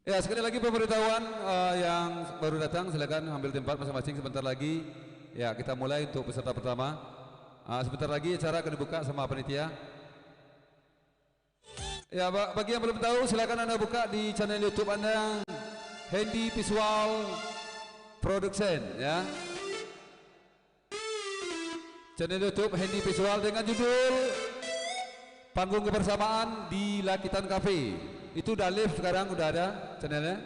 Ya, sekali lagi pemberitahuan yang baru datang silakan ambil tempat masing-masing sebentar lagi. Ya, kita mulai untuk peserta pertama. Sebentar lagi acara akan dibuka sama panitia. Ya, bagi yang belum tahu silakan Anda buka di channel YouTube Anda Handy Visual Production ya. Channel YouTube Handy Visual dengan judul Panggung Kebersamaan di Lakitan Cafe. Itu udah live sekarang, udah ada channelnya,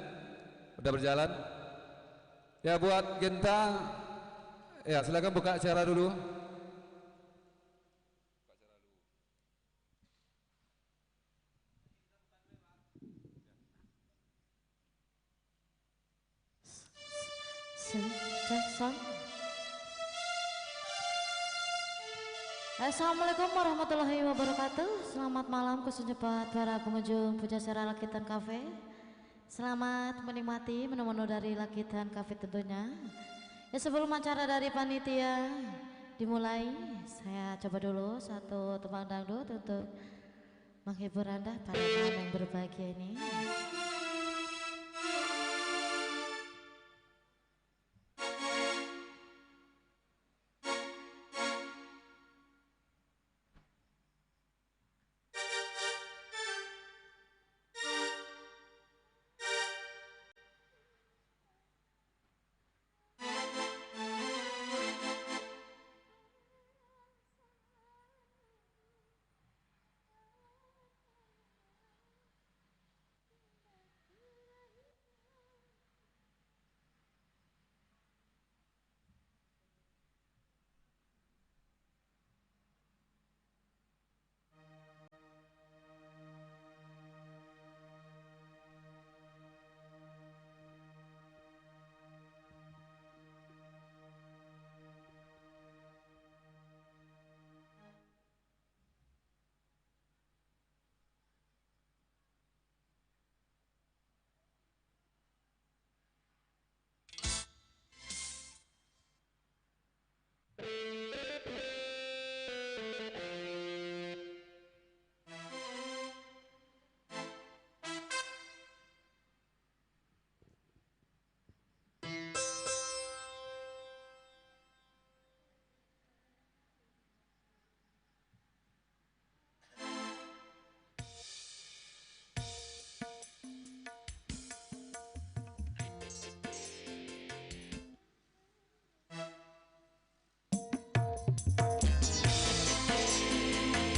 udah berjalan. Ya buat Genta, ya silakan buka acara dulu. Assalamualaikum warahmatullahi wabarakatuh. Selamat malam khususnya buat para pengunjung Pujasera Lakitan Cafe. Selamat menikmati menu-menu dari Lakitan Cafe tentunya. Ya sebelum acara dari panitia dimulai, saya coba dulu satu tembang dangdut untuk menghibur Anda pada malam yang berbahagia ini.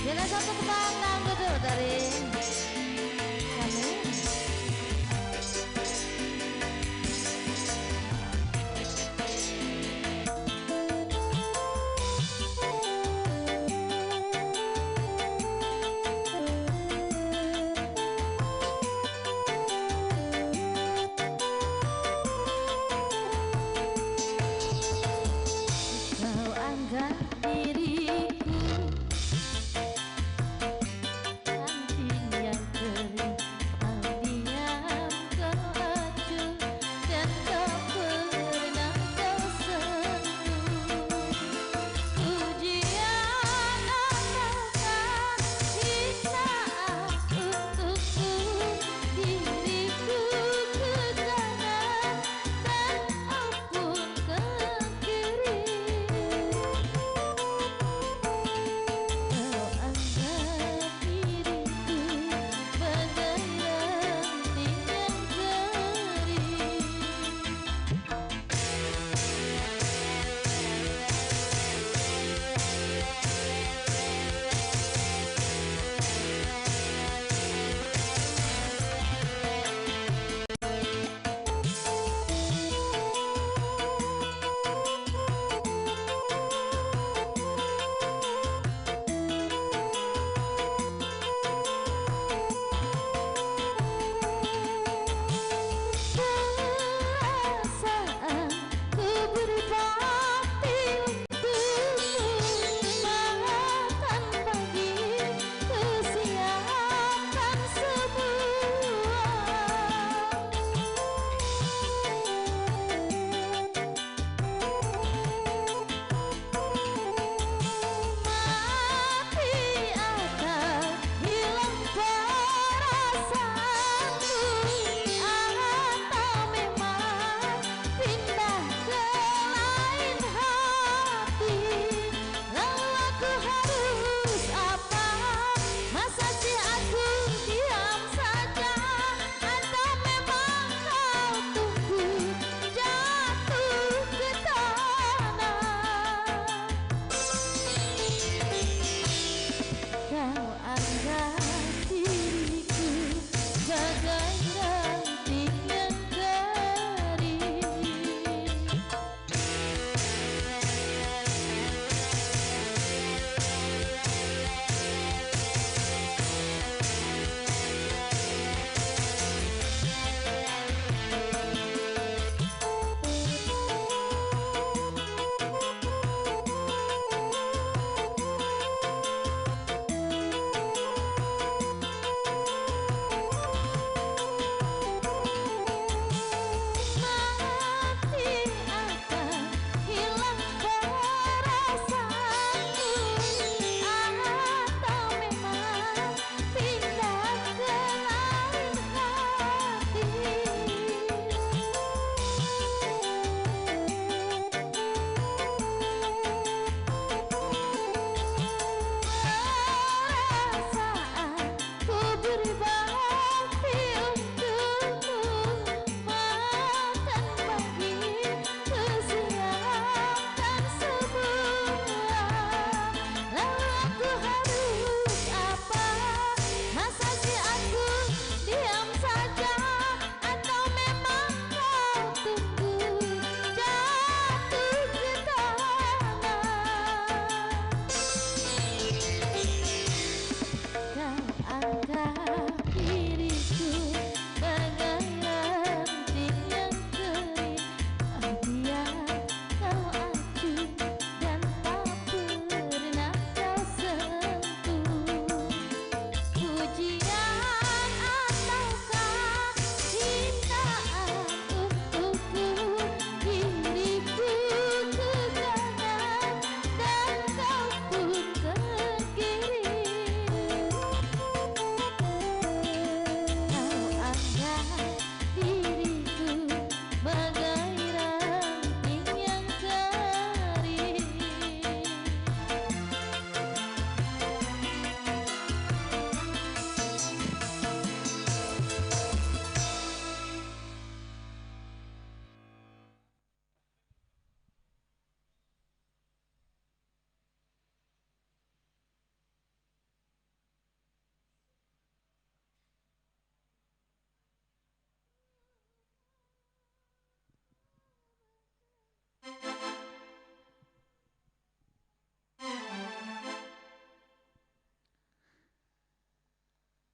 Bila satu tembang dangdut dari kami. Kau anggap diriku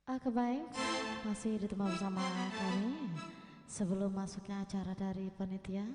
Kebaik, masih ditemani bersama kami sebelum masuknya acara dari panitia.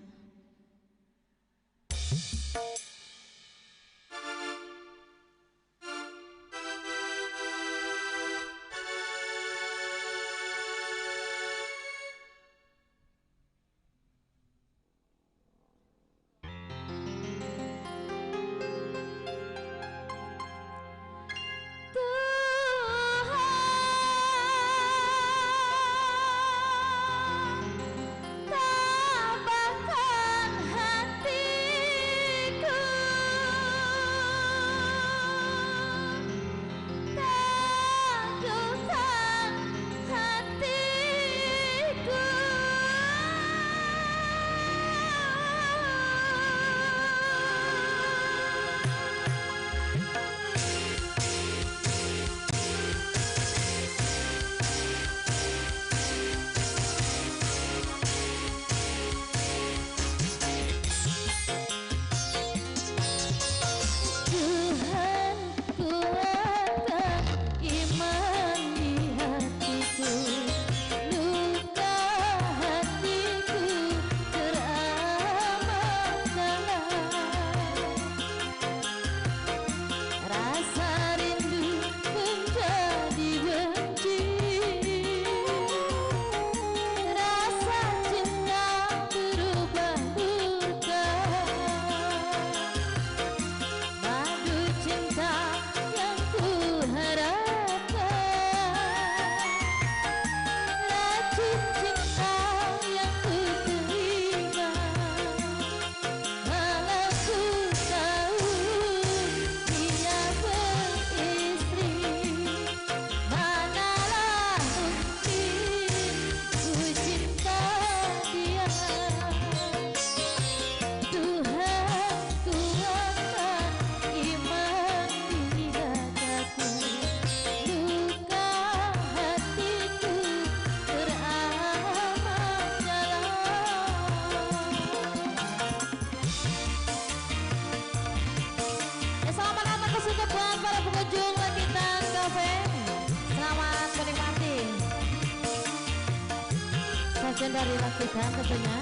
Sajian dari Lakitan tentunya.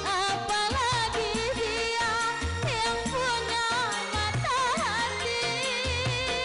Apalagi dia yang punya mata hati.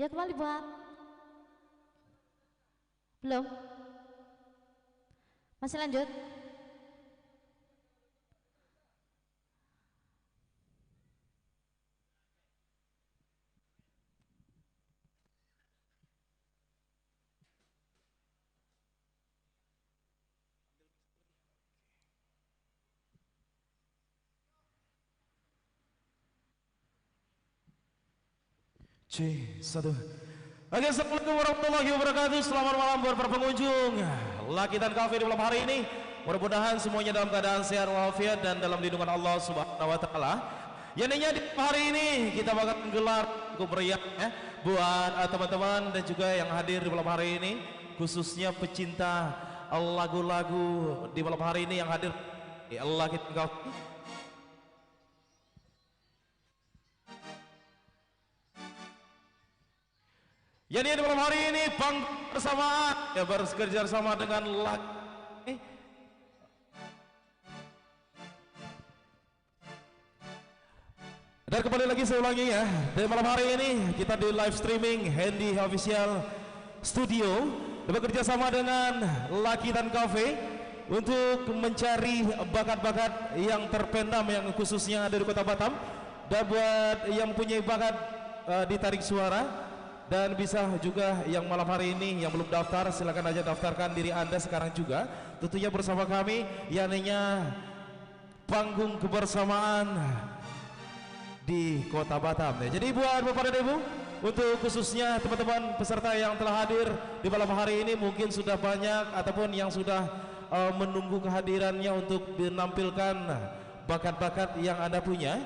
Ya kembali buat. Belum? Masih lanjut? C1. Oke, assalamualaikum warahmatullahi wabarakatuh. Selamat malam buat para pengunjung Lakitan Cafe di malam hari ini. Mudah-mudahan semuanya dalam keadaan sehat walafiat dan dalam lindungan Allah Subhanahu wa taala. Yannya di hari ini kita bakal menggelar cukup meriah ya buat teman-teman dan juga yang hadir di malam hari ini, khususnya pecinta lagu-lagu di malam hari ini yang hadir di Lakitan Cafe. Jadi di malam hari ini bersama ya bekerja sama dengan dan kembali lagi saya ulangi ya, di malam hari ini kita di live streaming Handy Official Studio bekerja sama dengan Lakitan Cafe untuk mencari bakat-bakat yang terpendam yang khususnya ada di Kota Batam, dan buat yang punya bakat di tarik suara dan bisa juga yang malam hari ini yang belum daftar, silakan aja daftarkan diri Anda sekarang juga. Tentunya bersama kami yakninya panggung kebersamaan di Kota Batam. Jadi buat Bapak dan Ibu, untuk khususnya teman-teman peserta yang telah hadir di malam hari ini, mungkin sudah banyak ataupun yang sudah menunggu kehadirannya untuk menampilkan bakat-bakat yang Anda punya.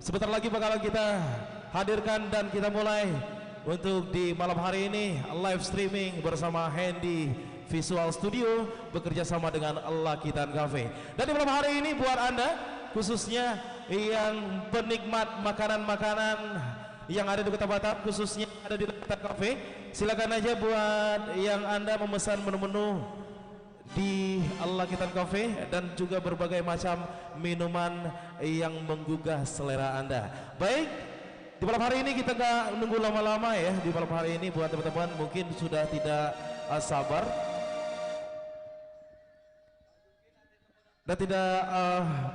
Sebentar lagi bakalan kita hadirkan dan kita mulai untuk di malam hari ini live streaming bersama Handy Visual Studio bekerja sama dengan Lakitan Cafe. Dan di malam hari ini buat Anda khususnya yang penikmat makanan-makanan yang ada di Kota Batam, khususnya ada di Lakitan Cafe, silakan aja buat yang Anda memesan menu-menu di Lakitan Cafe dan juga berbagai macam minuman yang menggugah selera Anda. Baik, di malam hari ini kita nggak nunggu lama-lama ya. Di malam hari ini buat teman-teman mungkin sudah tidak sabar dan tidak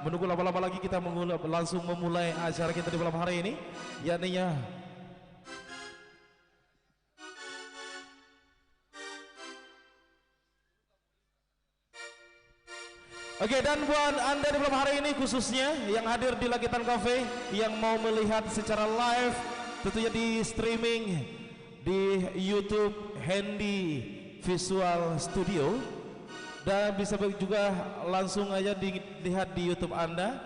menunggu lama-lama lagi, kita langsung memulai acara kita di malam hari ini, yakninya oke. Dan buat Anda di malam hari ini khususnya yang hadir di Lakitan Cafe yang mau melihat secara live, tentunya di streaming di YouTube Handy Visual Studio, dan bisa juga langsung aja dilihat di YouTube Anda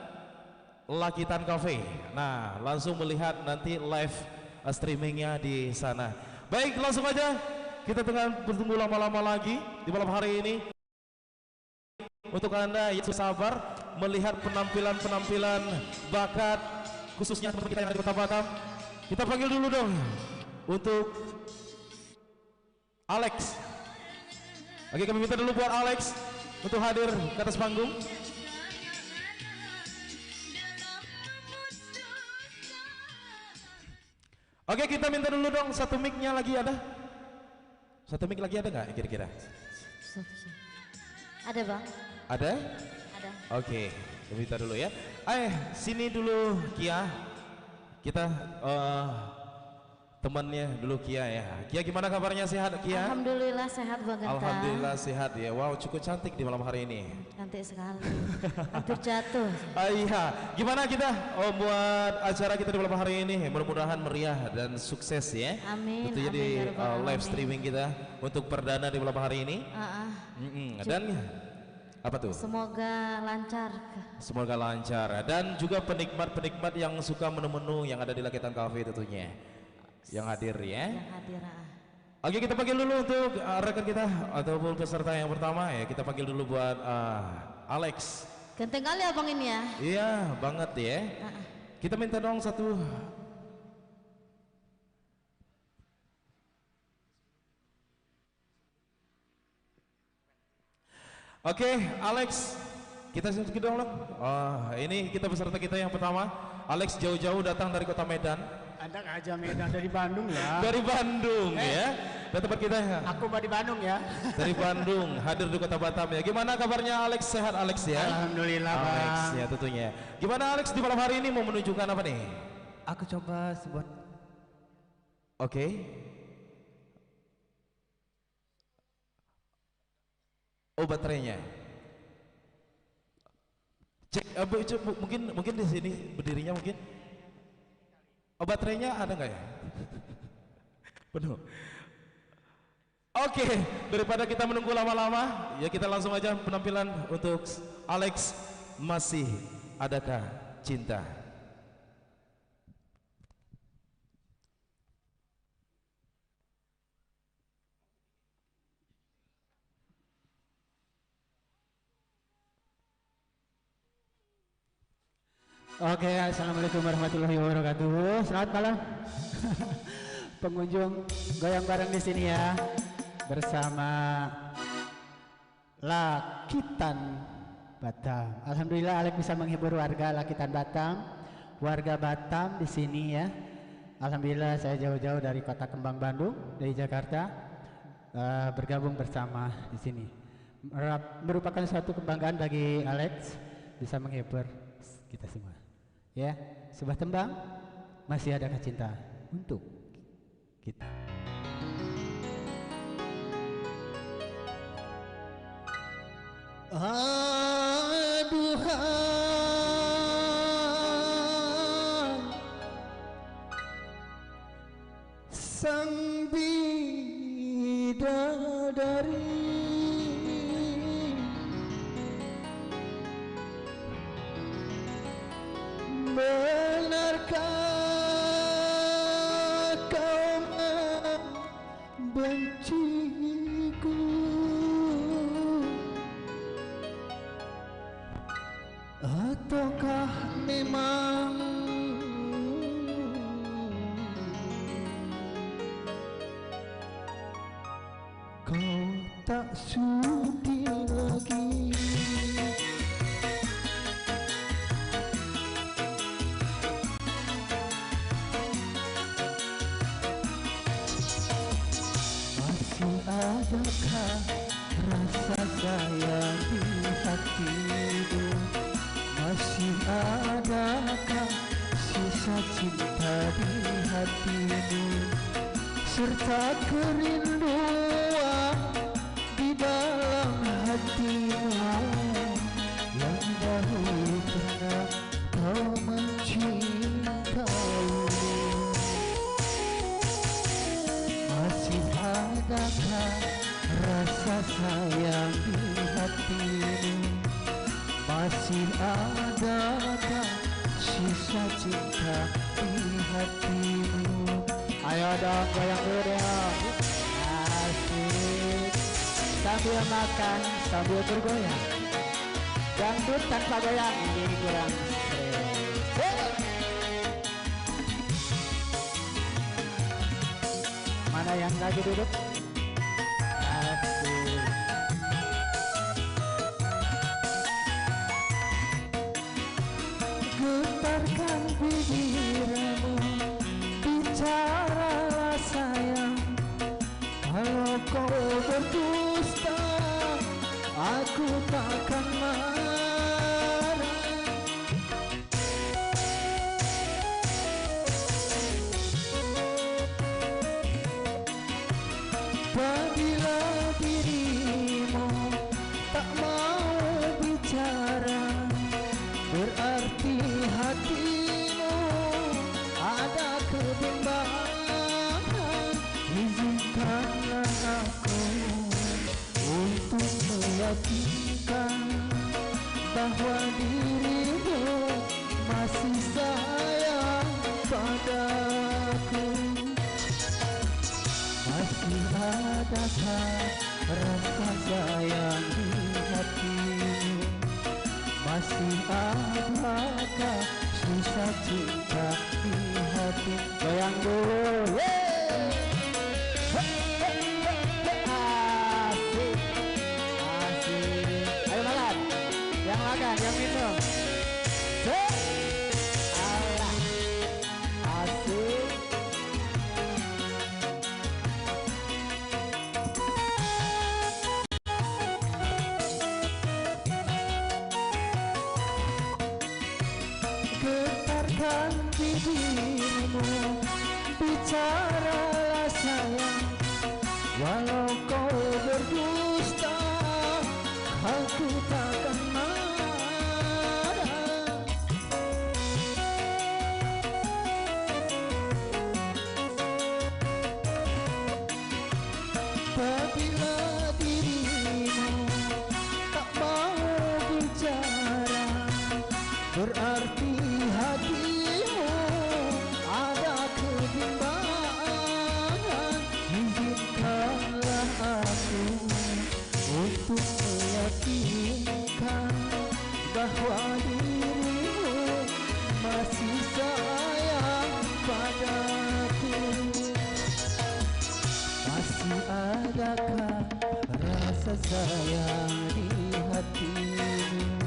Lakitan Cafe. Nah, langsung melihat nanti live streamingnya di sana. Baik, langsung aja kita dengan bertunggu lama-lama lagi di malam hari ini. Untuk Anda yang sabar melihat penampilan-penampilan bakat khususnya teman kita yang ada di Kota Batam, kita panggil dulu dong untuk Alex. Oke, kami minta dulu buat Alex untuk hadir ke atas panggung. Oke, kita minta dulu dong satu mic-nya lagi ada? Satu mic lagi ada nggak kira-kira? Ada bang? Ada? Ada. Oke, kita minta dulu ya. Sini dulu Kia. Kita temannya dulu Kia ya. Kia, gimana kabarnya, sehat Kia? Alhamdulillah sehat bang Ganta. Alhamdulillah sehat ya. Wow, cukup cantik di malam hari ini. Cantik sekali. Hampir jatuh. Iya, gimana kita buat acara kita di malam hari ini? Mudah-mudahan meriah dan sukses ya. Amin. Tentunya di amin, ya Rabbal live alamin. streaming kita untuk perdana di malam hari ini. Dan apa tuh? Semoga lancar. Semoga lancar dan juga penikmat-penikmat yang suka menu-menu yang ada di Lakitan Cafe tentunya yang hadir ya. Yang hadir. Oke, kita panggil dulu untuk rekan kita ataupun peserta yang pertama ya. Kita panggil dulu buat Alex. Ganteng kali abang ini ya. Iya banget ya. Kita minta dong satu. Oke, Alex, kita sedikit dong. Ini kita peserta kita yang pertama. Alex jauh-jauh datang dari kota Medan. Ada aja Medan dari Bandung ya. Dari Bandung ya. Dan tempat kita ya. Aku mah di Bandung ya. Dari Bandung, hadir di Kota Batam ya. Gimana kabarnya Alex? Sehat Alex ya? Alhamdulillah Alex Bang. ya tentunya. Gimana Alex di malam hari ini mau menunjukkan apa nih? Aku coba sebuah. Oke. Oh baterainya. Cek, mungkin di sini berdirinya mungkin. Oh baterainya ada nggak ya? Penuh. Oke, daripada kita menunggu lama-lama, ya kita langsung aja penampilan untuk Alex. Masih adakah cinta? Oke, assalamualaikum warahmatullahi wabarakatuh. Selamat malam, pengunjung goyang bareng di sini ya, bersama Lakitan Batam. Alhamdulillah Alex bisa menghibur warga Lakitan Batam, warga Batam di sini ya. Alhamdulillah saya jauh-jauh dari kota Kembang Bandung, dari Jakarta, bergabung bersama di sini. Merupakan suatu kebanggaan bagi Alex bisa menghibur kita semua. Ya, sebuah tembang Masih Adakah Cinta untuk kita. Aduhai sang bidadari, benarkah kau membenciku, ataukah memang kau tak sudi lagi? Adakah rasa sayang di hatimu? Masih adakah sisa cinta di hatimu? Serta kerinduan di dalam hatimu yang dahulu pernah kau mencintai. Masih adakah rasa sayang di hatimu? Masih adakah sisa cinta di hatimu? Ayo dong goyang dulu dong. Asik. Sambil makan, sambil bergoyang. Dangdut tanpa goyang ini kurang stres. Mana yang lagi duduk? Asik. Getarkan bibirmu, bicaralah sayang. Kalau kau berdusta, aku takkan marah. Apabila dirimu tak mau bicara, berarti hatimu ada kebimbangan. Izinkanlah aku untuk meyakinkan bahwa dirimu masih sayang padaku. Masih adakah rasa sayang di hatimu? Masih adakah sisa cinta di hati? Goyang dulu, asik, asik. Ayo makan, yang minum. Allah, asik. izinkan bibirmu bicaralah sayang, walau kau berdusta aku takkan marah. Apabila dirimu tak mau bicara, berarti hatimu ada kebimbangan. Izinkanlah aku untuk meyakinkan bahwa dirimu masih sayang padaku. Masih adakah rasa sayang di hatimu?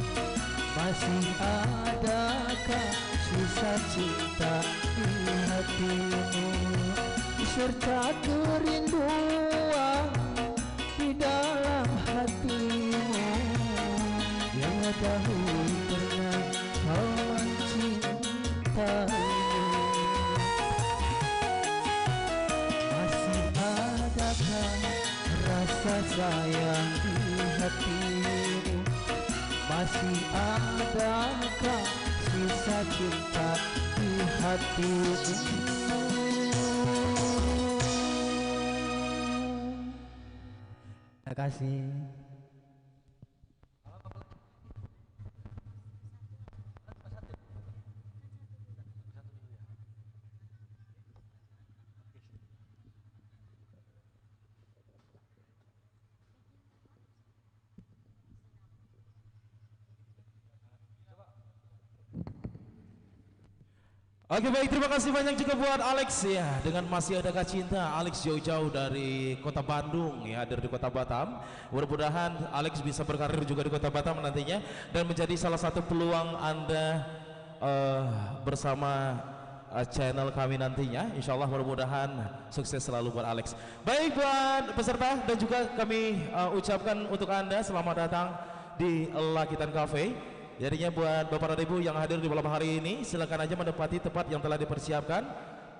Masih adakah sisa cinta di hatimu? Serta kerinduan di dalam hatimu yang dahulu pernah kau mencintaimu. Masih adakah rasa sayang di hatimu? Masih adakah sisa cinta di hatimu? Terima kasih. Oke baik, terima kasih banyak juga buat Alex ya. Dengan Masih Adakah Cinta, Alex jauh-jauh dari kota Bandung ya, hadir di kota Batam. Mudah-mudahan Alex bisa berkarir juga di kota Batam nantinya dan menjadi salah satu peluang Anda bersama channel kami nantinya. Insya Allah mudah-mudahan sukses selalu buat Alex. Baik buat peserta dan juga kami ucapkan untuk Anda selamat datang di Lakitan Cafe. Jadinya buat Bapak dan Ibu yang hadir di malam hari ini, silakan aja menempati tempat yang telah dipersiapkan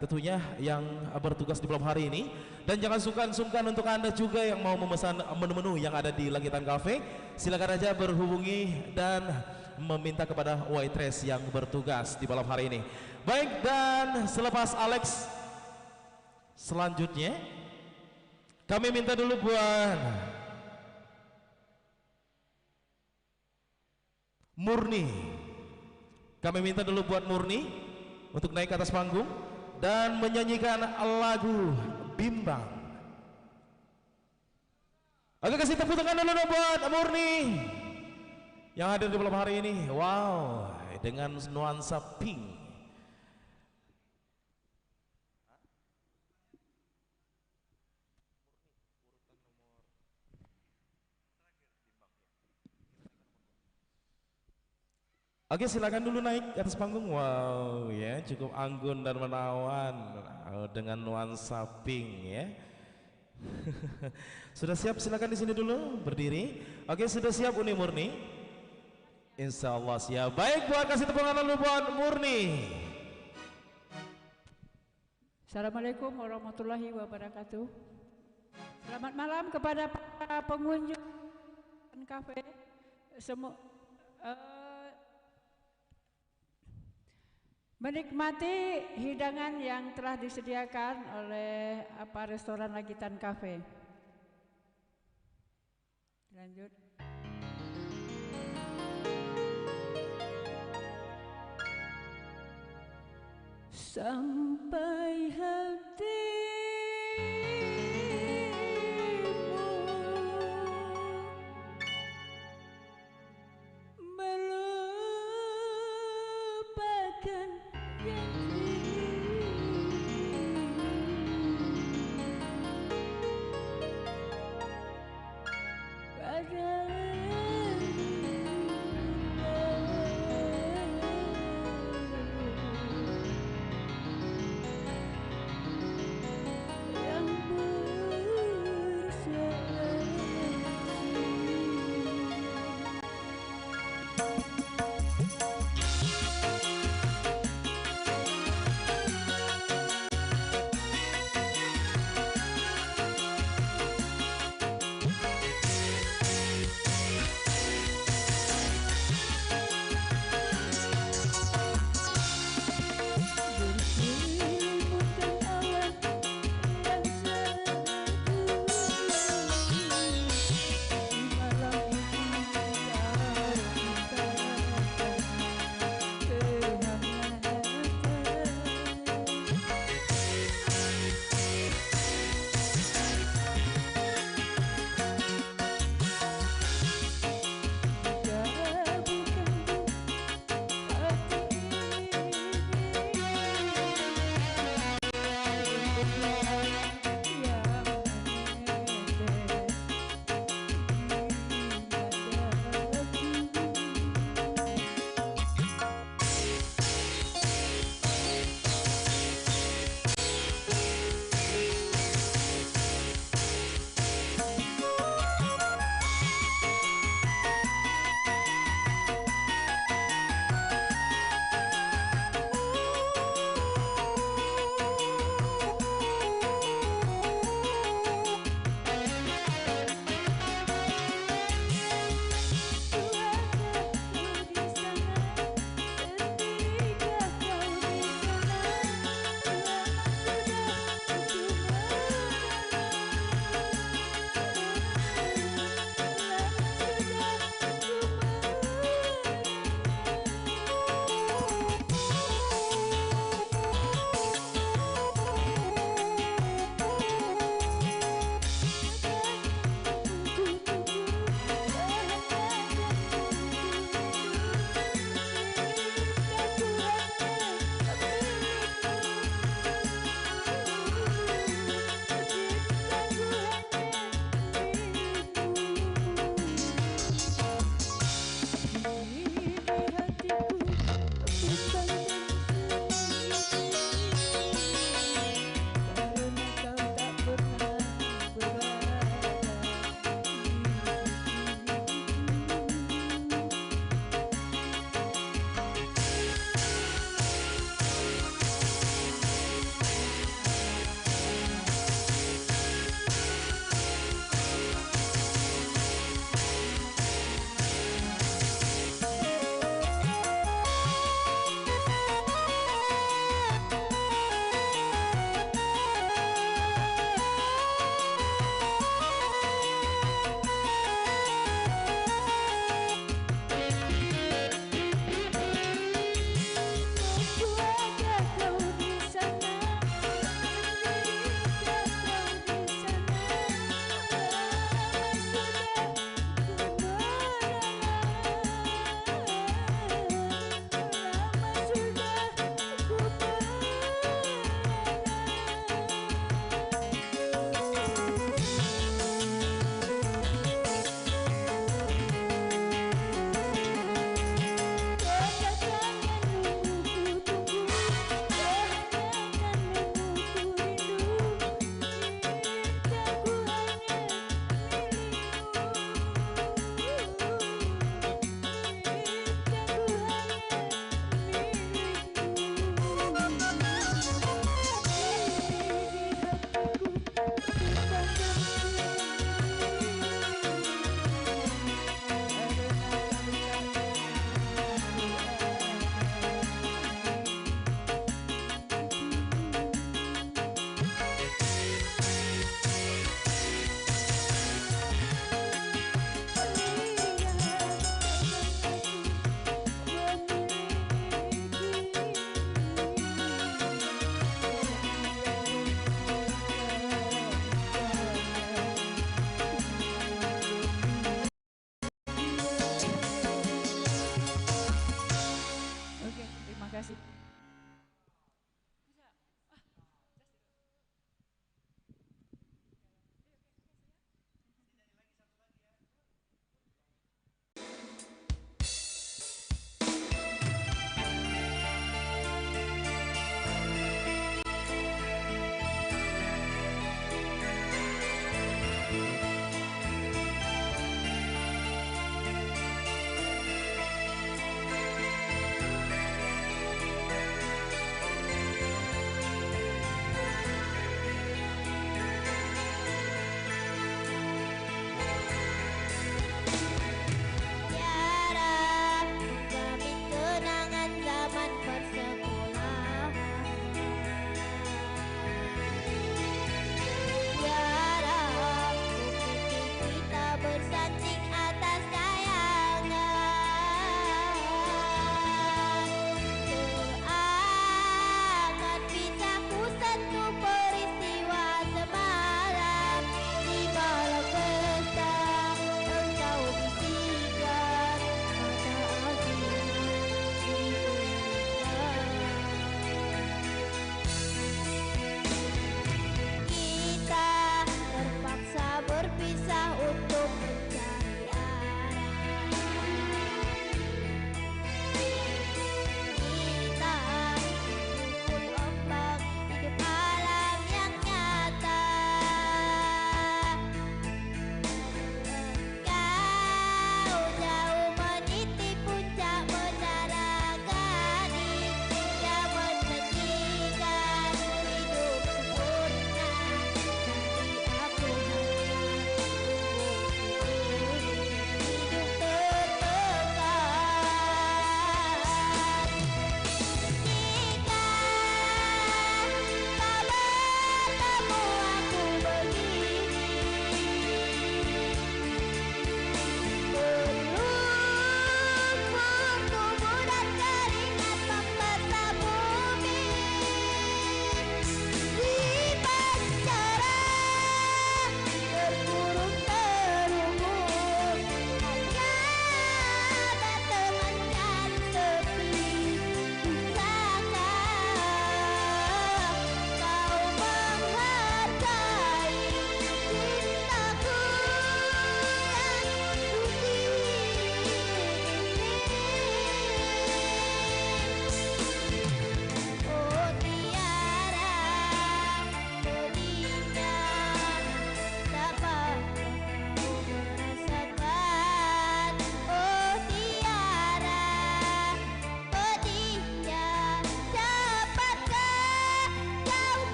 tentunya yang bertugas di malam hari ini. Dan jangan sungkan-sungkan untuk Anda juga yang mau memesan menu-menu yang ada di Lakitan Cafe, silakan aja berhubungi dan meminta kepada waitress yang bertugas di malam hari ini. Baik, dan selepas Alex selanjutnya kami minta dulu buat Murni. Kami minta dulu buat Murni untuk naik ke atas panggung dan menyanyikan lagu Bimbang. Oke, kasih tepuk tangan dulu buat Murni yang hadir di malam hari ini. Wow, dengan nuansa pink. Oke, silakan dulu naik ke atas panggung. Wow, ya cukup anggun dan menawan dengan nuansa pink ya. Sudah siap? Silakan di sini dulu berdiri. Oke, sudah siap Uni Murni? Insya Allah siap. Baik, buat kasih tepuk tangan dulu buat Murni. Assalamualaikum warahmatullahi wabarakatuh. Selamat malam kepada para pengunjung kafe semua. Menikmati hidangan yang telah disediakan oleh restoran Lakitan Cafe. Lanjut. Sampai hatimu melupakan Terima kasih.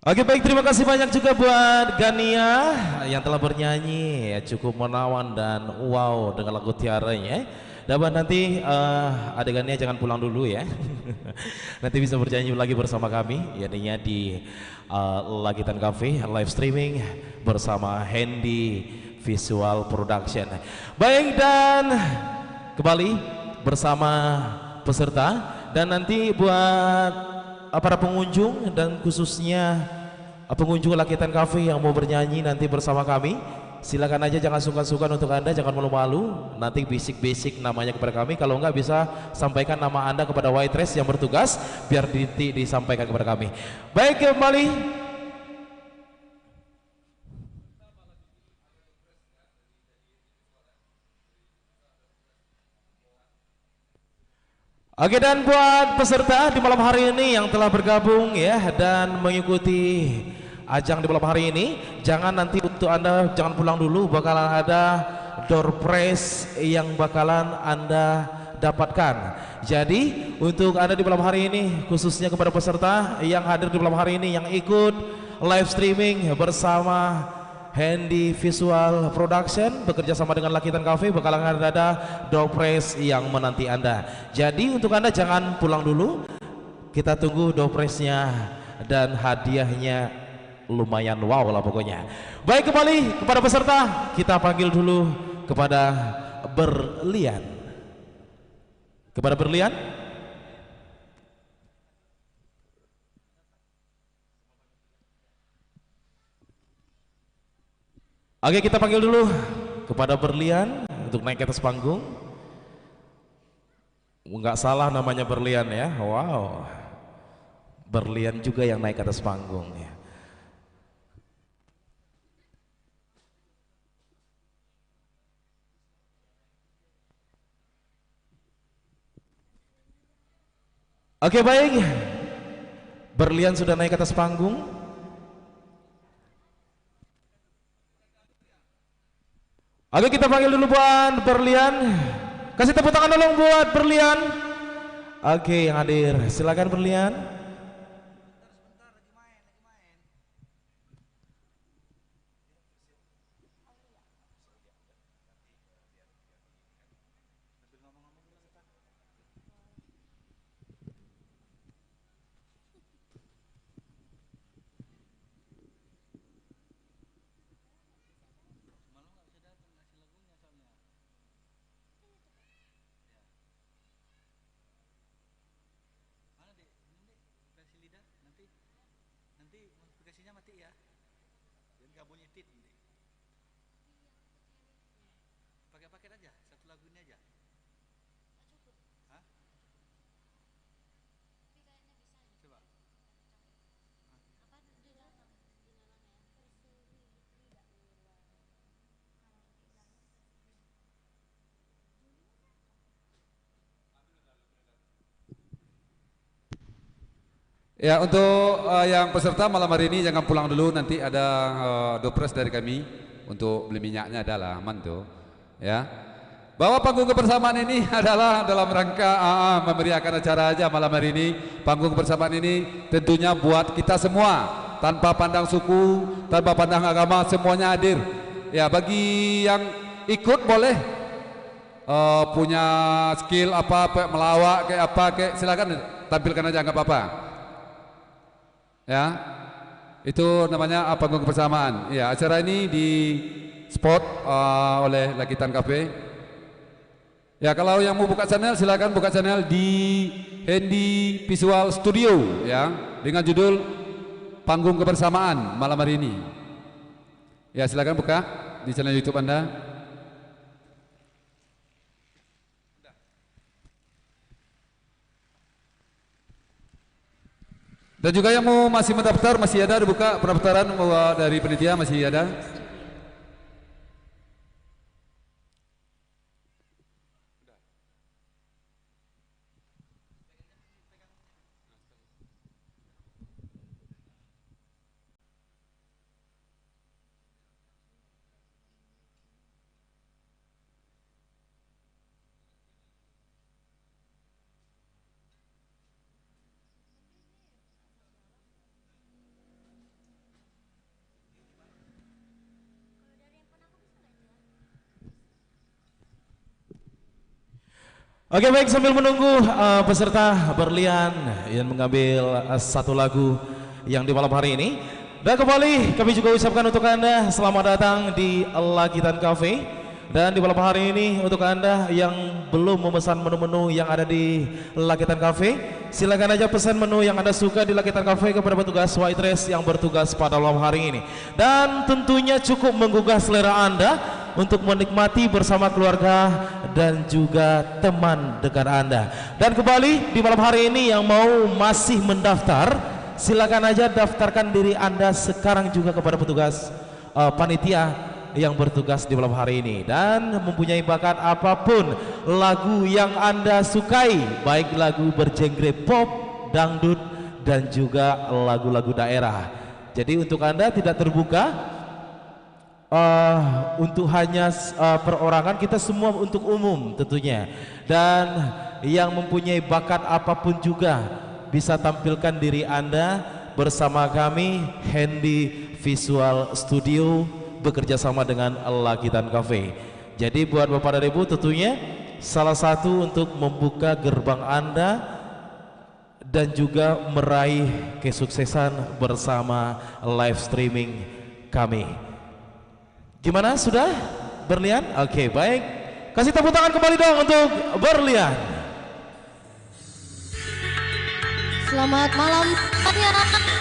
Oke baik, terima kasih banyak juga buat Gania yang telah bernyanyi ya, cukup menawan dan wow dengan lagu Tiaranya. Dapat nanti adegannya jangan pulang dulu ya. Nanti bisa bernyanyi lagi bersama kami yaitu di Lagitan Cafe live streaming bersama Handy Visual Production. Baik, dan kembali bersama peserta dan nanti buat para pengunjung dan khususnya pengunjung Lakitan Cafe yang mau bernyanyi nanti bersama kami, silakan aja, jangan sungkan-sungkan untuk Anda, jangan malu-malu, nanti basic namanya kepada kami. Kalau enggak bisa sampaikan nama Anda kepada waitress yang bertugas biar disampaikan kepada kami. Baik, kembali. Oke, dan buat peserta di malam hari ini yang telah bergabung ya dan mengikuti ajang di malam hari ini, jangan nanti untuk Anda jangan pulang dulu, bakalan ada door prize yang bakalan Anda dapatkan. Jadi untuk Anda di malam hari ini, khususnya kepada peserta yang hadir di malam hari ini yang ikut live streaming bersama Handy Visual Production bekerja sama dengan Lakitan Cafe, bakalan ada door prize yang menanti Anda. Jadi untuk Anda jangan pulang dulu, kita tunggu door prize-nya dan hadiahnya lumayan wow lah pokoknya. Baik, kembali kepada peserta, kita panggil dulu kepada Berlian. Kepada Berlian. Oke, kita panggil dulu kepada Berlian untuk naik ke atas panggung. Enggak salah namanya Berlian ya. Wow. Berlian juga yang naik ke atas panggung ya. Oke, baik. Berlian sudah naik ke atas panggung. Oke, kita panggil dulu buat Berlian. Kasih tepuk tangan dulu buat Berlian. Oke, yang hadir, silakan Berlian. Ya, untuk yang peserta malam hari ini jangan pulang dulu, nanti ada dopres dari kami untuk beli minyaknya, adalah aman tuh ya. Bahwa panggung kebersamaan ini adalah dalam rangka memeriahkan acara aja malam hari ini. Panggung kebersamaan ini tentunya buat kita semua, tanpa pandang suku, tanpa pandang agama, semuanya hadir. Ya, bagi yang ikut boleh punya skill apa melawak kayak apa kayak, silakan tampilkan aja, nggak apa-apa. Ya, itu namanya panggung kebersamaan. Ya, acara ini di spot oleh Lakitan Cafe. Ya, kalau yang mau buka channel silakan buka channel di Handy Visual Studio ya, dengan judul Panggung Kebersamaan malam hari ini. Ya, silakan buka di channel YouTube Anda. Dan juga yang mau masih mendaftar, masih ada dibuka pendaftaran dari panitia, masih ada. Oke baik, sambil menunggu peserta berlian yang mengambil satu lagu yang di malam hari ini. Dan kembali kami juga ucapkan untuk Anda selamat datang di Lakitan Cafe. Dan di malam hari ini untuk Anda yang belum memesan menu-menu yang ada di Lakitan Cafe, silakan aja pesan menu yang Anda suka di Lakitan Cafe kepada petugas waitress yang bertugas pada malam hari ini. Dan tentunya cukup menggugah selera Anda untuk menikmati bersama keluarga dan juga teman dekat Anda. Dan kembali di malam hari ini yang mau masih mendaftar, silakan aja daftarkan diri Anda sekarang juga kepada petugas panitia yang bertugas di malam hari ini. Dan mempunyai bakat apapun lagu yang Anda sukai, baik lagu bergenre pop, dangdut, dan juga lagu-lagu daerah. Jadi untuk Anda tidak terbuka untuk hanya perorangan, kita semua untuk umum tentunya. Dan yang mempunyai bakat apapun juga bisa tampilkan diri Anda bersama kami Handy Visual Studio bekerja sama dengan Lakitan Cafe. Jadi buat Bapak dan Ibu tentunya salah satu untuk membuka gerbang Anda dan juga meraih kesuksesan bersama live streaming kami. Gimana, sudah berlian? Oke, baik. Kasih tepuk tangan kembali dong untuk berlian. Selamat malam semuanya. Tak kuasa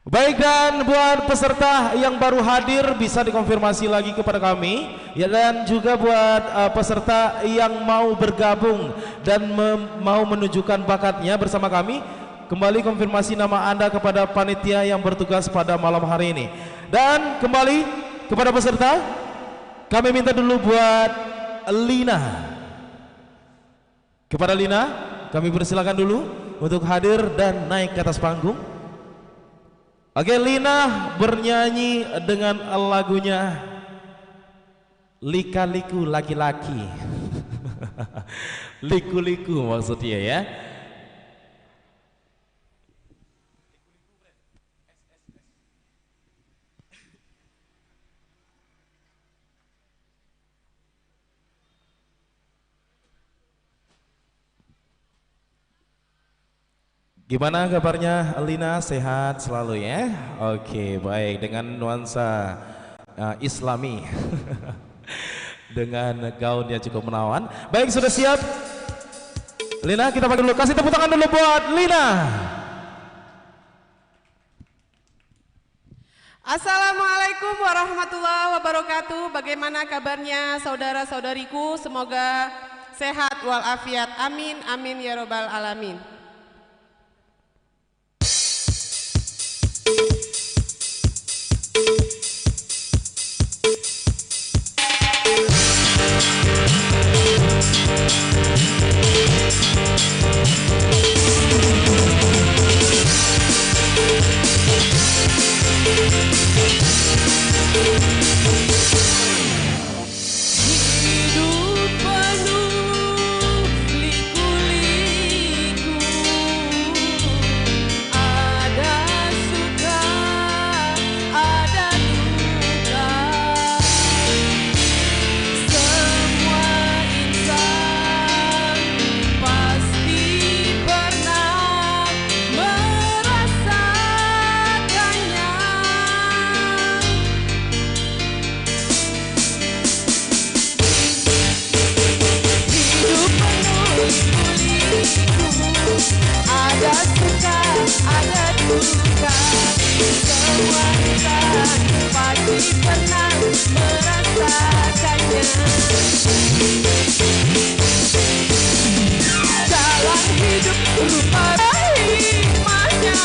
Baik, dan buat peserta yang baru hadir bisa dikonfirmasi lagi kepada kami ya, dan juga buat peserta yang mau bergabung dan mau menunjukkan bakatnya bersama kami, kembali konfirmasi nama Anda kepada panitia yang bertugas pada malam hari ini. Dan kembali kepada peserta, kami minta dulu buat Lina. Kepada Lina, kami persilakan dulu untuk hadir dan naik ke atas panggung. Oke, Lina bernyanyi dengan lagunya Lika-liku laki-laki. Liku-liku maksudnya ya. Gimana kabarnya Lina? Sehat selalu ya? Oke, baik, dengan nuansa Islami dengan gaun yang cukup menawan. Baik, sudah siap? Lina, kita pakai dulu, kasih tepuk tangan dulu buat Lina. Assalamualaikum warahmatullahi wabarakatuh. Bagaimana kabarnya saudara-saudariku? Semoga sehat walafiat. Amin, amin ya robbal alamin. Hidup penuh liku-liku, ada suka, ada duka. Semua insan pasti pernah merasakannya. Hidup penuh liku-liku, ada suka, ada duka. Semua insan pasti pernah merasakannya. Jalan hidup rupa hikmahnya.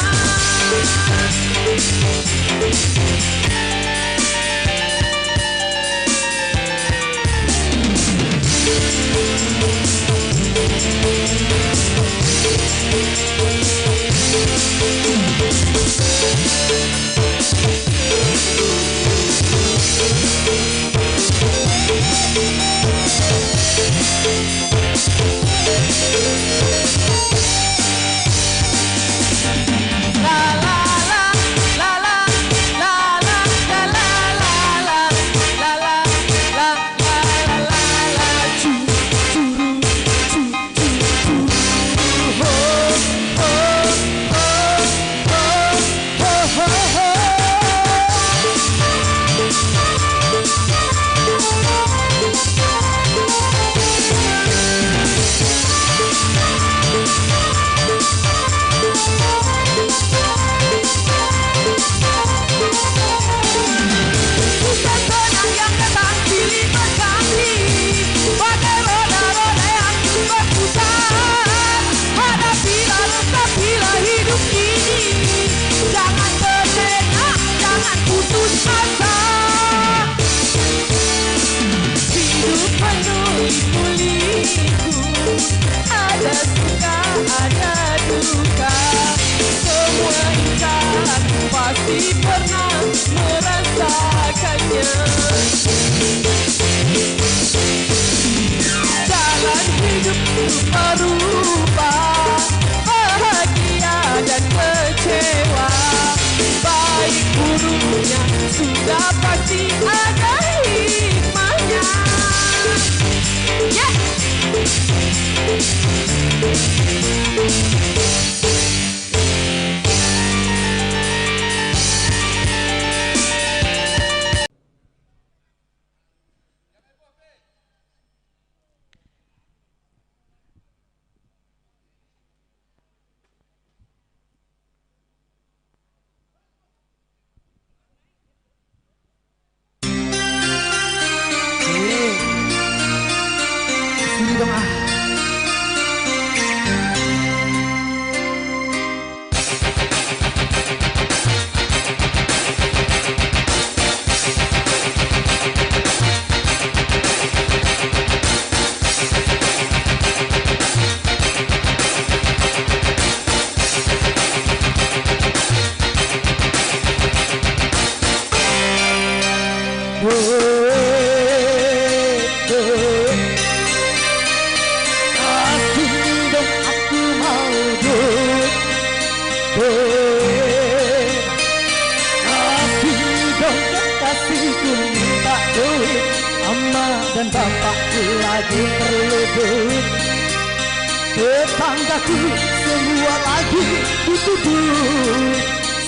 Tetanggaku semua lagi dituduh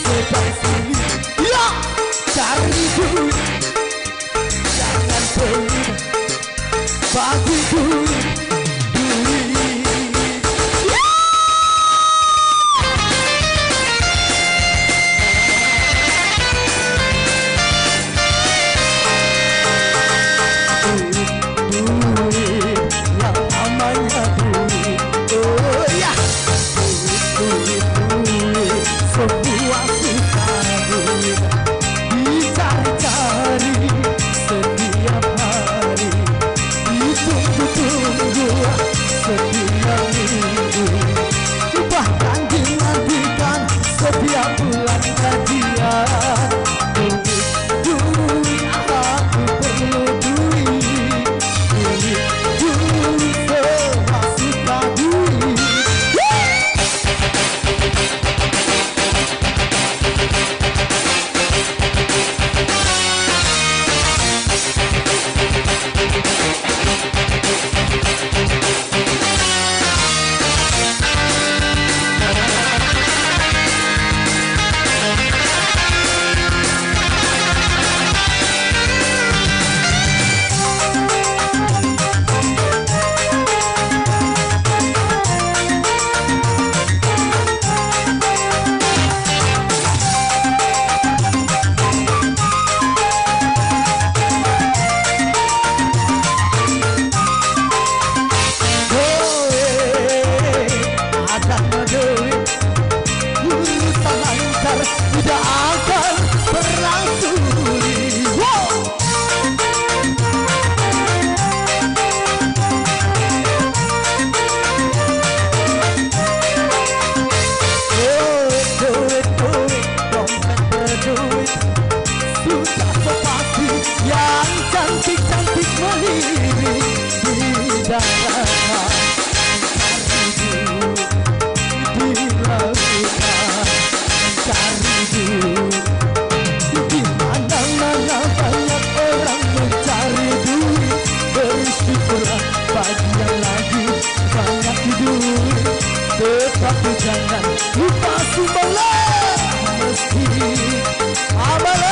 sedang sulit ya cari duit. Jangan pelit bagi duit. Sebuah suka duit dicari-cari setiap hari, ditunggu-tunggu setiap minggu, bahkan dinantikan setiap bulan gajian. Duit, aku perlu duit, duit, semua suka duit. Tidak akan berlangsung sulit. Duit, dompet berduit, sudah sepasti yang cantik-cantik melirik di darah. Di lautan cari duit, di mana-mana banyak orang mencari duit. Bersyukurlah bagi yang lagi banyak duit, tetapi jangan lupa sumbangan masjid amalan.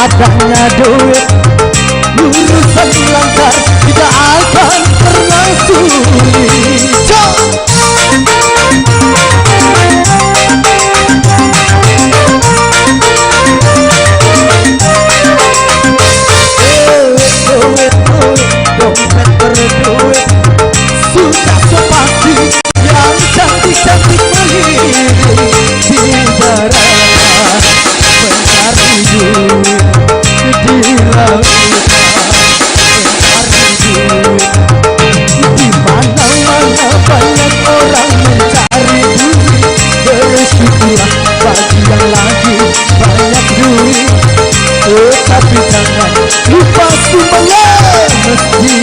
Adanya duit, urusan lancar tidak akan pernah sulit. Duit, dompet berduit, sudah sepasti yang cantik-cantik melirik di darah. Mencari duit di lautan, mencari duit di mana-mana banyak orang mencari duit. Bersyukurlah bagi yang lagi banyak duit, tetapi jangan lupa sumbangan masjid.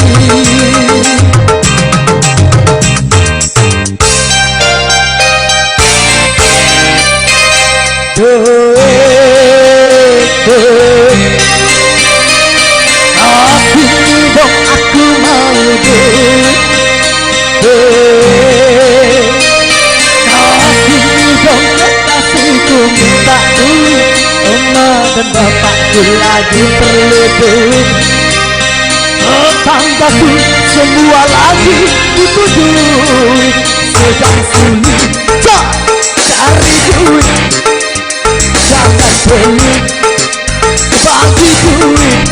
Aku mau duit, kasihku minta duit. Oma dan bapakku lagi perlu duit. Tetanggaku semua lagi butuh duit, sedang sulit cari duit. Jangan pelit bagi duit.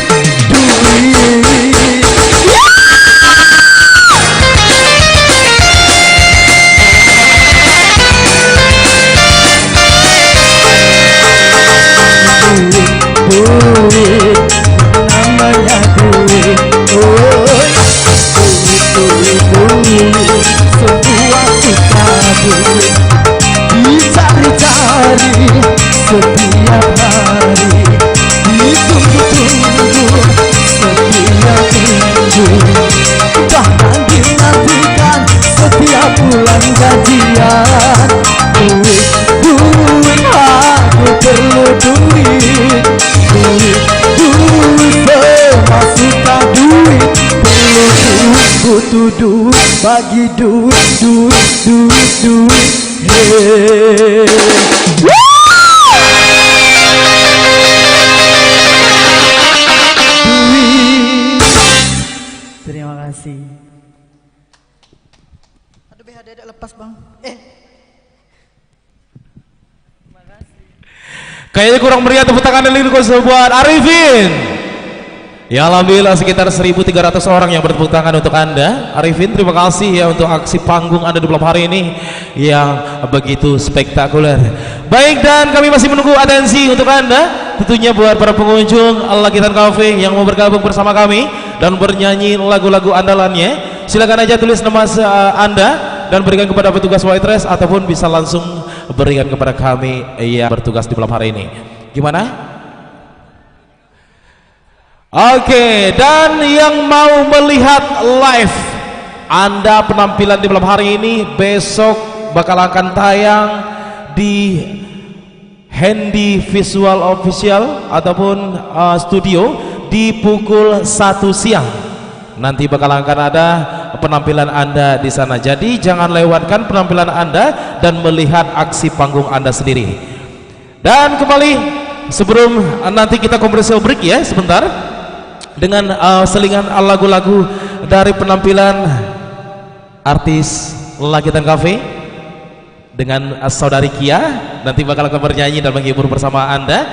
bulan gajian. Duit, duit, aku perlu duit. Duit, duit, semua suka duit. Perlu duit, butuh duit, bagi duit, duit, duit, duit. Hey. Terima kasih. Aduh BHD lepas bang. Kayaknya kurang meriah, tepuk tangan dulu buat Arifin. Ya alhamdulillah sekitar 1.300 orang yang bertepuk tangan untuk Anda. Arifin, terima kasih ya untuk aksi panggung Anda di malam hari ini yang begitu spektakuler. Baik, dan kami masih menunggu atensi untuk Anda, tentunya buat para pengunjung Lakitan Cafe yang mau bergabung bersama kami dan bernyanyi lagu-lagu andalannya. Silakan aja tulis nama Anda dan berikan kepada petugas white dress ataupun bisa langsung berikan kepada kami yang bertugas di malam hari ini. Gimana? Oke, dan yang mau melihat live Anda penampilan di malam hari ini, besok bakal akan tayang di Handy Visual Official ataupun studio di pukul 1 siang. Nanti bakal akan ada penampilan Anda di sana. Jadi jangan lewatkan penampilan Anda dan melihat aksi panggung Anda sendiri. Dan kembali sebelum nanti kita komersial break ya sebentar, dengan selingan lagu-lagu dari penampilan artis Lakitan Cafe dengan saudari Kia, nanti bakal akan bernyanyi dan menghibur bersama Anda.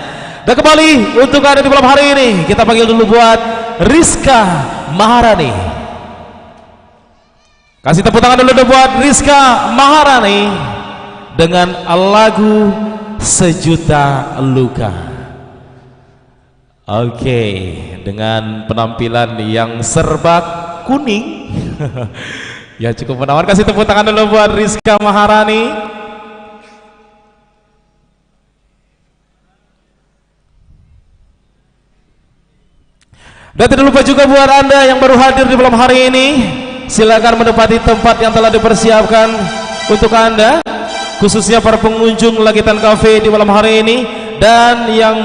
Dan kembali untuk Anda di malam hari ini, kita panggil dulu buat Rizka Maharani. Kasih tepuk tangan dulu buat Rizka Maharani dengan lagu Sejuta Luka. Oke, dengan penampilan yang serba kuning ya cukup menawan. Kasih tepuk tangan dulu buat Rizka Maharani. Dan tidak lupa juga buat Anda yang baru hadir di malam hari ini, silakan menempati tempat yang telah dipersiapkan untuk Anda, khususnya para pengunjung Lakitan Cafe di malam hari ini dan yang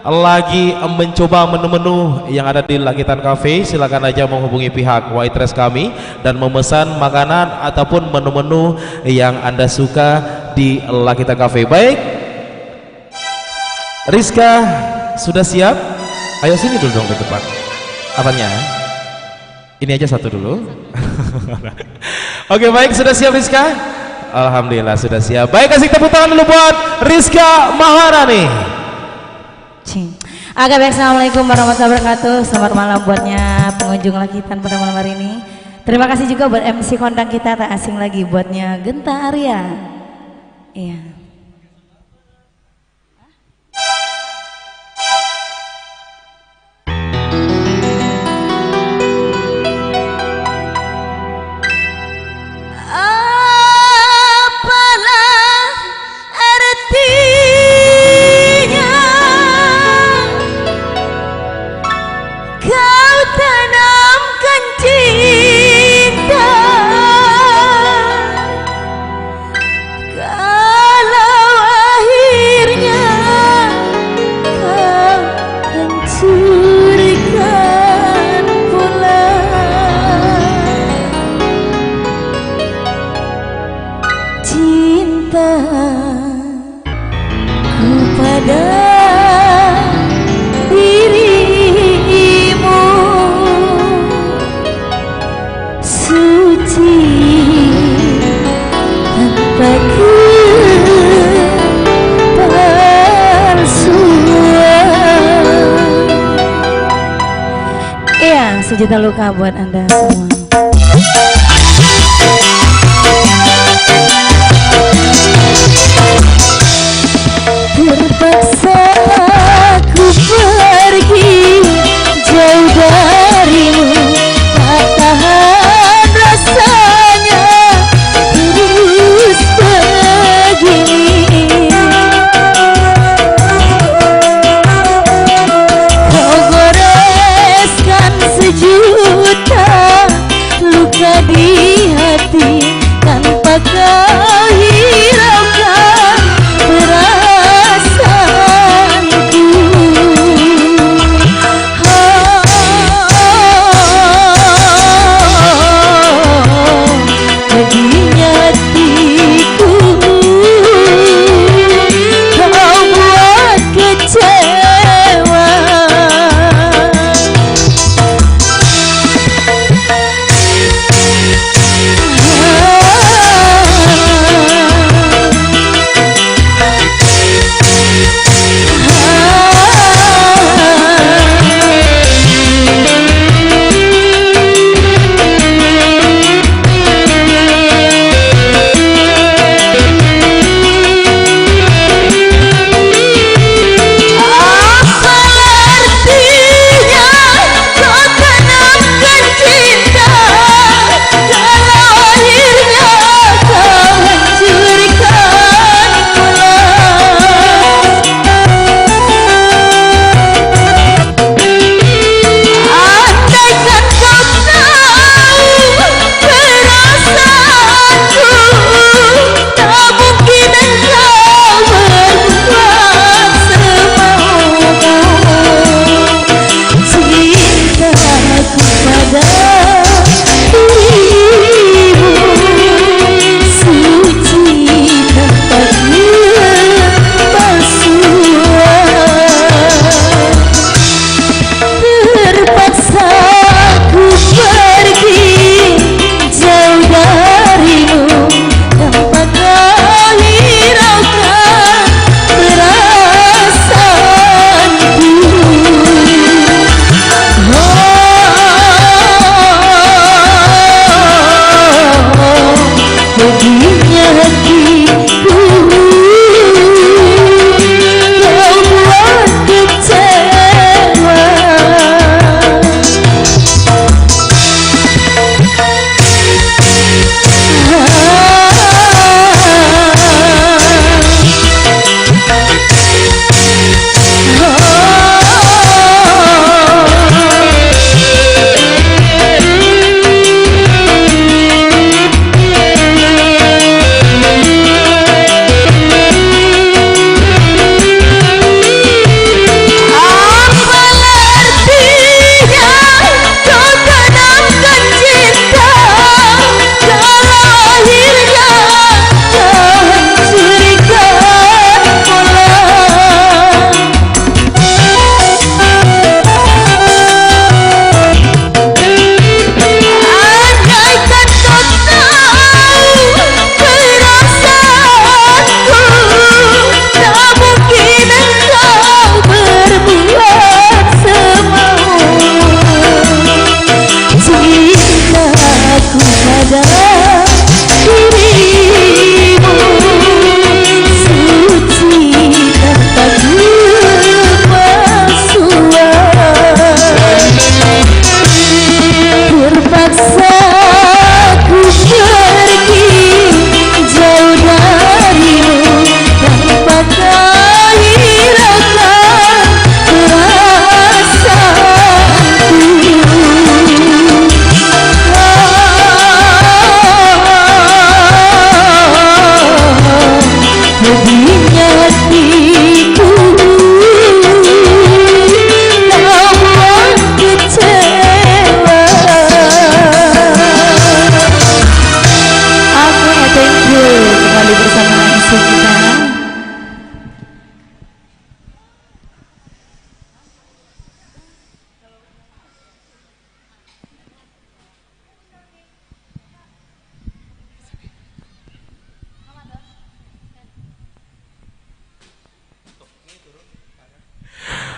lagi mencoba menu-menu yang ada di Lakitan Cafe. Silakan aja menghubungi pihak white dress kami dan memesan makanan ataupun menu-menu yang Anda suka di Lakitan Cafe. Baik, Rizka sudah siap? Ayo sini dulu dong ke depan. Apanya? Ini aja satu dulu. Oke, baik, sudah siap Rizka? Alhamdulillah sudah siap. Baik, kasih tepuk tangan dulu buat Rizka Maharani. Oke, baik, assalamualaikum warahmatullahi wabarakatuh. Selamat malam buatnya pengunjung Lakitan pada malam hari ini. Terima kasih juga buat MC kondang kita, tak asing lagi buatnya Genta Arya. Iya. Sejuta luka buat Anda semua. Terpaksa aku pergi jauh darimu, tak tahan rasanya terus begini. Kau goreskan sejuta kau hiraukan perasaanku. Baginya hatiku kau buat kecewa.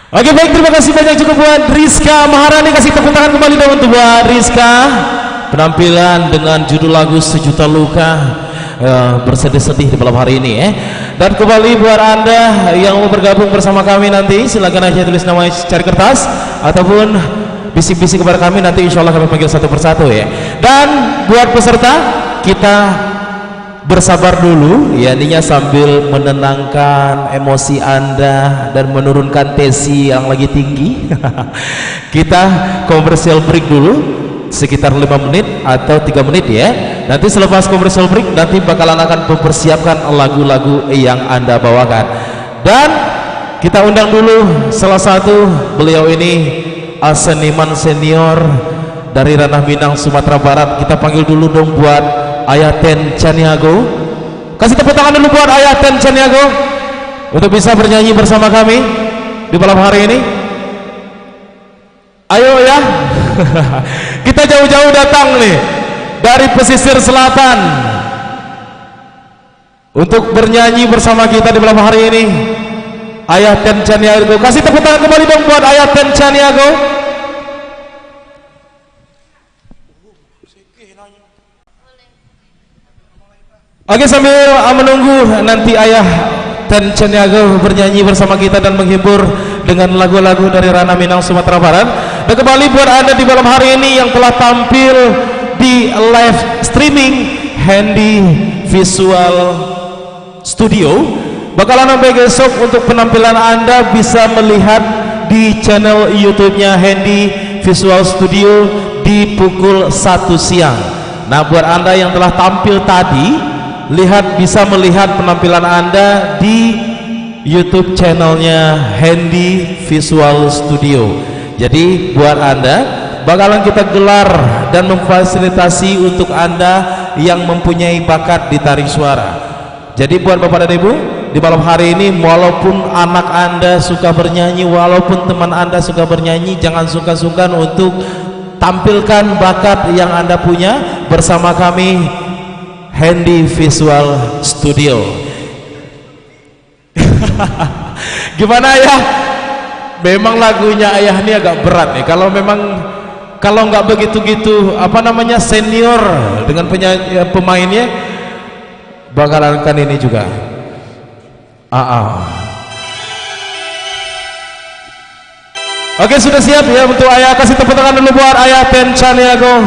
Oke baik, terima kasih banyak cukup buat Rizka Maharani. Kasih tepuk tangan kembali dong untuk buat Rizka. Penampilan dengan judul lagu Sejuta Luka, bersedih-sedih di malam hari ini ya. Dan kembali buat Anda yang mau bergabung bersama kami nanti, silakan aja tulis nama cari kertas ataupun bisik-bisik kepada kami, nanti insya Allah kami panggil satu persatu ya. Dan buat peserta, kita bersabar dulu ya, ininya sambil menenangkan emosi Anda dan menurunkan tensi yang lagi tinggi. Kita komersial break dulu. sekitar 5 menit atau 3 menit ya. Nanti selepas commercial break nanti bakalan akan mempersiapkan lagu-lagu yang Anda bawakan. Dan kita undang dulu salah satu, beliau ini seniman senior dari Ranah Minang, Sumatera Barat. Kita panggil dulu dong buat Ayaten Caniago. Kasih tepuk tangan dulu buat Ayaten Caniago untuk bisa bernyanyi bersama kami di malam hari ini. Ayo ya. Kita jauh-jauh datang nih dari pesisir selatan untuk bernyanyi bersama kita di malam hari ini. Ayaten Caniago, kasih tepuk tangan kembali dong buat Ayaten Caniago. Oke, sambil menunggu nanti Ayaten Caniago bernyanyi bersama kita dan menghibur dengan lagu-lagu dari Ranah Minang, Sumatera Barat. Dan kembali buat Anda di malam hari ini yang telah tampil di live streaming Handy Visual Studio, bakalan sampai besok untuk penampilan Anda bisa melihat di channel YouTube-nya Handy Visual Studio di pukul 1 siang. Nah, buat Anda yang telah tampil tadi, bisa melihat penampilan Anda di YouTube channelnya Handy Visual Studio. Jadi buat Anda bakalan kita gelar dan memfasilitasi untuk Anda yang mempunyai bakat di tarik suara. Jadi buat Bapak dan Ibu, di malam hari ini walaupun anak Anda suka bernyanyi, walaupun teman Anda suka bernyanyi, jangan sungkan-sungkan untuk tampilkan bakat yang Anda punya bersama kami Handy Visual Studio. Gimana ya? Memang lagunya Ayah ini agak berat nih. Kalau nggak begitu-gitu senior dengan pemainnya bakalan kan ini juga. Oke, sudah siap ya untuk Ayah. Kasih tepuk tangan dulu buat Ayaten Caniago.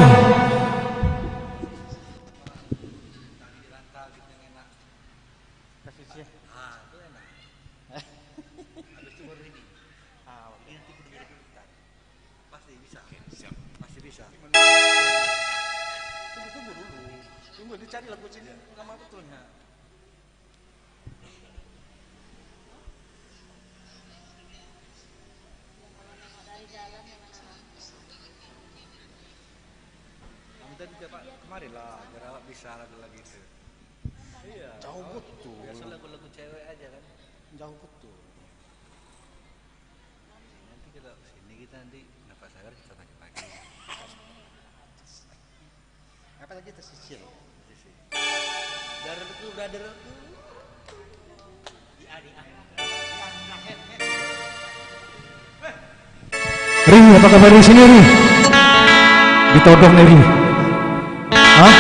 Kemarin lah, biar bisa lagu-lagu itu. Iya. Jauh betul. Biasa lagu-lagu cewek aja kan. Jauh betul. Nanti kita sini nanti nafas sadar kita pagi-pagi. Apa lagi tersisir? Darahku, brotherku. Ri, apa kabar di sini, Ri? Ditodong nih, Ri. Hah?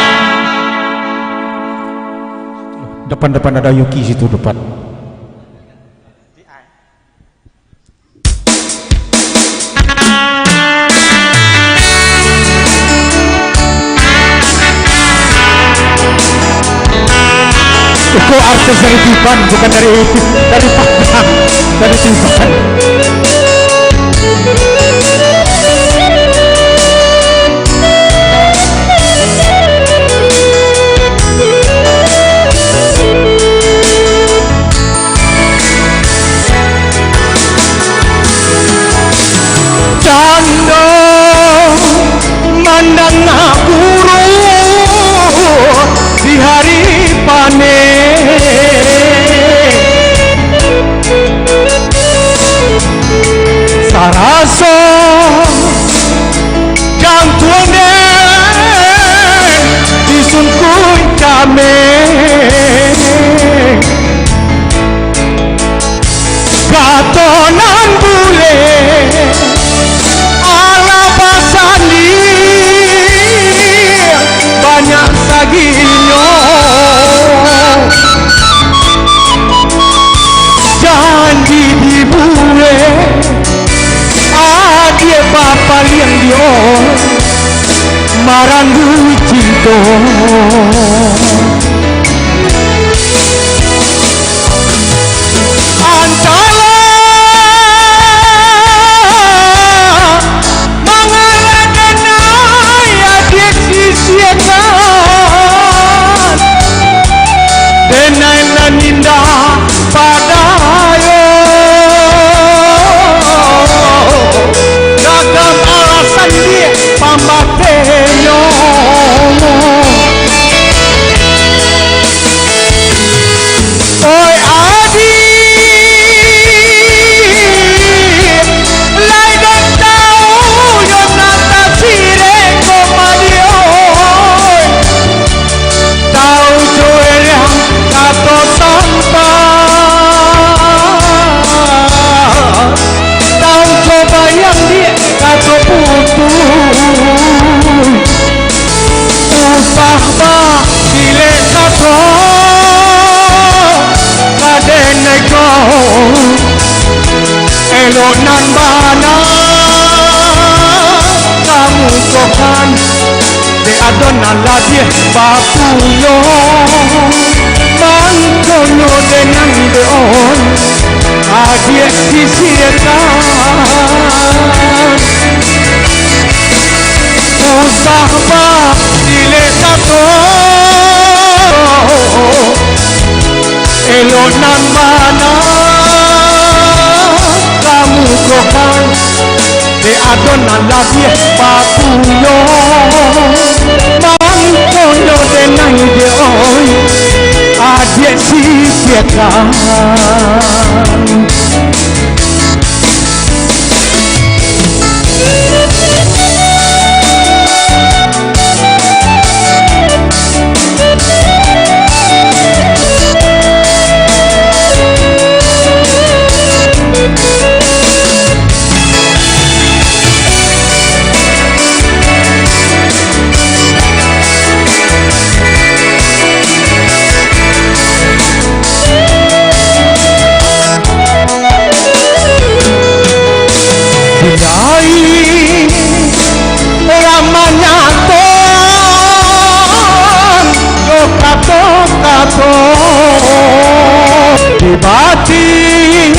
Depan-depan ada Yuki situ depan. Itu artis dari Tiban, bukan dari Padang, dari Tiban. Cando mandang guru di hari panen, elok nan bana kamu kokan de adonan ladie bapuyo mangkono dengan deon adie disiekan usah bak dilekato elok nan bana kamu kokan de adonan ladie bapuyo mangkono dengan deon adie disiekan batin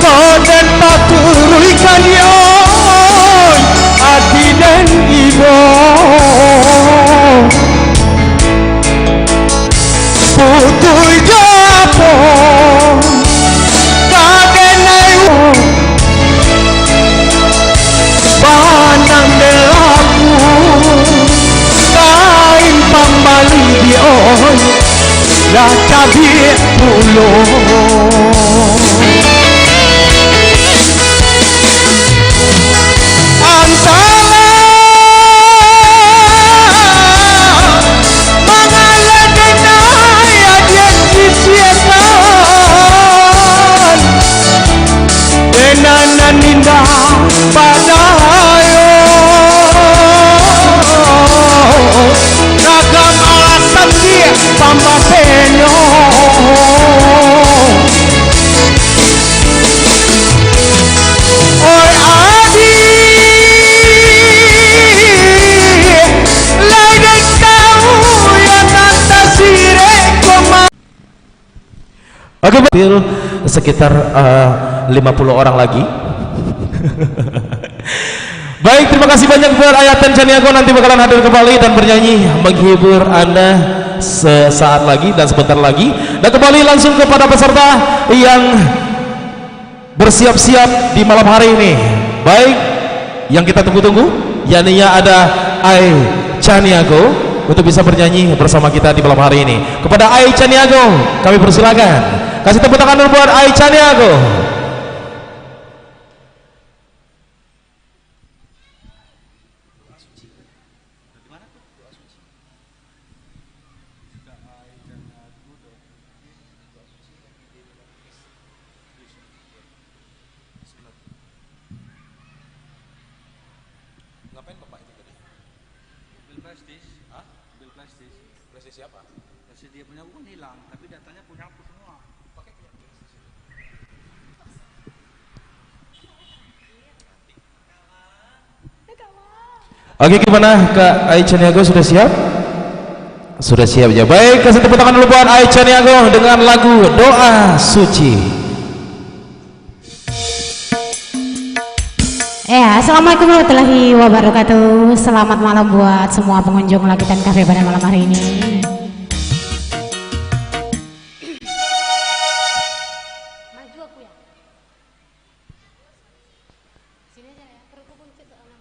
kau dan paturui kalian hati dan ibu putui japo kadenai panang delaku kain pambali dioi lah cabik pulau antara mengalah denai adik disiakan denanan indah padayo ragam alasan dia pamba penyo oi adi lain kau yang antasire koma. Oke, sekitar 50 orang lagi. Baik, terima kasih banyak buat Ayatan Caniago, nanti bakalan hadir kembali dan bernyanyi menghibur Anda sesaat lagi dan sebentar lagi. Dan kembali langsung kepada peserta yang bersiap-siap di malam hari ini. Baik, yang kita tunggu-tunggu, yakninya ada Ai Caniago untuk bisa bernyanyi bersama kita di malam hari ini. Kepada Ai Caniago, kami persilakan. Kasih tepuk tangan dulu buat Ai Caniago. Ngapain Bapak itu tadi? Mobil plastis. Hah? Mobil plastis. Plastis siapa? Plastis dia punya bukan hilang, tapi datanya punya aku semua. Pakai punya plastis. Oke, gimana Kak Ai Caniago, sudah siap? Sudah siap ya. Baik, kasih tepuk tangan dulu buat Ai Caniago dengan lagu Doa Suci. Ya, assalamualaikum warahmatullahi wabarakatuh. Selamat malam buat semua pengunjung Lakitan Cafe pada malam hari ini. Maju aku ya. Sini aja ya. Perutku buncit soalnya.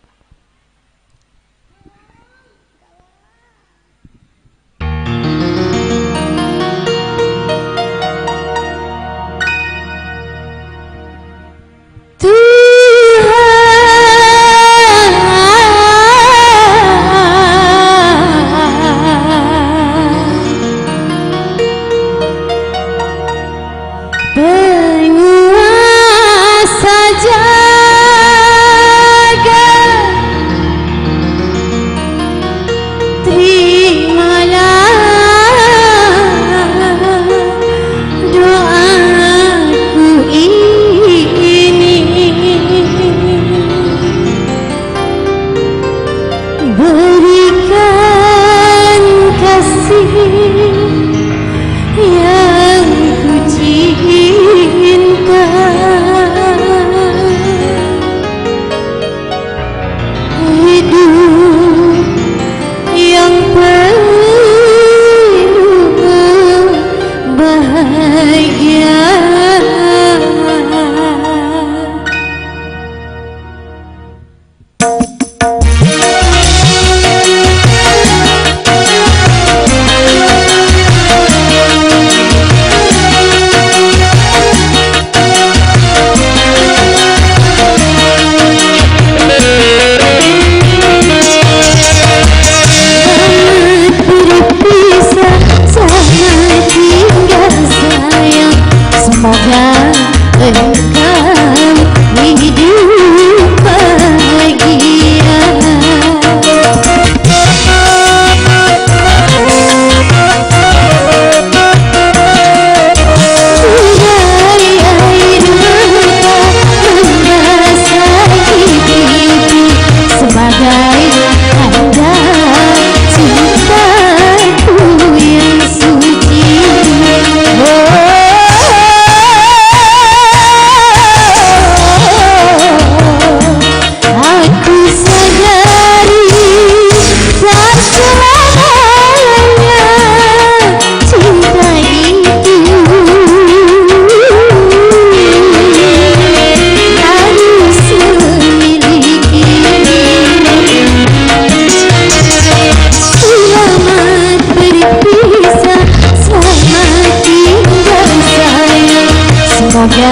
semoga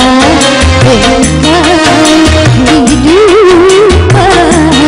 engkau hidup bahagia.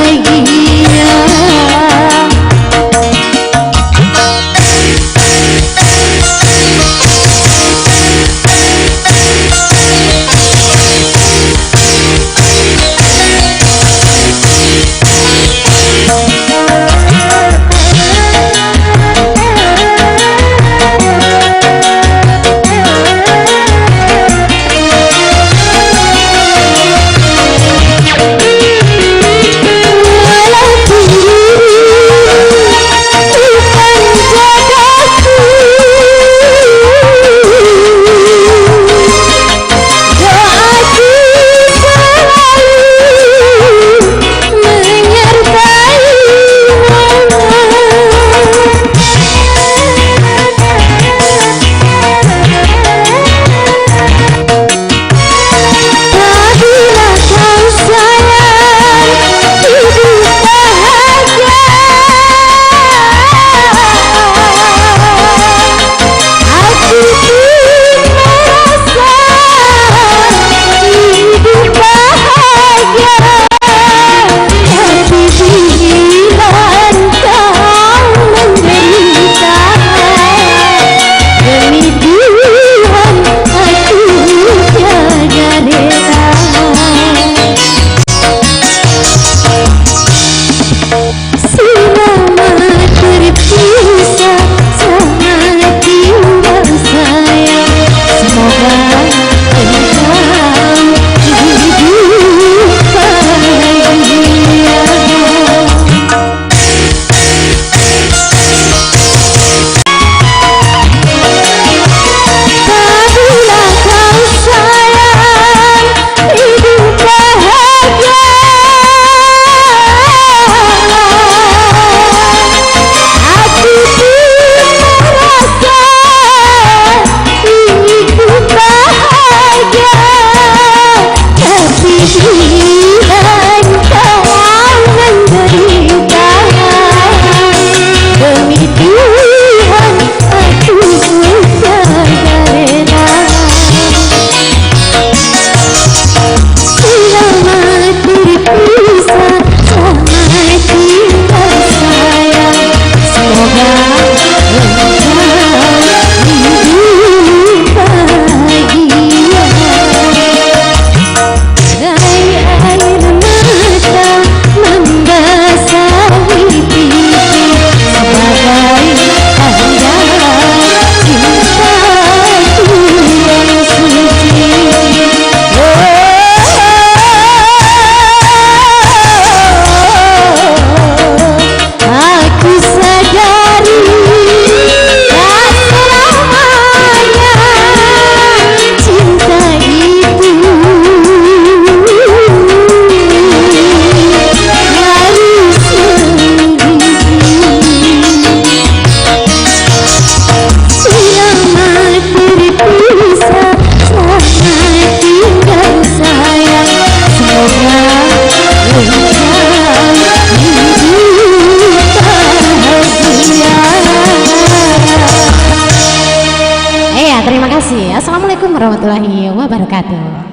Assalamualaikum warahmatullahi wabarakatuh.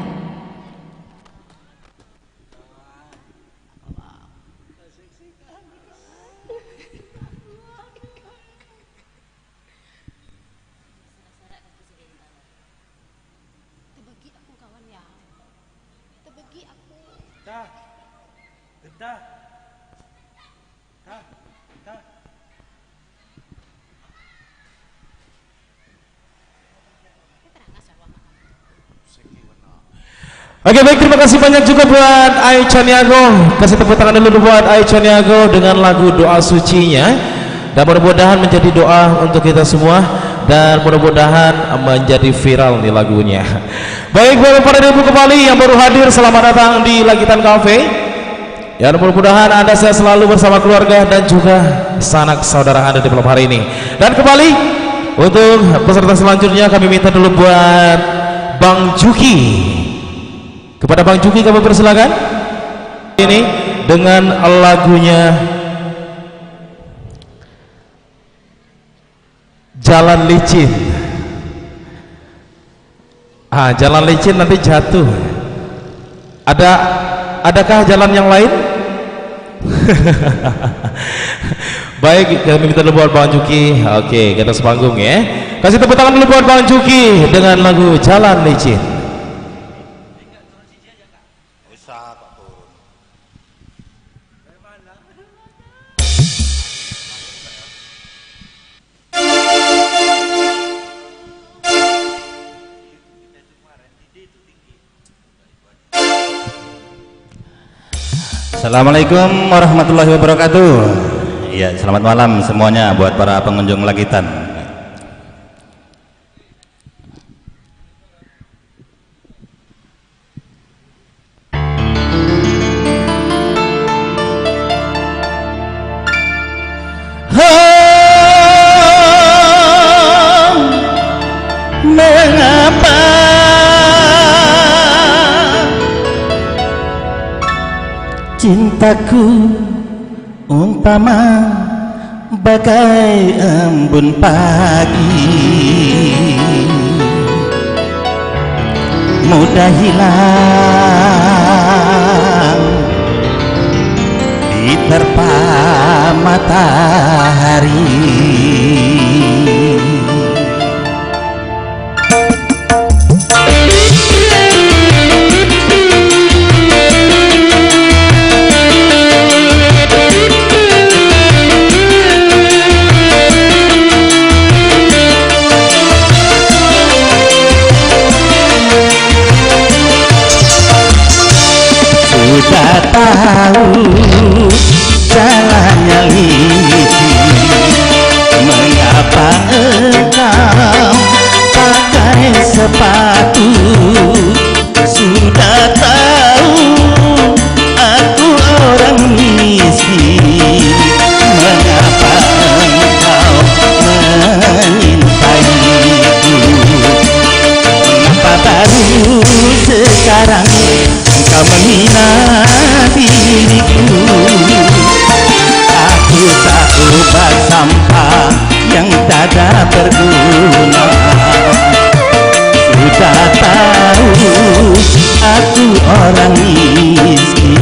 Oke, baik, terima kasih banyak juga buat Aicha Niago. Kasih tepuk tangan dulu buat Aicha Niago dengan lagu doa sucinya. Dan mudah-mudahan menjadi doa untuk kita semua, dan mudah-mudahan menjadi viral nih lagunya. Baik, para ibu kembali yang baru hadir, selamat datang di Lagitan Cafe. Ya, mudah-mudahan Anda sehat selalu bersama keluarga dan juga sanak saudara Anda di malam hari ini. Dan kembali untuk peserta selanjutnya kami minta dulu buat Bang Juki. Kepada Bang Juki kami persilakan ini dengan lagunya Jalan Licin. Jalan licin nanti jatuh. Adakah jalan yang lain? Baik, kami minta dulu buat Bang Juki. Oke, kita sepanggung ya. Kasih tepuk tangan dulu buat Bang Juki dengan lagu Jalan Licin. Assalamualaikum warahmatullahi wabarakatuh. Ya, selamat malam semuanya buat para pengunjung Lagitan. Mengapa cintaku umpama bagai embun pagi, mudah hilang diterpa matahari. Sudah tahu jalannya licin, mengapa engkau pakai sepatu? Sudah tahu aku orang miskin, mengapa engkau menyintaiku? Mengapa baru sekarang engkau menghina diriku? Aku tak obat sampah yang tak ada berguna. Sudah tahu aku orang miskin.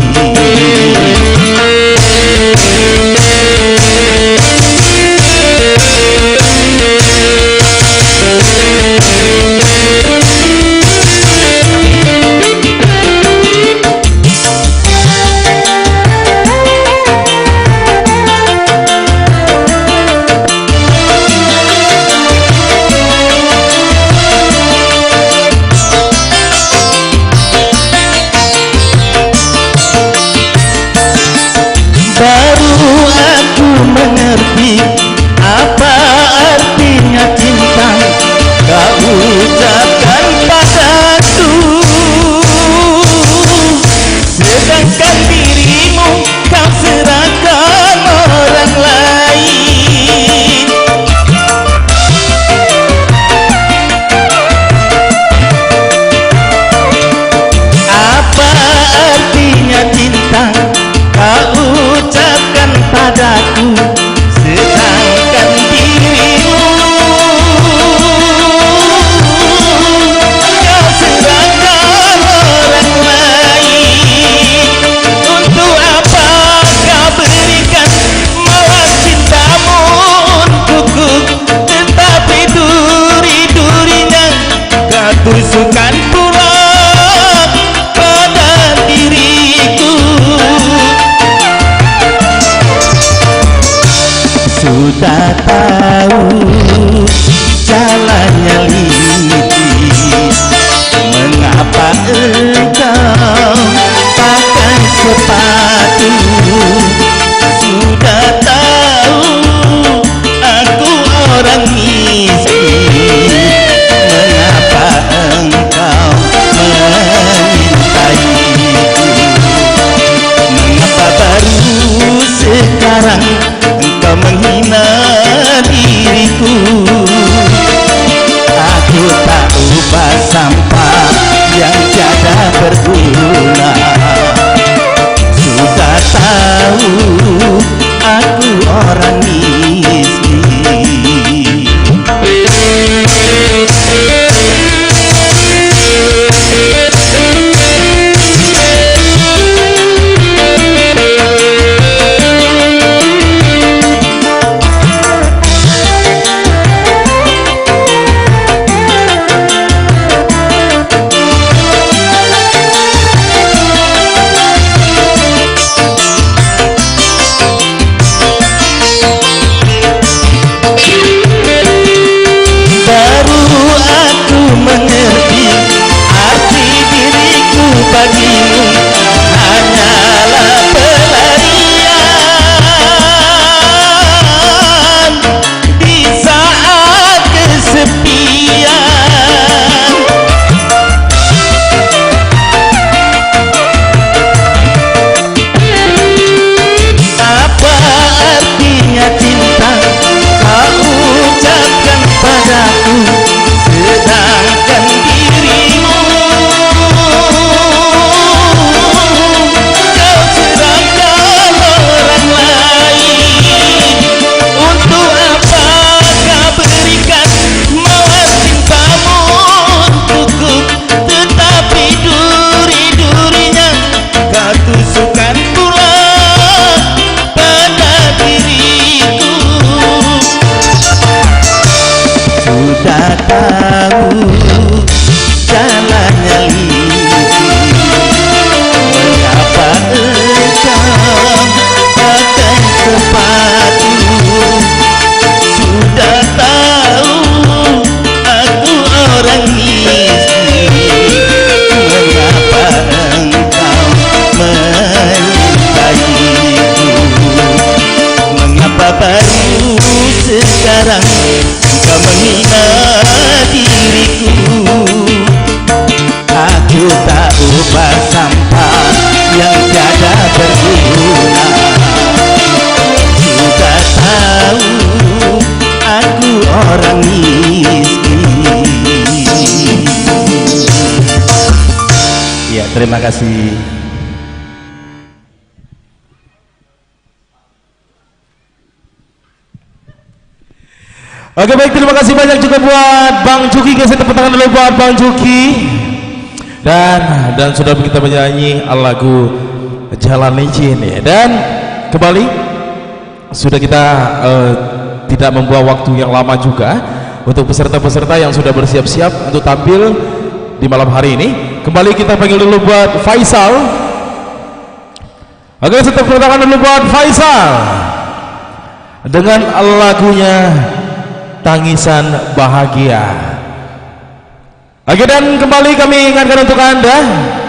Baru aku mengerti apa artinya cinta kau ucapkan padaku, sedangkan dirimu kau serahkan orang lain. Apa artinya cinta kau ucapkan padaku, sedangkan dirimu kau serahkan orang lain. Untuk apa kau berikan mawar cintamu untukku, tetapi duri-durinya kau tusukkan pula pada diriku. Sudah tahu jalannya licin, mengapa engkau pakai sepatu? Sudah tahu aku orang miskin, mengapa engkau menyintaiku? Mengapa baru sekarang engkau menghina Terima kasih. Oke baik, terima kasih banyak juga buat Bang Juki. Kasih tepuk tangan dulu buat Bang Juki. Dan sudah kita menyanyi lagu Jalan Licin ya. Dan kembali sudah kita tidak membuang waktu yang lama juga untuk peserta-peserta yang sudah bersiap-siap untuk tampil di malam hari ini. Kembali kita panggil dulu buat Faisal. Oke, tepuk tangan dulu buat Faisal dengan lagunya Tangisan Bahagia. Oke, dan kembali kami ingatkan untuk Anda,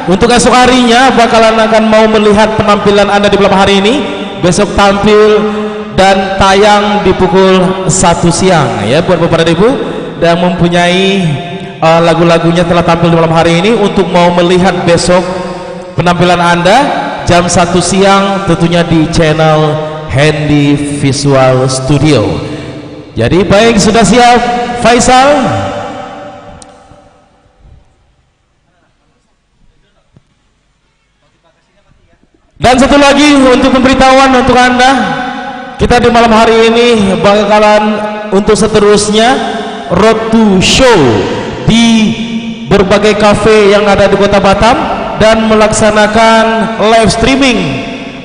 untuk esok harinya bakalan akan mau melihat penampilan Anda di malam hari ini. Besok tampil dan tayang di pukul 1 siang ya buat Bapak dan Ibu, dan mempunyai lagu-lagunya telah tampil di malam hari ini. Untuk mau melihat besok penampilan Anda jam 1 siang tentunya di channel Handy Visual Studio. Jadi baik, sudah siap Faisal? Dan satu lagi untuk pemberitahuan untuk Anda, kita di malam hari ini bakalan untuk seterusnya road to show di berbagai kafe yang ada di Kota Batam dan melaksanakan live streaming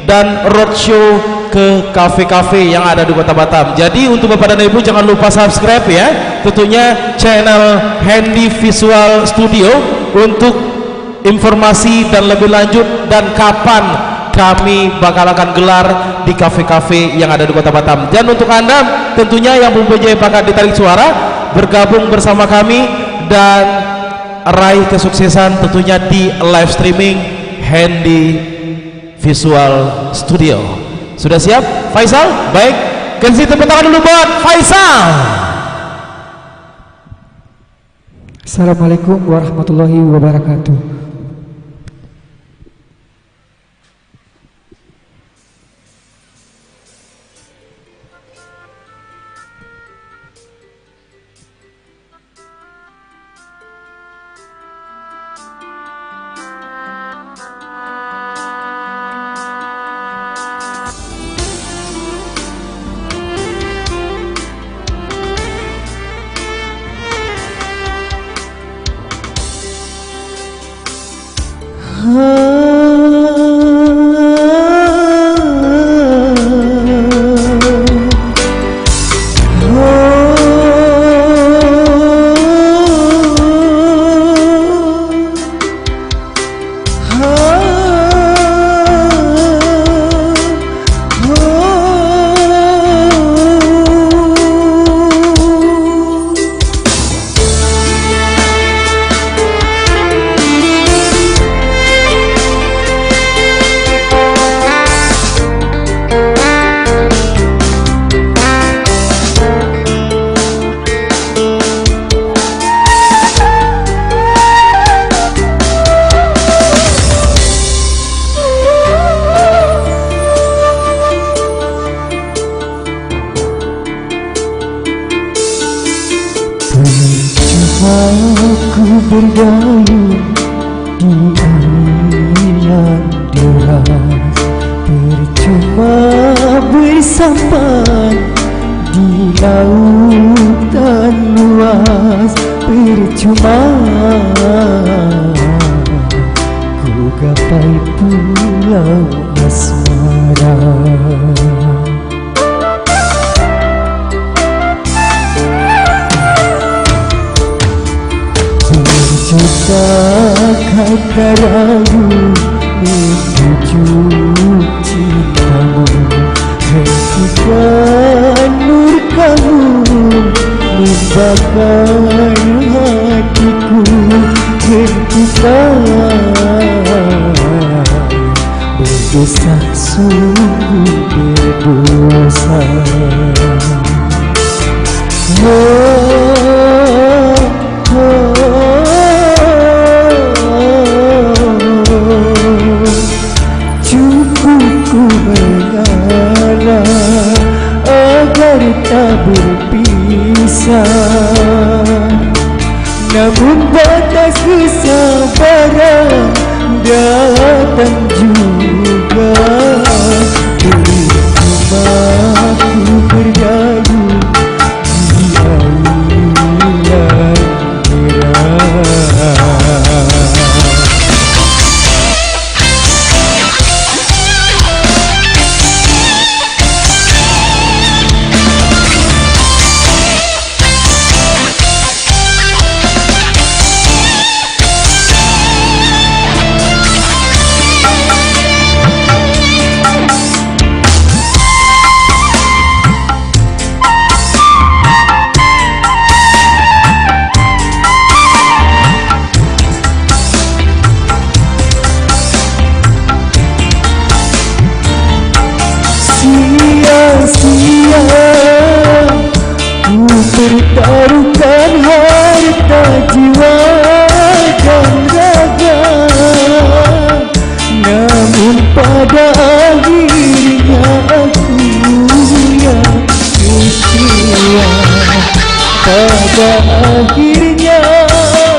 dan roadshow ke kafe-kafe yang ada di Kota Batam. Jadi untuk Bapak dan Ibu jangan lupa subscribe ya, tentunya channel Handy Visual Studio untuk informasi dan lebih lanjut dan kapan kami bakal akan gelar di kafe-kafe yang ada di Kota Batam. Dan untuk Anda tentunya yang mempunyai bakat di tarik suara, bergabung bersama kami dan raih kesuksesan tentunya di live streaming Handy Visual Studio. Sudah siap Faisal? Baik, kasih tepuk tangan dulu buat Faisal. Assalamualaikum warahmatullahi wabarakatuh. Aku bergayung di angin deras, percuma bersampan di lautan luas, percuma ku gapai pulau asmara. Berjuta kata ragu membujuk cintamu, hentikan nur kamu membakar hatiku, hentikan berdosa sungguh berdosa. Cukup ku mengalah agar tak berpisah, namun batas kesabaran datang juga, percuma ku berdadu di air merah. Sia-sia ku pertaruhkan harta jiwa dan raga, namun pada akhirnya aku yang kecewa. Pada akhirnya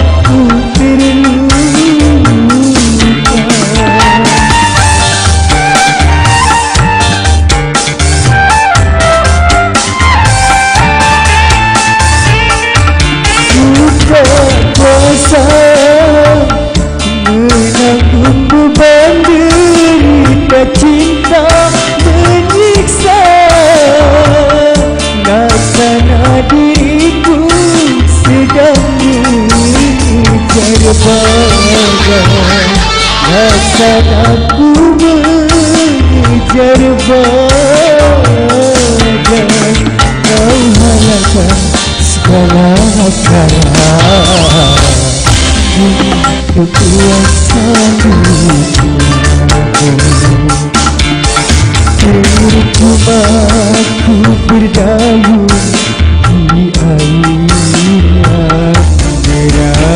aku terluka. Kuasa menanggung beban derita cinta menyiksa, laksana diriku sedang mengejar bagai, laksana ku mengejar bagai, kau halangkan segala cara untuk kuasamu. Percuma ku berdayung di air merah.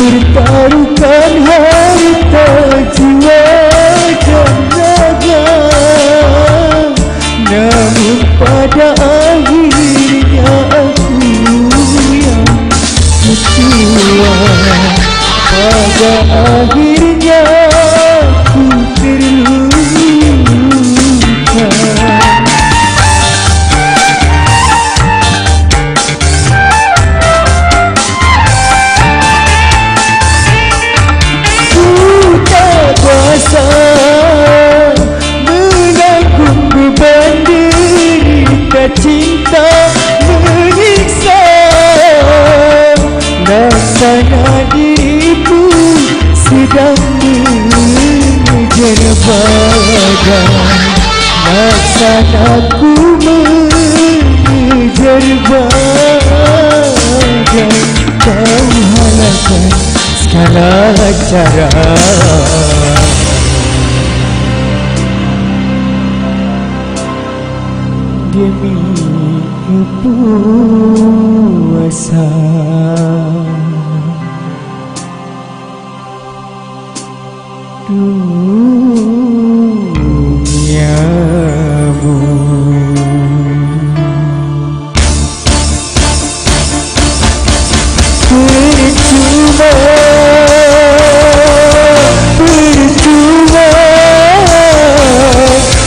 Pertaruhkan harta jiwa dan raga, namun pada akhirnya aku yang kecewa. Pada akhirnya aku terluka. Kuasa menanggung beban derita cinta menyiksa, laksana diriku sedang mengejar bagai, laksana ku mengejar bagai, kau halangkan segala cara demi kepuasan duniamu. Percuma, percuma,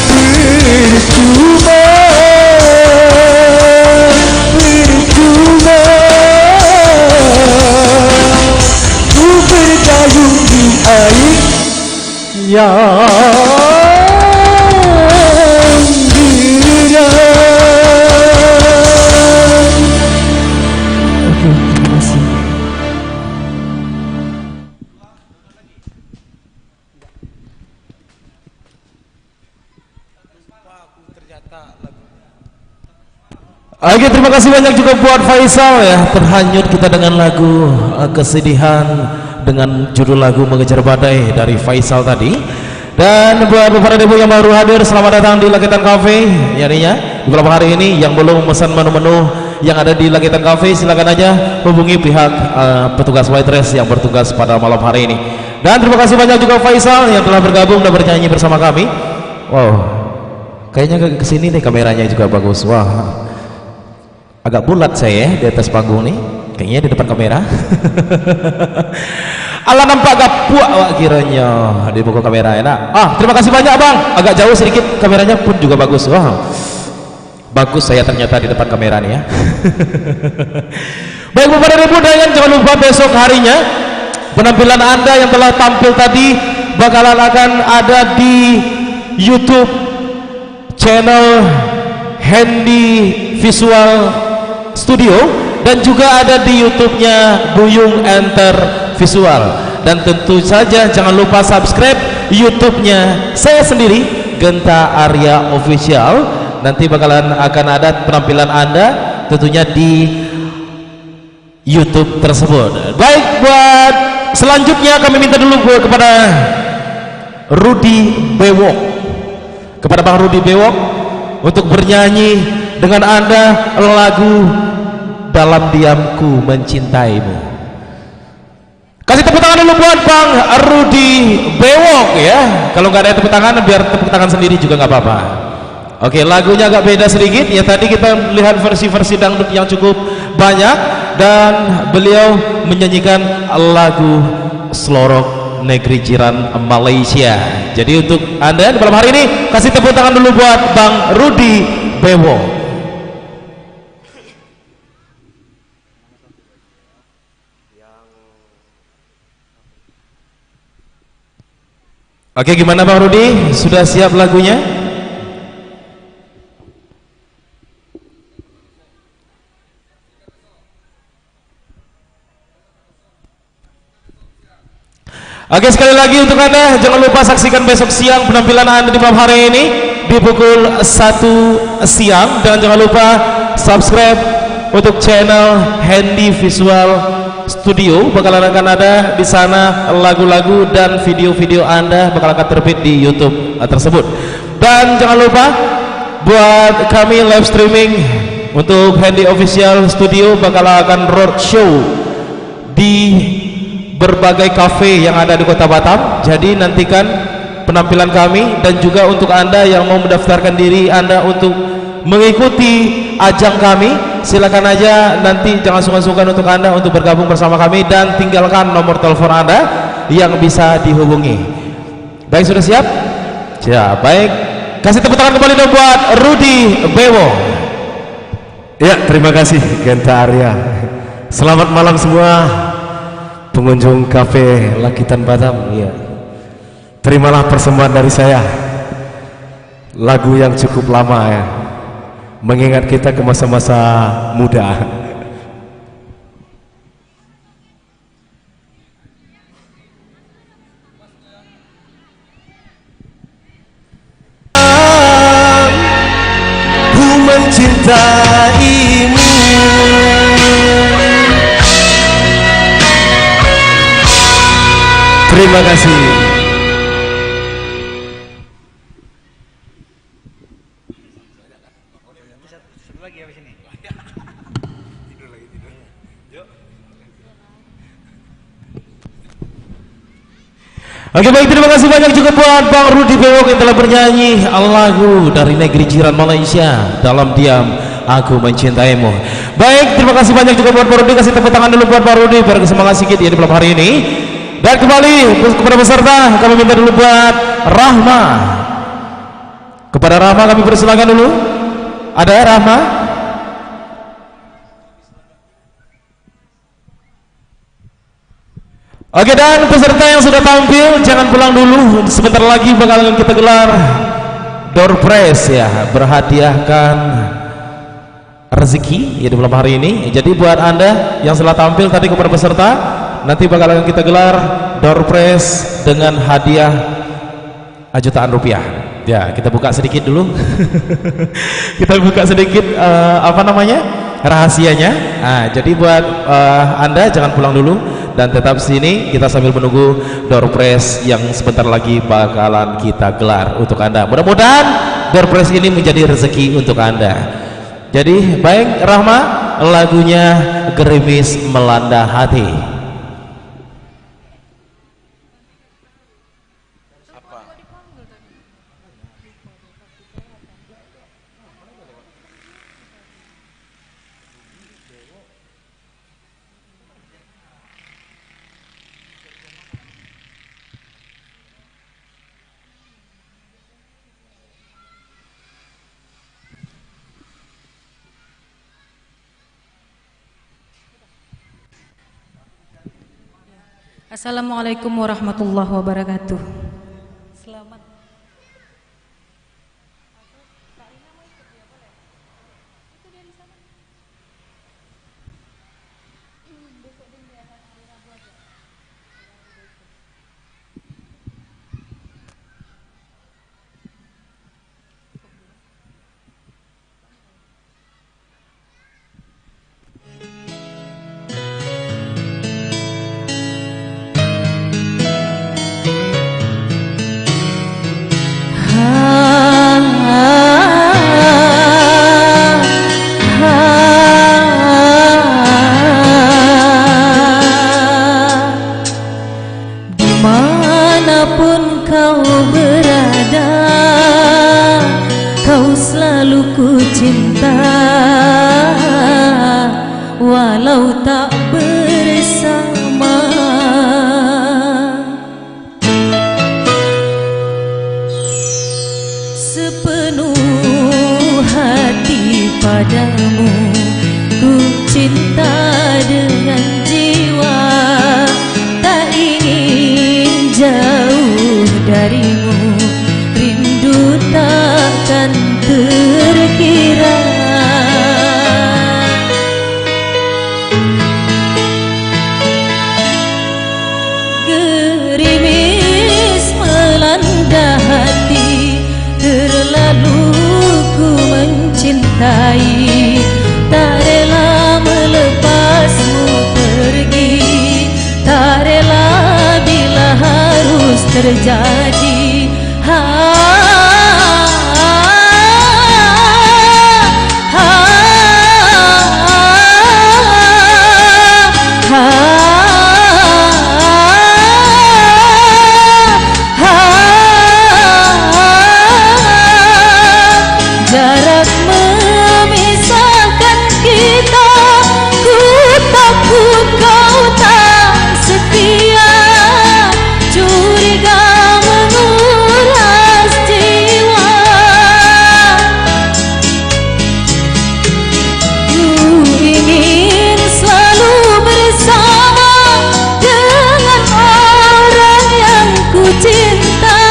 percuma, percuma. Ku bergayung di air yang deras. Oke, terima kasih. Oke, terima kasih banyak juga buat Faisal ya. Terhanyut kita dengan lagu Kesedihan dengan judul lagu Mengejar Badai dari Faisal tadi. Dan buat para ibu yang baru hadir, selamat datang di Lakitan Cafe. Yaninya di malam hari ini yang belum memesan menu-menu yang ada di Lakitan Cafe, silakan aja hubungi pihak petugas waitress yang bertugas pada malam hari ini. Dan terima kasih banyak juga Faisal yang telah bergabung dan bernyanyi bersama kami. Wow, kayaknya kesini nih kameranya juga bagus. Wah, agak bulat saya di atas panggung nih, kayaknya di depan kamera. Ala nampak agak puak wak kiranya di muka kamera enak. Terima kasih banyak bang, agak jauh sedikit kameranya pun juga bagus. Wah, bagus saya ternyata di depan kamera nih ya. Baik Bapak dan Ibu, dan jangan lupa besok harinya penampilan Anda yang telah tampil tadi bakalan akan ada di YouTube channel Handy Visual Studio dan juga ada di YouTube-nya Buyung Enter Visual. Dan tentu saja jangan lupa subscribe YouTube-nya saya sendiri, Genta Arya Official. Nanti bakalan akan ada penampilan Anda tentunya di YouTube tersebut. Baik, buat selanjutnya kami minta dulu kepada Rudi Bewok, kepada Bang Rudi Bewok untuk bernyanyi dengan Anda lagu Dalam Diamku Mencintaimu. Kasih tepuk tangan dulu buat Bang Rudi Bewok ya. Kalau nggak ada tepuk tangan, biar tepuk tangan sendiri juga nggak apa-apa. Oke, lagunya agak beda sedikit ya. Tadi kita lihat versi-versi dangdut yang cukup banyak dan beliau menyanyikan lagu Selorok Negeri Jiran Malaysia. Jadi untuk Anda di malam hari ini, kasih tepuk tangan dulu buat Bang Rudi Bewok. Oke, gimana Bang Rudi? Sudah siap lagunya? Oke, sekali lagi untuk Anda, jangan lupa saksikan besok siang penampilan Anda di malam hari ini di pukul 1 siang. Dan jangan lupa subscribe untuk channel Handy Visual Studio. Bakalan akan ada di sana lagu-lagu dan video-video Anda bakal akan terbit di YouTube tersebut. Dan jangan lupa buat kami live streaming untuk Handy Official Studio bakal akan roadshow di berbagai kafe yang ada di Kota Batam. Jadi nantikan penampilan kami, dan juga untuk Anda yang mau mendaftarkan diri Anda untuk mengikuti ajang kami, silakan aja, nanti jangan sungkan-sungkan untuk Anda untuk bergabung bersama kami dan tinggalkan nomor telepon Anda yang bisa dihubungi. Baik, sudah siap? Siap, baik. Kasih tepuk tangan kembali dong buat Rudi Bewok. Ya, terima kasih Genta Arya. Selamat malam semua pengunjung kafe Lakitan Batam. Ya, terimalah persembahan dari saya, lagu yang cukup lama ya, mengingat kita ke masa-masa muda. Ku mencintaimu, terima kasih. Oke baik, terima kasih banyak juga buat Bang Rudi Bewok yang telah bernyanyi lagu dari negeri jiran Malaysia, Dalam Diam Aku Mencintaimu. Baik, terima kasih banyak juga buat Bang Rudi. Kasih tepuk tangan dulu buat Bang Rudi biar semangat sedikit ya di malam hari ini. Dan kembali kepada peserta kami minta dulu buat Rahma. Kepada Rahma kami persilakan dulu. Ada Rahma? Oke, dan peserta yang sudah tampil jangan pulang dulu, sebentar lagi bakalan kita gelar door prize ya, berhadiahkan rezeki ya di malam hari ini. Jadi buat Anda yang sudah tampil tadi kepada peserta, nanti bakalan kita gelar door prize dengan hadiah jutaan rupiah. Ya, kita buka sedikit dulu. Kita buka sedikit apa namanya? Rahasianya. Nah, jadi buat Anda jangan pulang dulu dan tetap sini kita sambil menunggu door prize yang sebentar lagi bakalan kita gelar untuk Anda. Mudah-mudahan door prize ini menjadi rezeki untuk Anda. Jadi baik Rahma, lagunya Gerimis Melanda Hati. Assalamualaikum warahmatullahi wabarakatuh. Selamat. Dimanapun kau berada, kau selalu ku cinta, walau tak bersama. Sepenuh hati padamu ku cinta dengan jiwa, tak ingin jauh darimu, rindu takkan terkira. Gerimis melanda hati, terlalu ku mencintai, tak rela melepasmu pergi, tak rela bila harus terjadi. Jarak memisahkan kita, ku takut kau tak setia, curiga menguras jiwa. Ku ingin selalu bersama dengan orang yang ku cinta,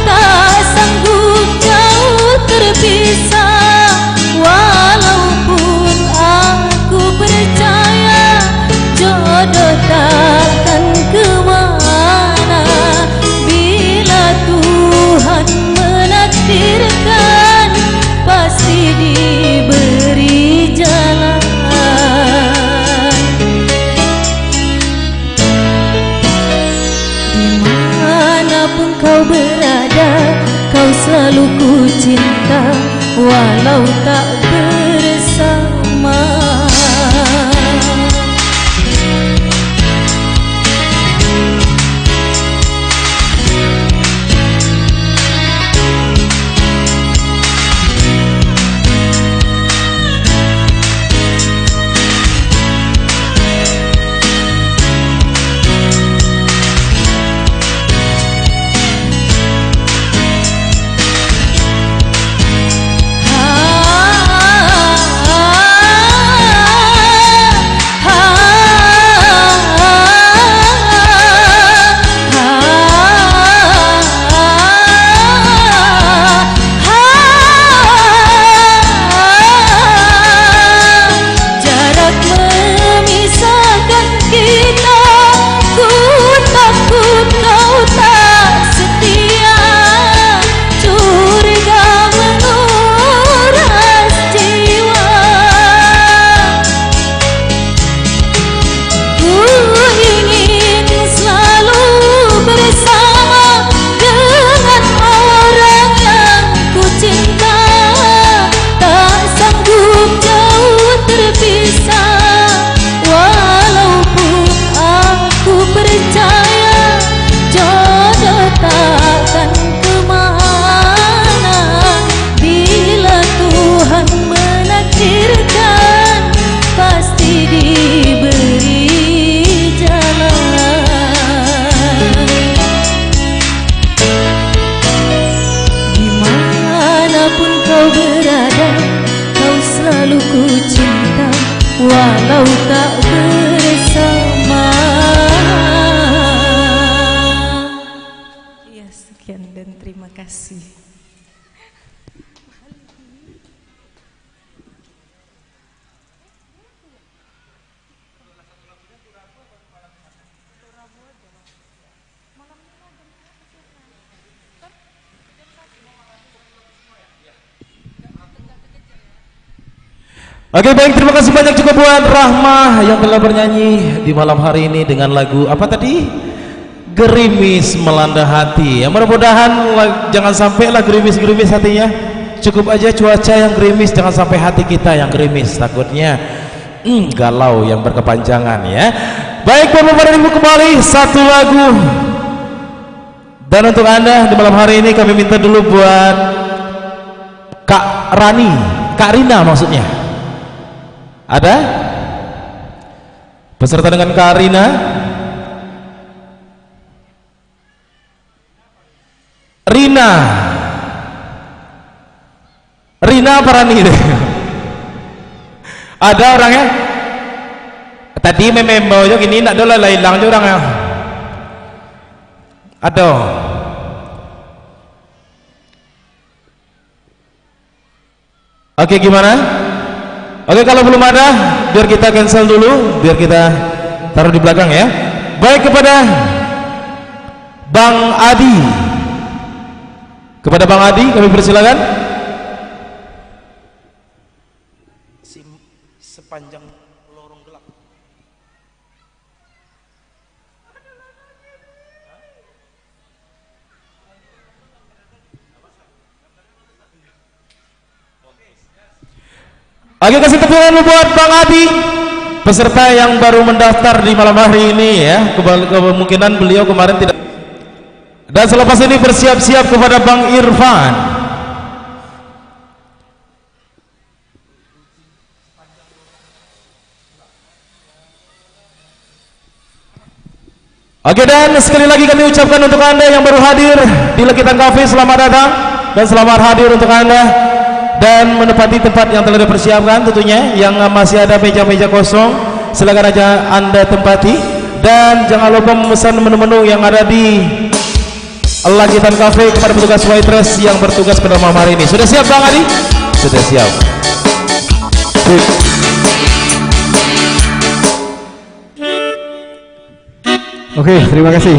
tak sanggup jauh terpisah, walaupun aku percaya jodoh takkan kemana, bila Tuhan menakdirkan pasti diberi jalan. Dimanapun kau berada, kau selalu ku cinta, walau tak bersama. cinta walau tak bersama. Ya, sekian dan terima kasih. Oke, baik, terima kasih banyak juga buat Rahmah yang telah bernyanyi di malam hari ini dengan lagu apa tadi? Gerimis Melanda Hati. Ya, mudah-mudahan jangan sampailah gerimis-gerimis hatinya. Cukup aja cuaca yang gerimis, jangan sampai hati kita yang gerimis. Takutnya galau yang berkepanjangan ya. Baik, Bapak dan Ibu, kembali satu lagu. Dan untuk Anda di malam hari ini kami minta dulu buat Kak Rani, Kak Rina maksudnya. Ada? Beserta dengan Kak Rina. Rina apa Rani? Ada orangnya? Tadi membawa gini, nak dola hilang aja orangnya. Ada. Oke, gimana? Oke, kalau belum ada, biar kita cancel dulu, biar kita taruh di belakang ya. Baik, kepada Bang Adi. Kepada Bang Adi, kami persilakan. Sepanjang lorong gelap. Oke, kasih tepuk tangan buat Bang Adi, peserta yang baru mendaftar di malam hari ini ya. Kemungkinan beliau kemarin tidak. Dan selepas ini bersiap-siap kepada Bang Irfan. Oke, dan sekali lagi kami ucapkan untuk Anda yang baru hadir di Lekitan Cafe, selamat datang dan selamat hadir untuk Anda dan menempati tempat yang telah dipersiapkan. Tentunya yang masih ada meja-meja kosong, silakan aja Anda tempati, dan jangan lupa memesan menu-menu yang ada di Lekitan Cafe kepada petugas waitress yang bertugas pada malam hari ini. Sudah siap Bang Adi? Sudah siap. Oke, terima kasih.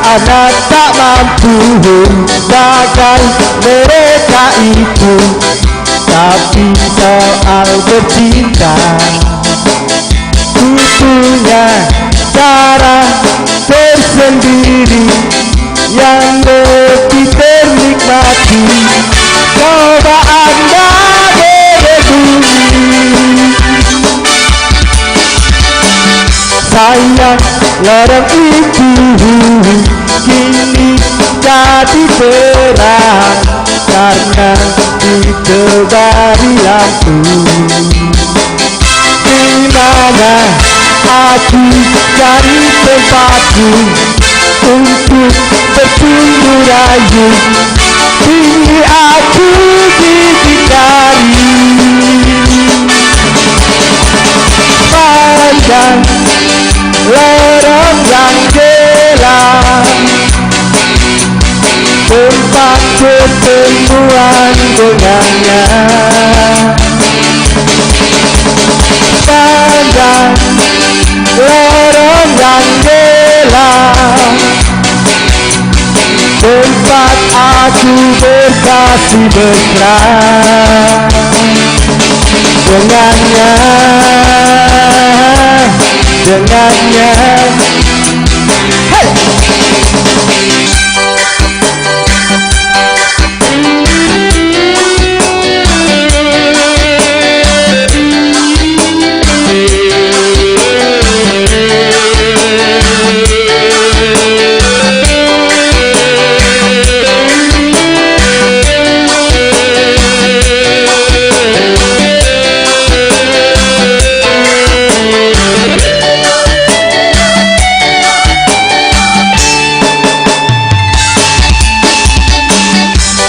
Anak tak mampu gagal mereka itu, tapi soal bercinta ku punya cara tersendiri yang lebih ternikmati. Coba Anda berbunyi, sayang lorong itu kini jadi terang karena ditebari lampu. mana aku cari tempatku untuk bertunggu rayu. Kini aku dicari panjang lorong yang gelap, tempat pertemuan dengannya. Panjang lorong yang gelap, tempat aku berkasih mesra dengannya, dengannya. Hey!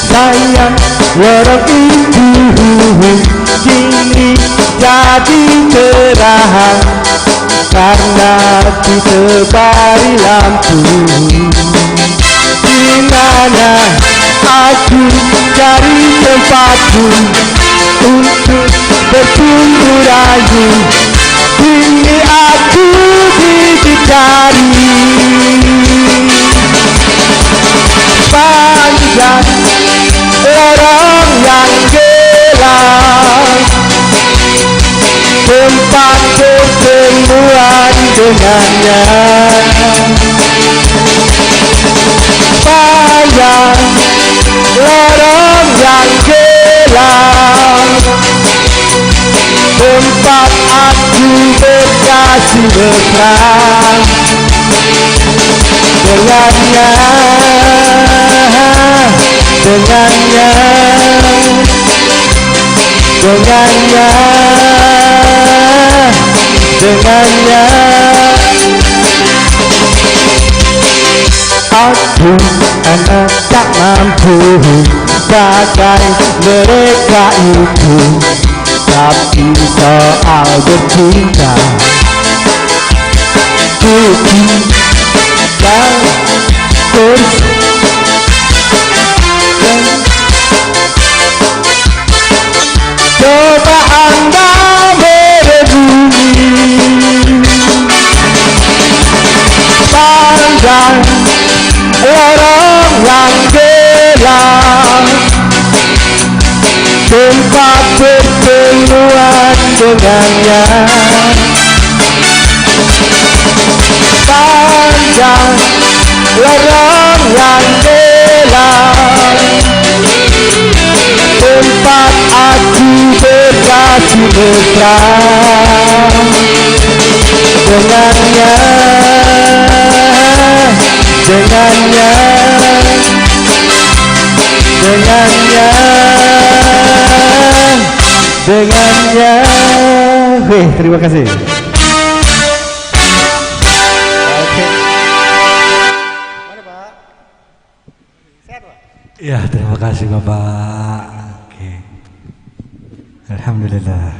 Sayang lorong itu kini jadi terang karena ditebari lampu. Di mana aku cari tempatku untuk bertunggu rayu. Kini aku dicari panjang lorong yang gelap, tempat pertemuan dengannya. Panjang lorong yang gelap, tempat aku berkasih mesra dengannya, dengannya, dengannya, dengannya. Aku anak tak mampu bagai mereka itu, tapi soal bercinta ku tidak terus. Coba Anda berbunyi panjang lorong yang gelap, tempat pertemuan dengannya. Panjang lorong yang gelap, tempat aku berkasih mesra dengannya, dengannya, dengannya, dengannya. Wih, terima kasih. Ya, terima kasih Bapak. Oke. Alhamdulillah.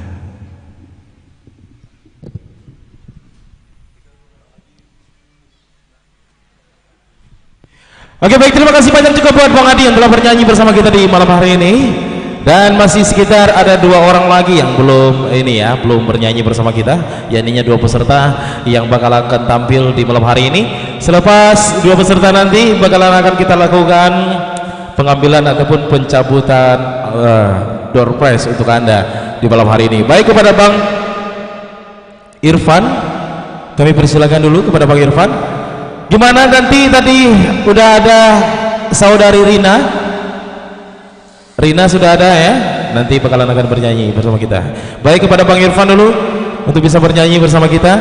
Oke, baik, terima kasih banyak juga buat Bang Adi yang telah bernyanyi bersama kita di malam hari ini. Dan masih sekitar ada 2 orang lagi yang belum belum bernyanyi bersama kita. Yakninya 2 peserta yang bakal akan tampil di malam hari ini. Selepas 2 peserta nanti bakalan akan kita lakukan pengambilan ataupun pencabutan door prize untuk Anda di malam hari ini. Baik, kepada Bang Irfan, kami persilakan dulu kepada Bang Irfan. Gimana nanti tadi udah ada saudari Rina? Rina sudah ada ya? Nanti bakalan akan bernyanyi bersama kita. Baik, kepada Bang Irfan dulu untuk bisa bernyanyi bersama kita.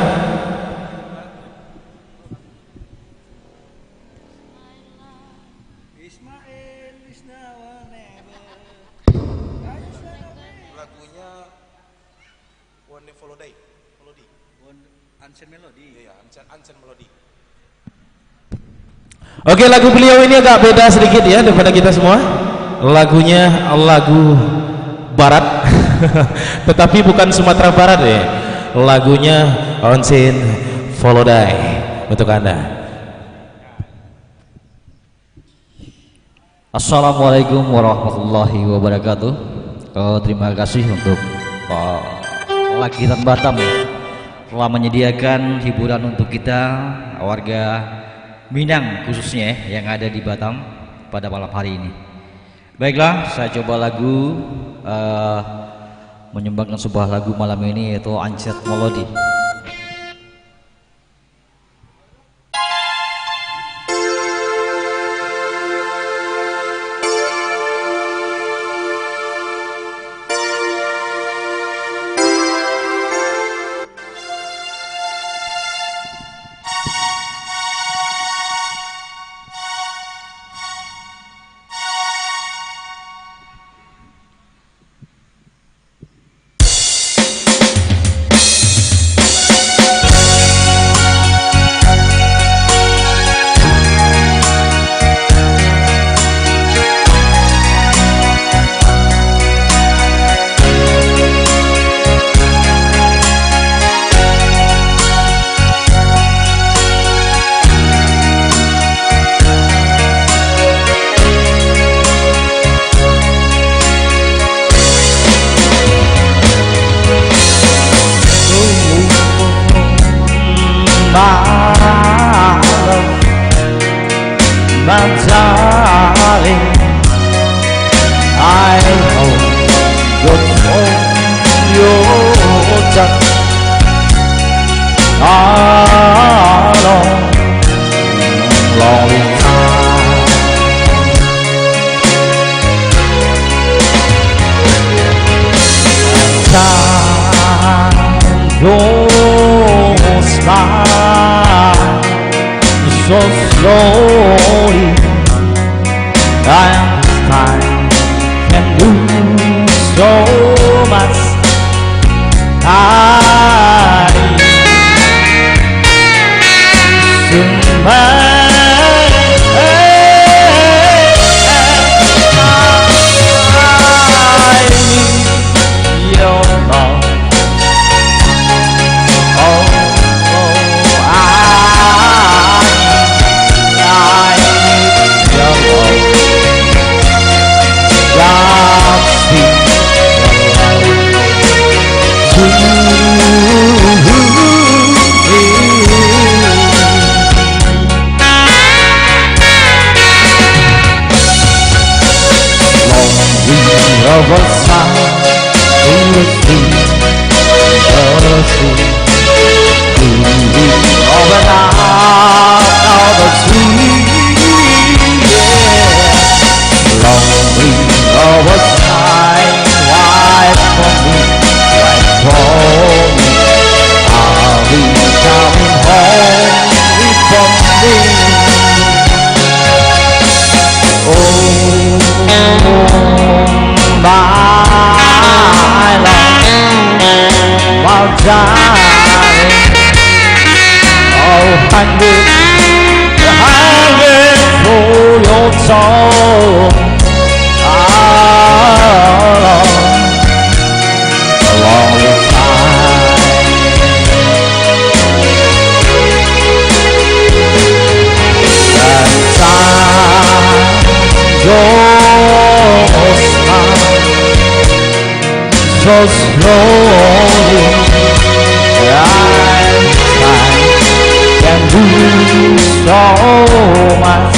Lagunya One Follow Day. Ancen Melodi. Iya, Ancen Melodi. Oke, lagu beliau ini agak beda sedikit ya daripada kita semua. Lagunya lagu barat. Tetapi bukan Sumatera Barat ya. Lagunya Ancen Melodi untuk Anda. Assalamualaikum warahmatullahi wabarakatuh. Terima kasih untuk Lakitan Batam ya, telah menyediakan hiburan untuk kita warga Minang khususnya yang ada di Batam pada malam hari ini. Baiklah, saya coba lagu menyumbangkan sebuah lagu malam ini yaitu Ancen Melodi. So slowly, and time can do so much. Of a sun in the street of the sea, of an out of the sea, yeah. Lonely of a night, white for me, white for me. I'll be coming home for me. My love, my darling, oh, hungry for your soul, a long time. So slowly, I can do so much.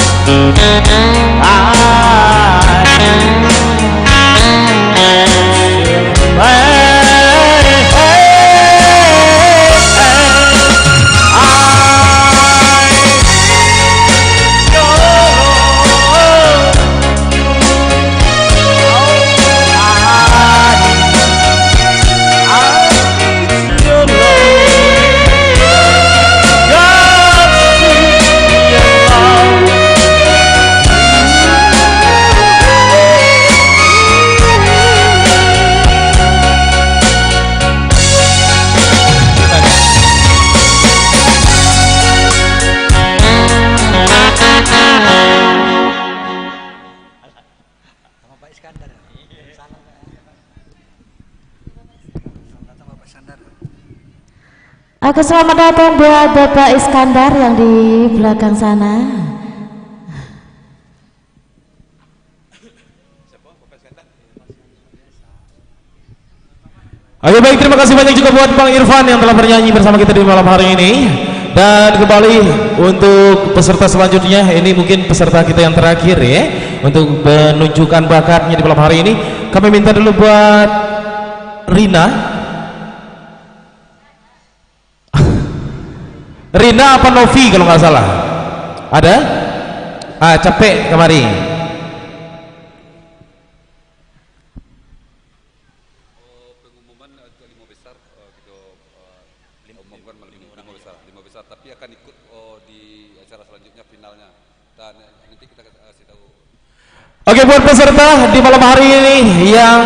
Iskandar. Salam datang Bapak Iskandar. Oke, selamat datang buat Bapak Iskandar yang di belakang sana. Oke, baik, terima kasih banyak juga buat Bang Irfan yang telah bernyanyi bersama kita di malam hari ini. Dan kembali untuk peserta selanjutnya, ini mungkin peserta kita yang terakhir ya, untuk menunjukkan bakatnya di malam hari ini. Kami minta dulu buat Rina. Rina apa Novi kalau nggak salah? Ada? Capek kemari. Tapi akan ikut di acara selanjutnya finalnya dan nanti kita kasih tahu. Oke, buat peserta di malam hari ini yang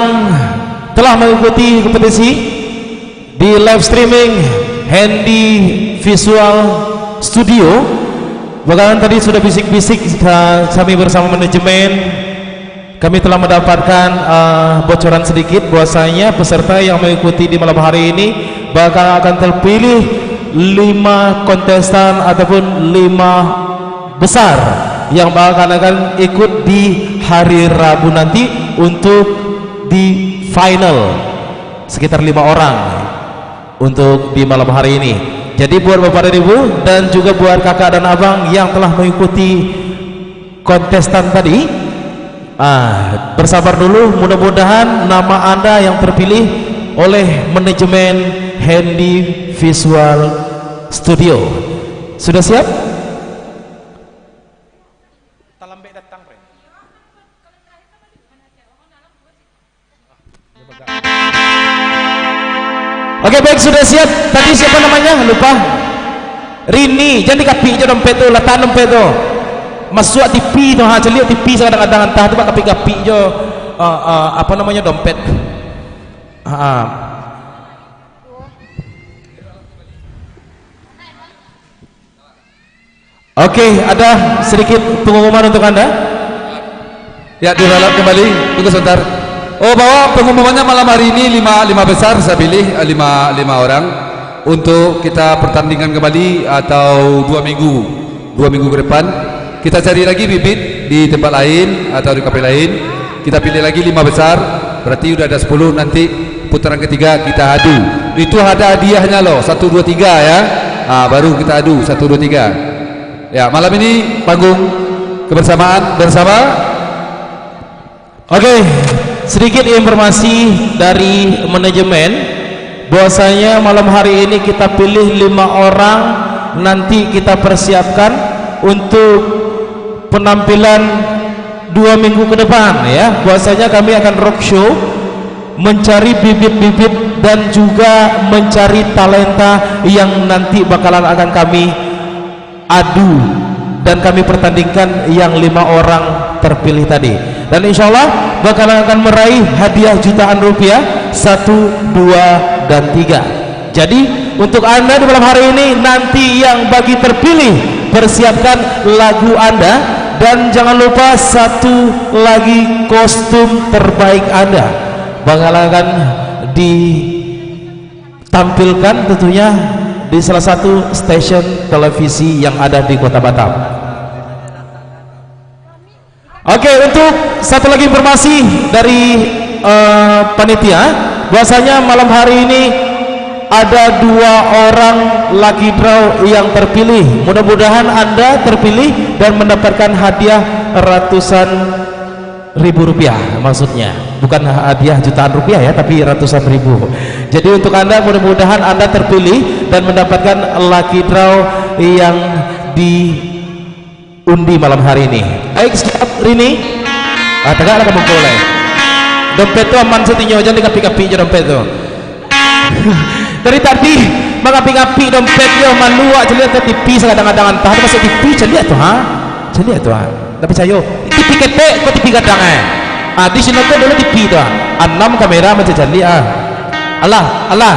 telah mengikuti kompetisi di live streaming Handy Visual Studio, bahkan tadi sudah bisik-bisik kami bersama manajemen, kami telah mendapatkan bocoran sedikit bahwasanya peserta yang mengikuti di malam hari ini bakal akan terpilih 5 kontestan ataupun 5 besar yang akan ikut di hari Rabu nanti untuk di final, sekitar 5 orang untuk di malam hari ini. Jadi buat Bapak dan Ibu dan juga buat kakak dan abang yang telah mengikuti kontestan tadi, bersabar dulu, mudah-mudahan nama Anda yang terpilih oleh manajemen Handy Visual Studio. Sudah siap? Oke, baik, sudah siap. Tadi siapa namanya? Lupa. Rini, jangan dikapi je dompet tu, letak dompet tu. Masuk TV tu, celiuk TV kadang-kadang entah tu pak kapi je apa namanya dompet. Oke, ada sedikit pengumuman untuk Anda. Ya, diralat kembali. Tunggu sebentar. Oh, bahwa pengumumannya malam hari ini 5 besar saya pilih 5 orang untuk kita pertandingan kembali atau 2 minggu ke depan. Kita cari lagi bibit di tempat lain atau di kafe lain. Kita pilih lagi 5 besar. Berarti udah ada 10, nanti putaran ketiga kita adu. Itu ada hadiahnya loh, 1 2 3 ya. Baru kita adu 1 2 3. Ya, malam ini panggung kebersamaan bersama. Oke, sedikit informasi dari manajemen bahwasanya malam hari ini kita pilih 5 orang, nanti kita persiapkan untuk penampilan 2 minggu ke depan ya. Bahwasanya kami akan roadshow, mencari bibit-bibit dan juga mencari talenta yang nanti bakalan akan kami adu dan kami pertandingkan yang 5 orang terpilih tadi, dan insya Allah bakalan akan meraih hadiah jutaan rupiah 1, 2, dan 3. Jadi untuk Anda di malam hari ini nanti yang bagi terpilih, persiapkan lagu Anda dan jangan lupa satu lagi kostum terbaik Anda bakalan akan ditampilkan tentunya di salah satu stasiun televisi yang ada di Kota Batam. Oke, untuk satu lagi informasi dari panitia, bahwasanya malam hari ini ada 2 orang lucky draw yang terpilih. Mudah-mudahan Anda terpilih dan mendapatkan hadiah ratusan ribu rupiah, maksudnya bukan hadiah jutaan rupiah ya, tapi ratusan ribu. Jadi untuk Anda, mudah-mudahan Anda terpilih dan mendapatkan lucky draw yang diundi malam hari ini. Baik, siap Rini? Tegaklah kamu boleh. Dompet tu aman setinyo, jangan dikapi-kapi je dompet tu. Dari tadi mengapi-ngapi dompetnya malu aja lihat TV kadang-kadang entah masuk TV celiat tu celiat tu tapi saya TV ketek kok TV kadang di sini kok dulu TV tu 6 kamera macam celiat Allah ayolah.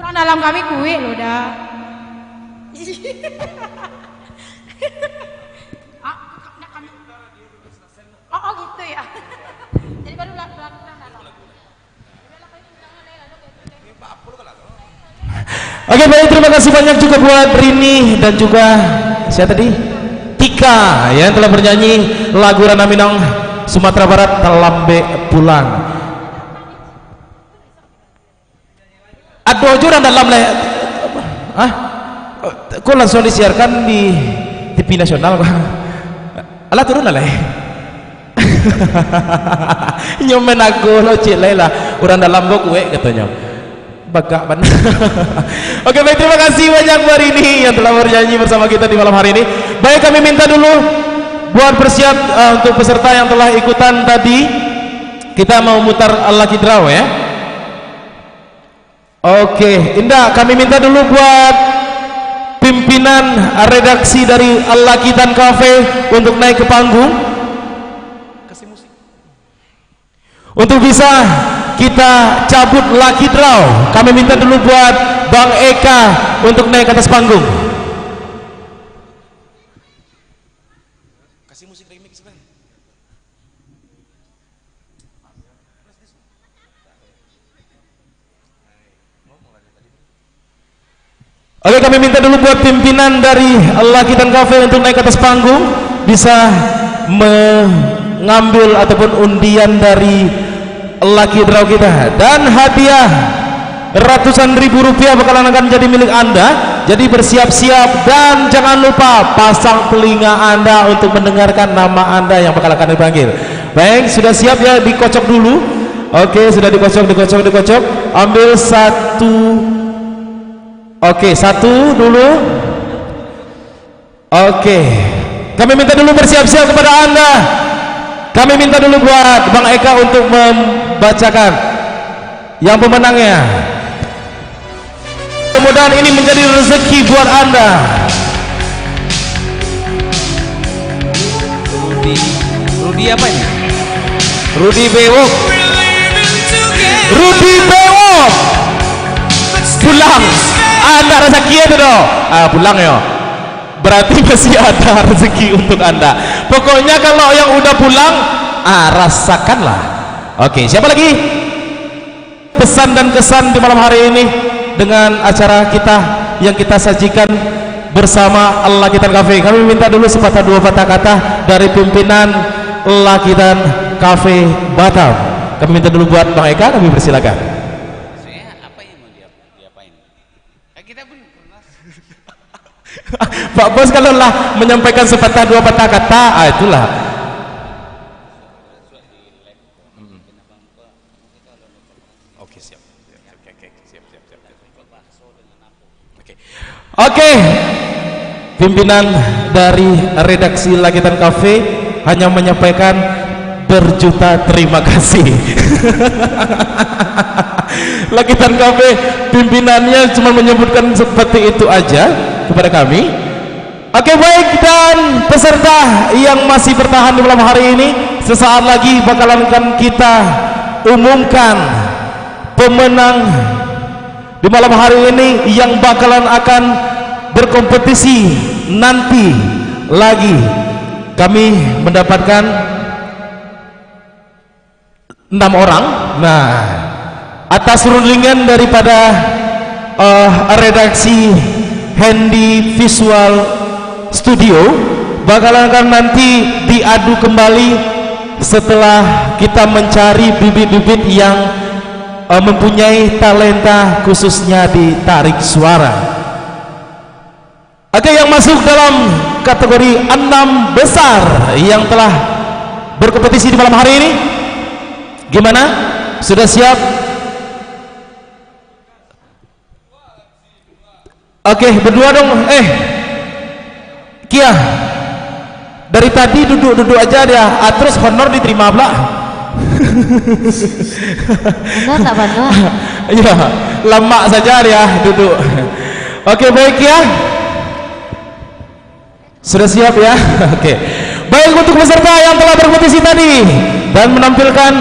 Orang dalam kami kue loh dah. Oh gitu ya. Jadi baru belakang dalam. Oke, baik, terima kasih banyak juga buat Rini dan juga siapa tadi? Tika yang telah bernyanyi lagu Rana Minang Sumatera Barat Telambe Pulang. Aduh, juran dalam lah. Ah, kok langsung disiarkan di TV nasional kok? Alah turun lah. Nyomen aku lo cik lah, orang dalam gue kue katanya. Bagak ban. Oke, baik, terima kasih banyak buat ini yang telah bernyanyi bersama kita di malam hari ini. Baik, kami minta dulu buat bersiap untuk peserta yang telah ikutan tadi. Kita mau mutar lucky draw ya. Oke, Indah, kami minta dulu buat pimpinan redaksi dari Al-Lakitan Cafe untuk naik ke panggung. Kasih musik. Untuk bisa kita cabut lucky draw, kami minta dulu buat Bang Eka untuk naik ke atas panggung. Kasih musik remix, Bang. Oke, kami minta dulu buat pimpinan dari Al-Lakitan Cafe untuk naik ke atas panggung, bisa mengambil ataupun undian dari lucky draw kita, dan hadiah ratusan ribu rupiah bakalan akan jadi milik Anda. Jadi bersiap-siap dan jangan lupa pasang telinga Anda untuk mendengarkan nama Anda yang bakal akan dipanggil. Baik, sudah siap ya, dikocok dulu. Oke, sudah dikocok. Ambil satu. Oke, satu dulu. Oke, kami minta dulu bersiap-siap kepada Anda. Kami minta dulu buat Bang Eka untuk membacakan yang pemenangnya. Mudah-mudahan ini menjadi rezeki buat Anda. Rudi apa ini? Rudi Bewok. Rudi Bewok. Pulang. Anda rezeki itu dong. Pulang ya. Berarti masih ada rezeki untuk Anda. Pokoknya kalau yang udah pulang, rasakanlah. Oke, siapa lagi? Pesan dan kesan di malam hari ini dengan acara kita yang kita sajikan bersama Al-Lakitan Cafe. Kami minta dulu sepatah dua patah kata dari pimpinan Al-Lakitan Cafe Batam. Kami minta dulu buat Bang Eka, kami persilakan. Pak Bos kalau lah menyampaikan sepatah dua patah kata, itulah. Oke, siap. Oke. Pimpinan dari redaksi Lakitan Cafe hanya menyampaikan berjuta terima kasih. Lakitan Cafe pimpinannya cuma menyebutkan seperti itu aja kepada kami. Oke, baik, dan peserta yang masih bertahan di malam hari ini, sesaat lagi bakalan kita umumkan pemenang di malam hari ini yang bakalan akan berkompetisi nanti lagi. Kami mendapatkan 6 orang. Nah, atas rundingan daripada redaksi Handy Visual Studio bakalan akan nanti diadu kembali setelah kita mencari bibit-bibit yang mempunyai talenta khususnya di tarik suara. Oke, yang masuk dalam kategori 6 besar yang telah berkompetisi di malam hari ini, gimana? Sudah siap? Oke, berdua dong. Kia, dari tadi duduk-duduk aja dia. Terus honor diterima pula. Anda tak bantu? Iya, lama saja dia duduk. Oke, baik ya. Sudah siap ya? Oke. Baik, untuk peserta yang telah berkompetisi tadi dan menampilkan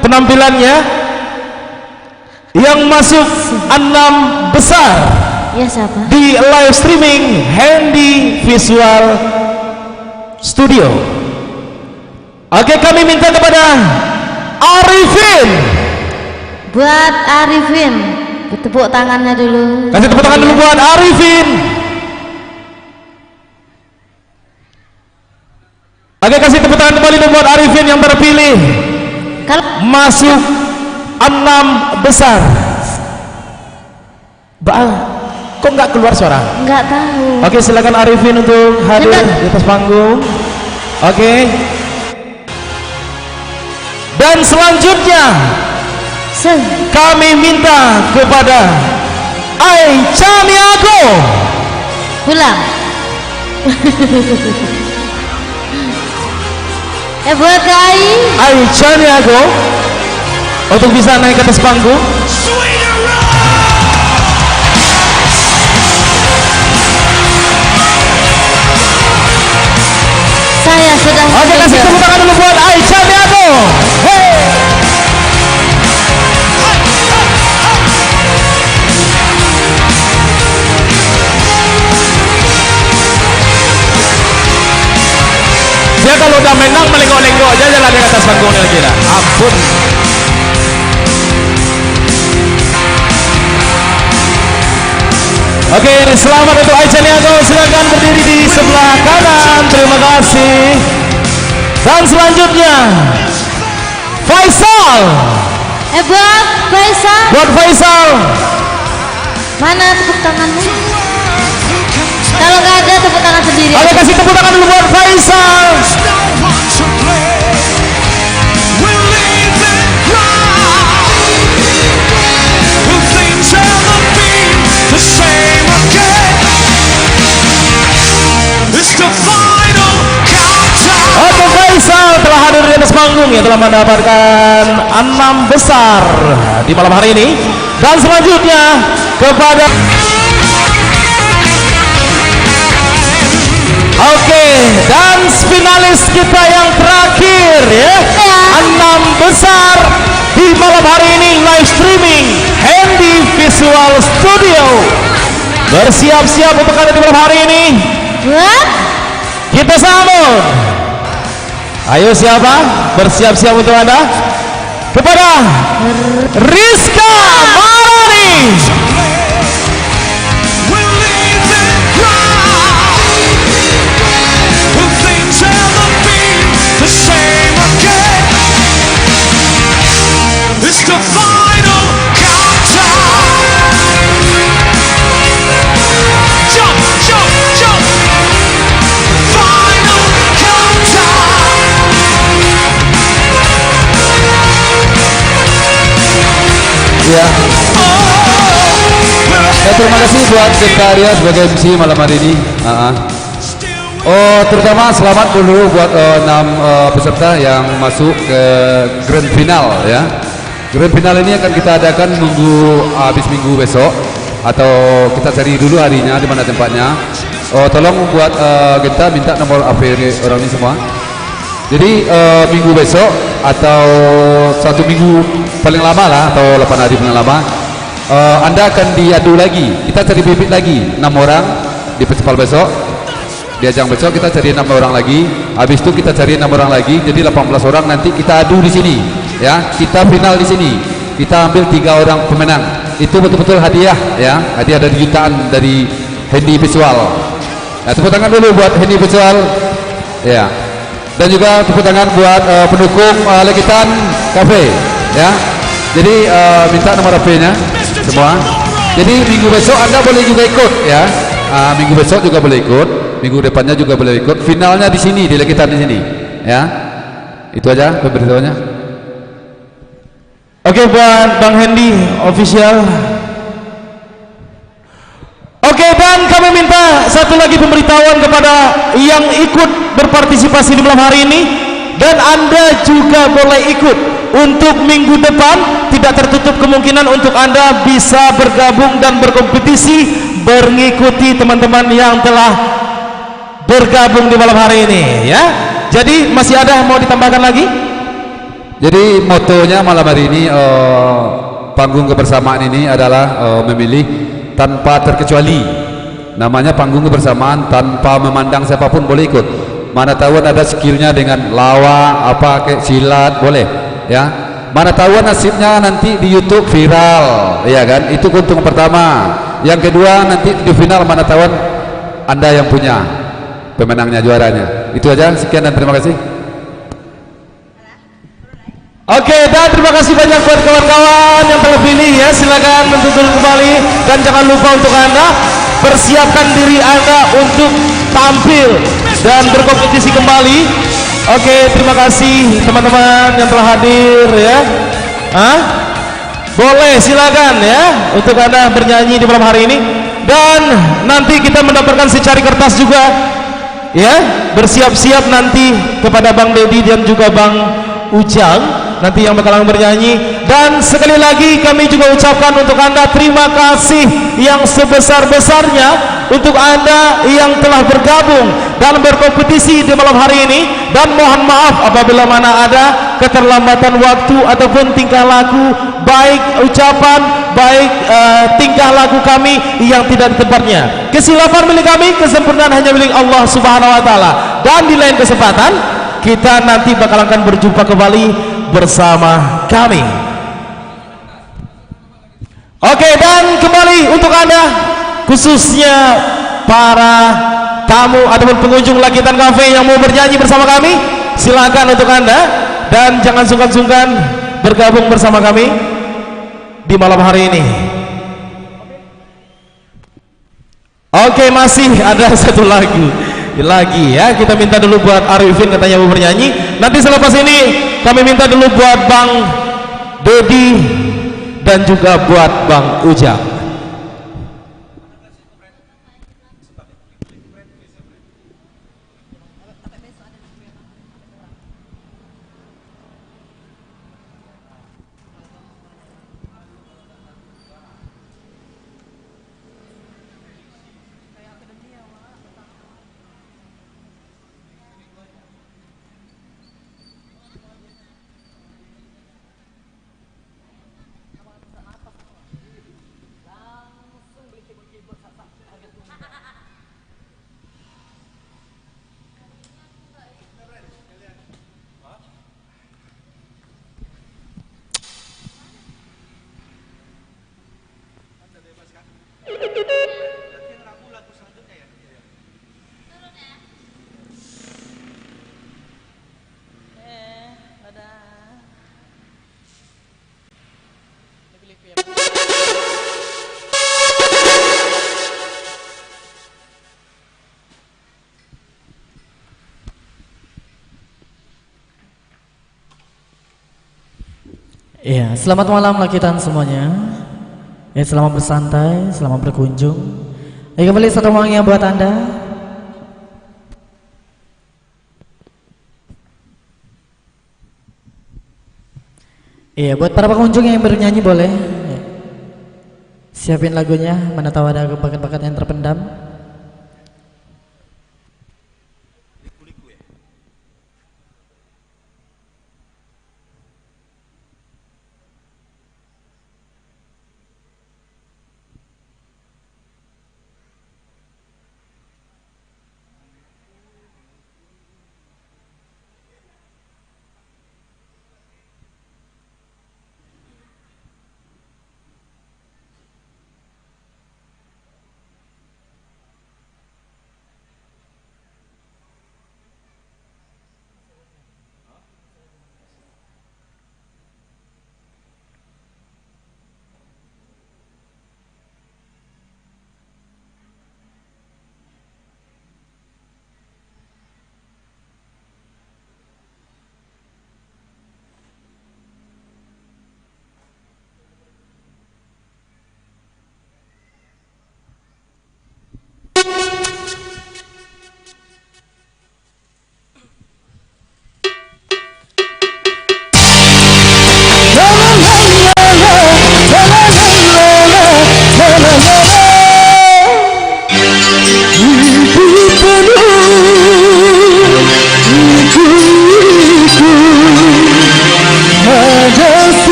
penampilannya yang masuk 6 besar Ya siapa? di live streaming Handy Visual Studio. Oke, kami minta kepada Arifin. Buat Arifin, tepuk tangannya dulu. Kasih tepuk tangan dulu buat Arifin. Oke, kasih tepuk tangan kembali dulu buat Arifin yang terpilih masuk 6 besar. Kok nggak keluar suara? Nggak tahu. Oke, silakan Arifin untuk hadir di atas panggung. Oke. Dan selanjutnya kami minta kepada Aicha Niago pulang. Buat Aicha Niago untuk bisa naik ke atas panggung. Saya sudah. Oke, kasih tepuk tangan dulu buat Aicha Niago. Hey. Dia kalau udah menang melenggok-lenggok aja jalan di atas panggungnya kira. Ampun. Oke, selamat untuk Aicha Niago. Silakan berdiri di sebelah kanan. Terima kasih. Dan selanjutnya Faisal. Buat Faisal. Buat Faisal. Mana tepuk tanganmu? Kalau nggak ada tepuk tangan sendiri. Oke, kasih tepuk tangan dulu buat Faisal. Oke, Faisal telah hadir di atas panggung ya, telah mendapatkan 6 besar di malam hari ini. Dan selanjutnya kepada Oke, dan finalis kita yang terakhir ya, 6 besar di malam hari ini live streaming Handy Visual Studio. Bersiap-siap untuk ada di malam hari ini. Kita sambut. Ayo siapa? Bersiap-siap untuk Anda. Kepada Rizka Marani. Ya. Terima kasih buat Genta Arya sebagai MC malam hari ini. Terutama selamat dulu buat 6 peserta yang masuk ke Grand Final ya. Grand Final ini akan kita adakan habis minggu besok, atau kita cari dulu harinya di mana tempatnya. Tolong buat Genta minta nomor HP orang ini semua. Jadi minggu besok atau 1 minggu paling lama lah, atau 8 hari paling lama, Anda akan diadu lagi. Kita cari bibit lagi 6 orang di festival besok. Di ajang besok kita cari 6 orang lagi. Habis itu kita cari 6 orang lagi, jadi 18 orang. Nanti kita adu di sini ya. Kita final di sini. Kita ambil 3 orang pemenang. Itu betul-betul hadiah ya. Hadiah dari jutaan dari Handy Visual. Nah, tepuk tangan dulu buat Handy Visual ya. Dan juga tepuk tangan buat pendukung Lakitan Cafe ya. Jadi minta nomor HP-nya semua. Jadi minggu besok Anda boleh juga ikut ya. Minggu besok juga boleh ikut. Minggu depannya juga boleh ikut. Finalnya di sini, di Lakitan di sini ya. Itu aja pemberitahuannya. Oke, buat Bang Handy official. Oke, dan kami minta satu lagi pemberitahuan kepada yang ikut berpartisipasi di malam hari ini, dan Anda juga boleh ikut untuk minggu depan. Tidak tertutup kemungkinan untuk Anda bisa bergabung dan berkompetisi mengikuti teman-teman yang telah bergabung di malam hari ini ya. Jadi masih ada mau ditambahkan lagi? Jadi motonya malam hari ini panggung kebersamaan ini adalah memilih tanpa terkecuali. Namanya panggung kebersamaan, tanpa memandang siapapun boleh ikut. Mana tahu ada skillnya dengan lawa, apa kayak silat, boleh ya. Mana tahu nasibnya nanti di YouTube viral, ya kan? Itu keuntungan pertama. Yang kedua nanti di final mana tahu Anda yang punya pemenangnya, juaranya. Itu aja, sekian dan terima kasih. Oke, dan terima kasih banyak buat kawan-kawan yang telah pilih ya. Silakan untuk turun kembali dan jangan lupa untuk Anda persiapkan diri Anda untuk tampil dan berkompetisi kembali. Oke, terima kasih teman-teman yang telah hadir ya. Boleh silakan ya untuk Anda bernyanyi di malam hari ini, dan nanti kita mendapatkan secari kertas juga ya. Bersiap-siap nanti kepada Bang Dedi dan juga Bang Ujang nanti yang bakalan bernyanyi. Dan sekali lagi kami juga ucapkan untuk Anda terima kasih yang sebesar-besarnya untuk Anda yang telah bergabung dan berkompetisi di malam hari ini. Dan mohon maaf apabila mana ada keterlambatan waktu ataupun tingkah laku, baik ucapan, baik tingkah laku kami yang tidak di tempatnya. Kesilapan milik kami, kesempurnaan hanya milik Allah Subhanahu wa taala. Dan di lain kesempatan kita nanti bakal akan berjumpa kembali bersama kami. Oke, dan kembali untuk Anda, khususnya para tamu ataupun pengunjung Lakitan Cafe yang mau bernyanyi bersama kami, silakan untuk Anda, dan jangan sungkan-sungkan bergabung bersama kami di malam hari ini. Oke, masih ada satu lagu lagi ya. Kita minta dulu buat Arifin, katanya mau bernyanyi. Nanti selepas ini kami minta dulu buat Bang Dedi dan juga buat Bang Ujang. Ya, selamat malam Lakitan semuanya. Ya, selamat bersantai, selamat berkunjung. Ya, kembali satu uangnya buat Anda. Iya, buat para pengunjung yang bernyanyi boleh ya. Siapin lagunya, mana tahu ada bakat-bakat yang terpendam.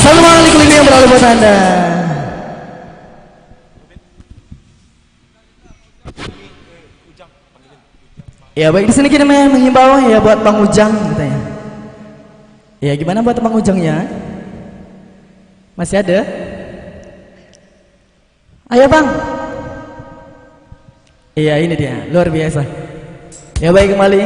Assalamualaikum yang berlalu buat Anda. Ya baik, di sini kita menghimbau ya buat Bang Ujang katanya. Ya gimana buat Bang Ujangnya? Masih ada? Ayo Bang. Iya ini dia, luar biasa. Ya baik kembali.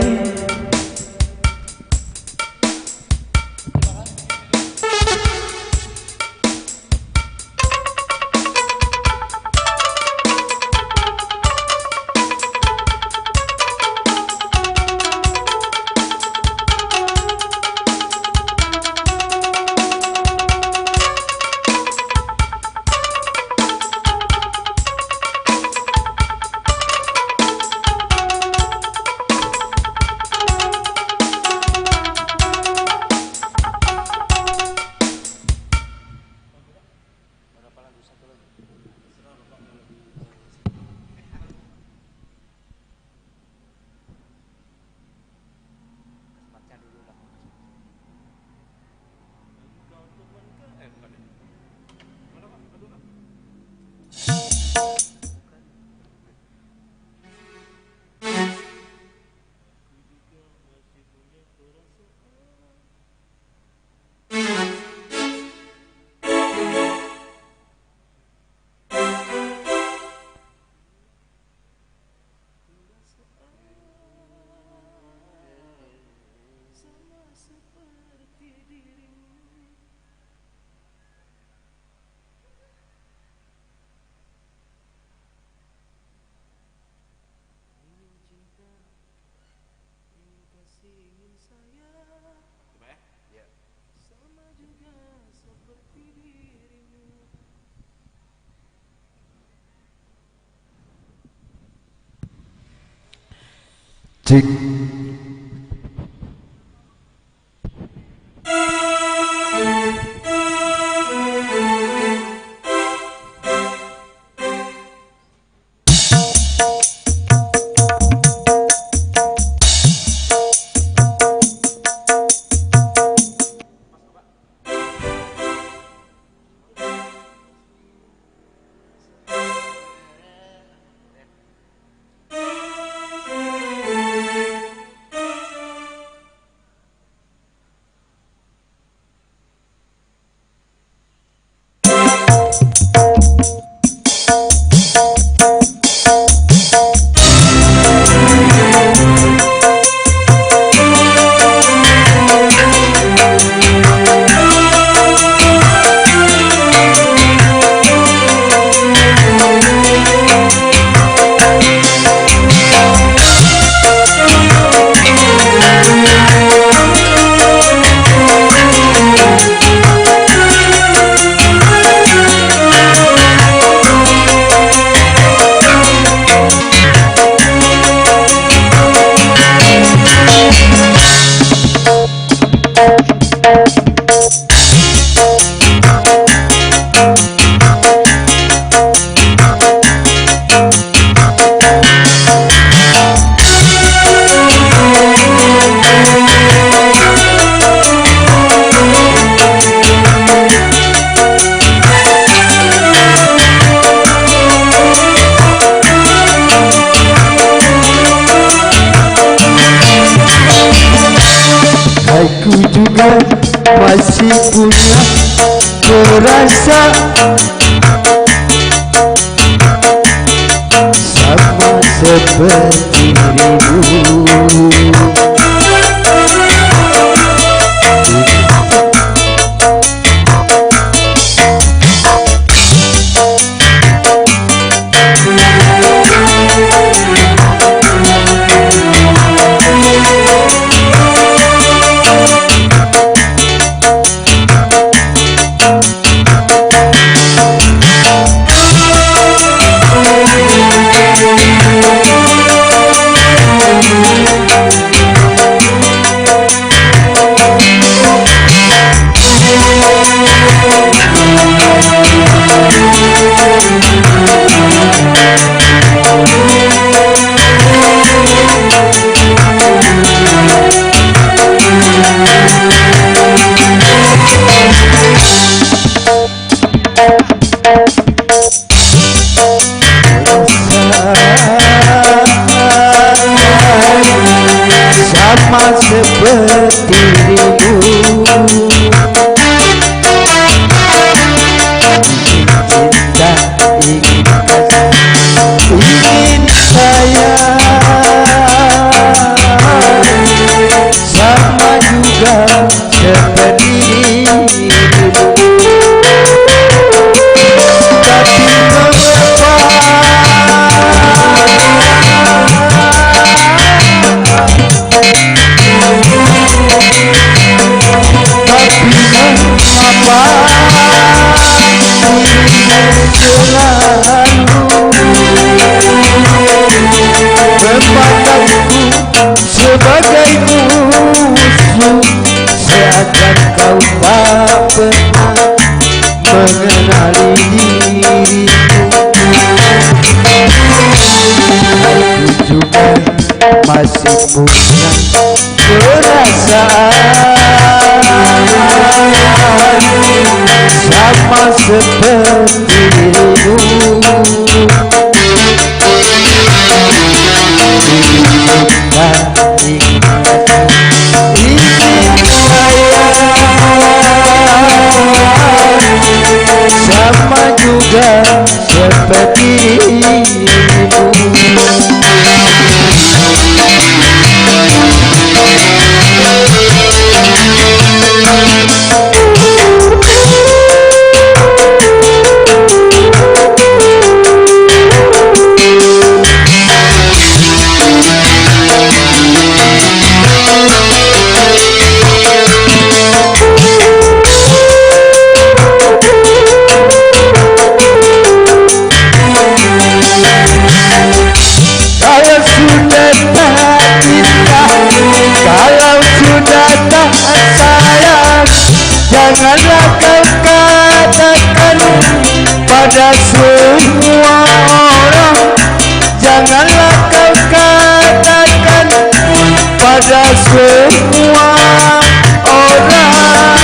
Cik. masih punya perasaan sama seperti dirimu. Sama seperti dirimu, cinta ingin kasih, ingin sayang, sama juga seperti dirimu. Tapi mengapa sebagai musuh, seakan kau tak pernah mengenali diriku. Aku juga masih punya perasaan sama seperti dirimu. Sama juga seperti dirimu. Janganlah kau katakan pada semua orang, janganlah kau katakan pada semua orang.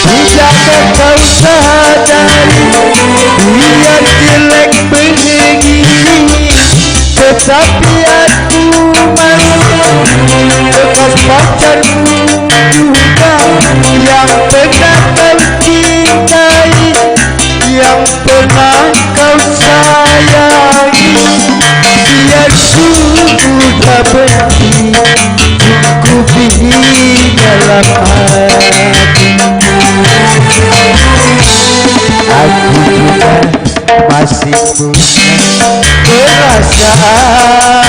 Tidakkah kau sadari biar jelek begini, tetapi aku masih bekas pacarmu juga, yang pernah kau cintai, yang pernah kau sayangi. Biar sudah benci cukup di dalam hati. Aku juga masih punya perasaan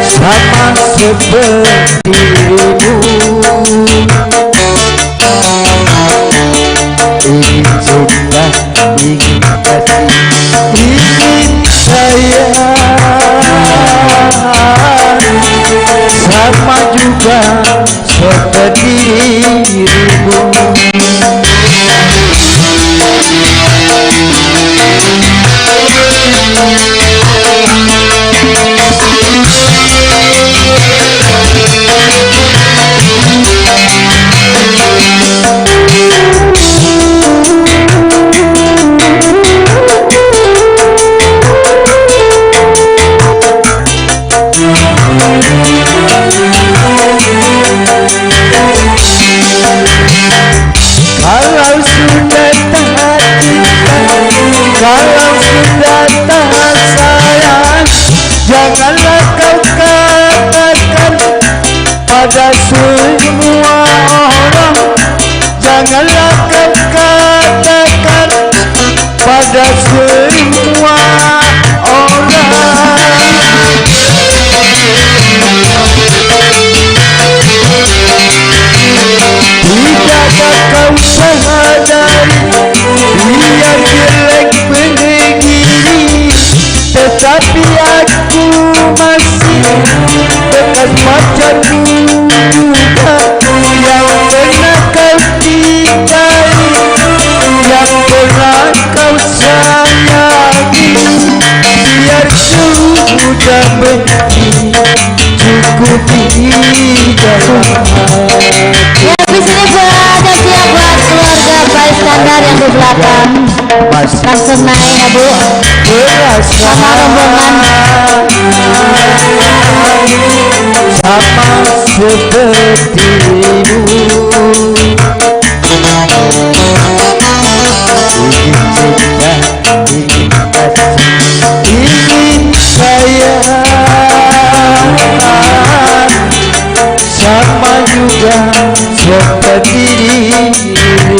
sama seperti dirimu. Ingin cinta, ingin kasih, ingin sayang, sama juga seperti dirimu. sudah tak cinta, kalau sudah tak sayang, janganlah kau katakan pada semua orang. Janganlah kau katakan pada semua orang. Tidakkah kau sadari, biar jelek berdiri, tetapi aku masih bekas pacarmu juga, yang pernah kau cintai, yang pernah kau sayangi. Biar sudah benci, cukup di dalam hati. Habis ini buat siap buat keluarga Pak Iskandar yang di belakang. Langsung naik ya Bu, sama rombongan. Sama sepertimu, ingin cinta, ingin kasih, ingin sayang, sama juga seperti dirimu.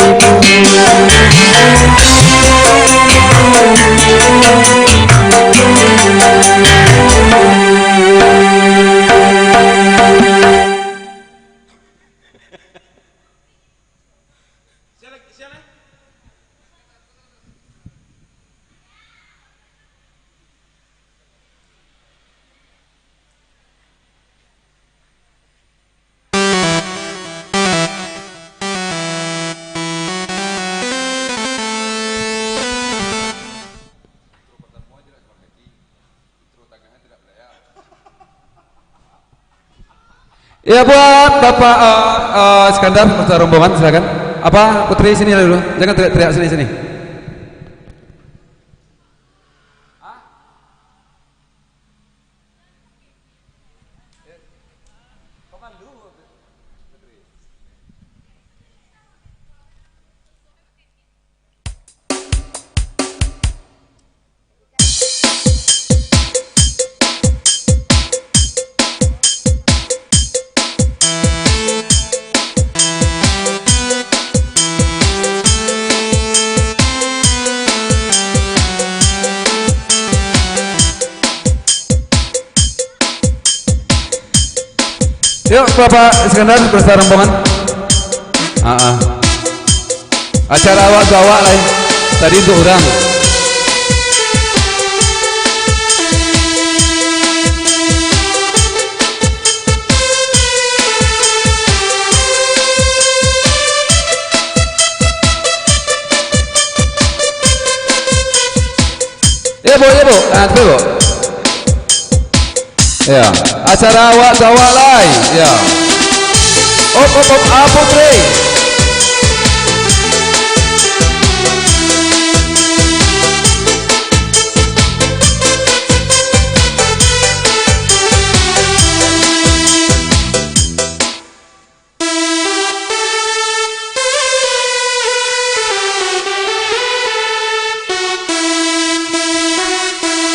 Ya buat Bapak Iskandar beserta rombongan silakan. Apa Putri sini dulu, jangan teriak-teriak sini. Yuk Bapak Iskandar beserta rombongan. Acara awak gawak lain tadi untuk orang. Ya Bu, nanti Bu. Ya, acara awak gawak lain. Ya. Op, Putri.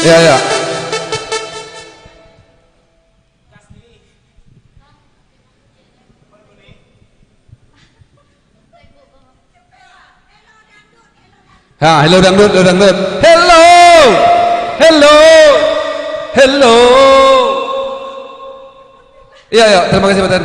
Ya. Hello dangdut. Hello. Iya, terima kasih Badan.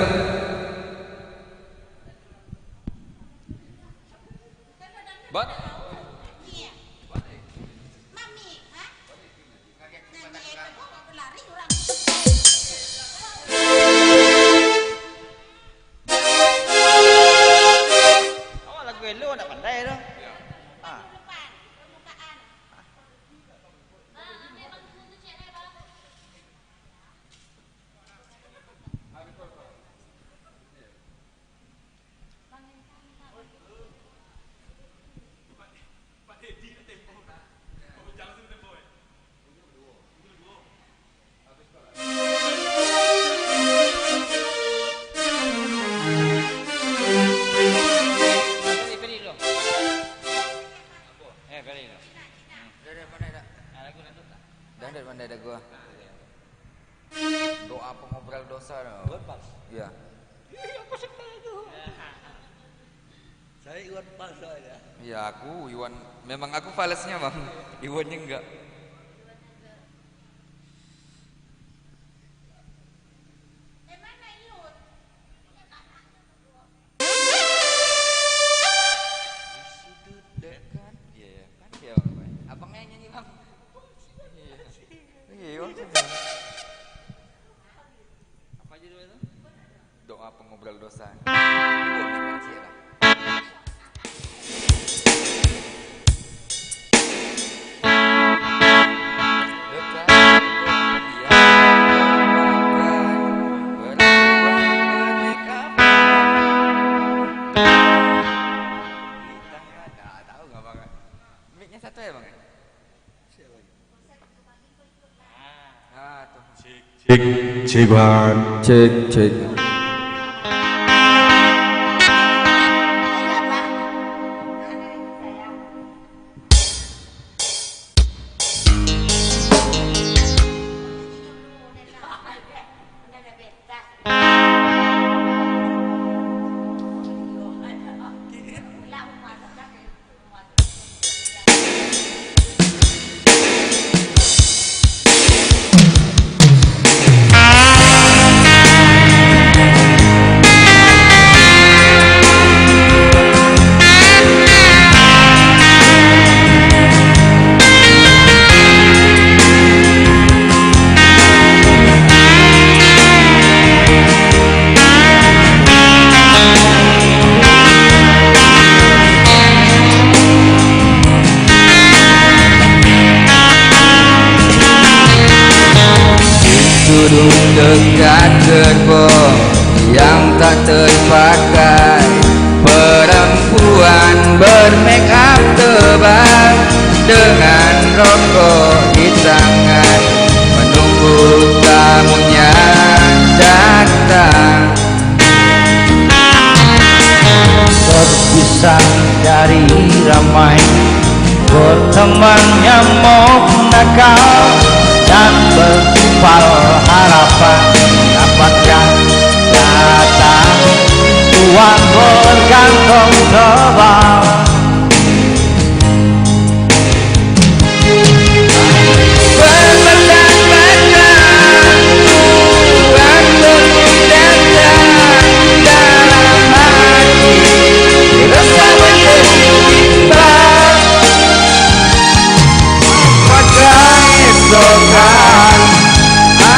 Iwan Fals aja. Ya aku Iwan, memang aku falesnya bang, Iwannya enggak. Abangnya yang nyanyi bang. Iya, apa judulnya itu? Doa pengobrol dosa. Satu ya bang? Cek bang. Cek. Duduk dekat gerbong yang tak terpakai, perempuan bermake up tebal dengan rokok di tangan, menunggu tamunya datang. Terpisah dari ramai, berteman nyamuk nakal dan bertumpal harapan dapatkan datang tuan bergantung tebal.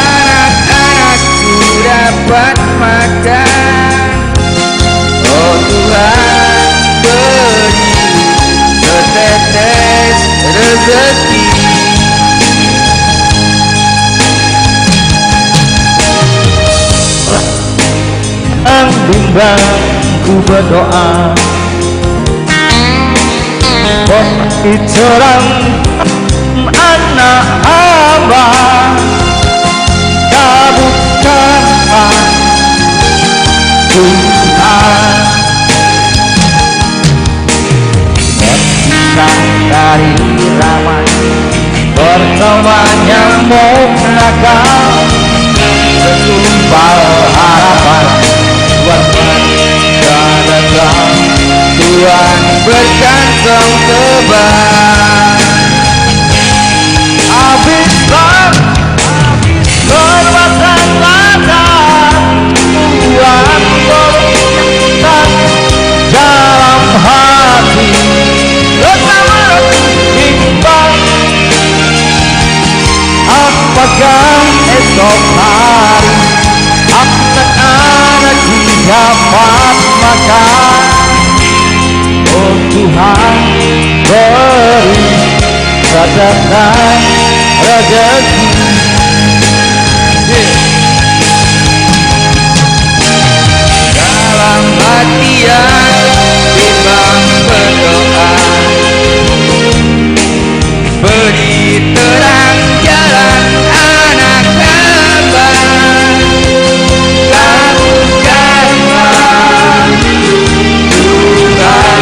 Anak-anakku dapat makan. Oh Tuhan, beri setetes rezeki. Bimbang ku berdoa, beri terang anak hamba, kabulkanlah Tuhan. Berpisah dari ramai, berteman nyamuk nakal, segumpal harapan Tuhan datang, Tuhan berkantong tebal. Habislah perbuatan-perbuatan Tuhan berkata dalam hati, bersama timbang. Apakah esok hari anak-anakku dapat makan? Oh Tuhan, beri setetes rezeki. Dalam hatian timbang berdoa, beri terang jalan anak hamba, kabulkanlah Tuhan.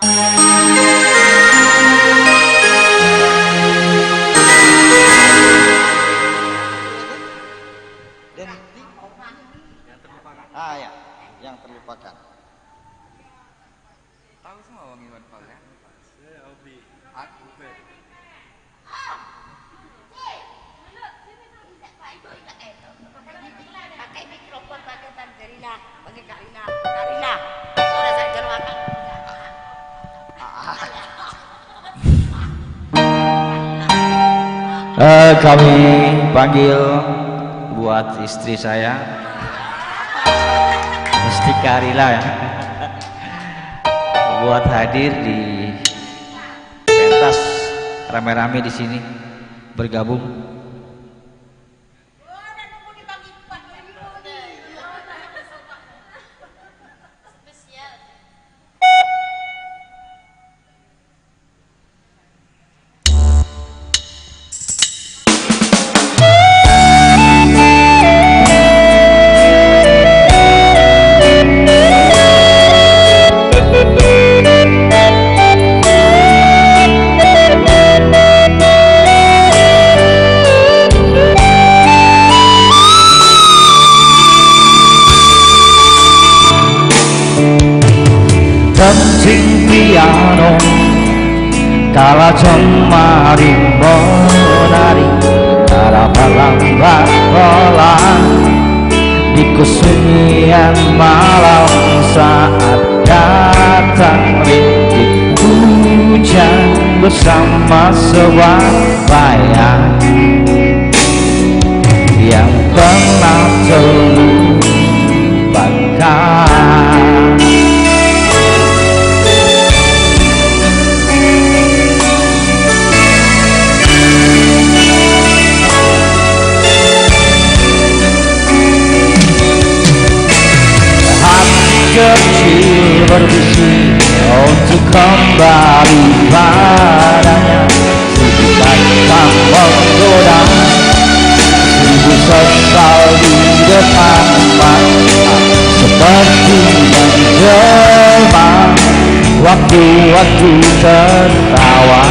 Ah ya, yang terlupakan. Tahu semua Bang Iwan Fals ya? Aku pakai mikrofon, pakai Tangerina, pakai Karina. Suara saya jerwakan. Kami panggil buat istri saya, Mesti Karila ya, buat hadir di pentas rame-rame di sini bergabung. Kencing piano kala cemari menari arah lambat pelan di kesunyian malam saat datang rintik hujan bersama sebuah bayang yang pernah terlupakan. Kecil berbisik untuk kembali padanya, seribu menggoda, seribu sesal di depan mata, seperti menjelma waktu-waktu tertawa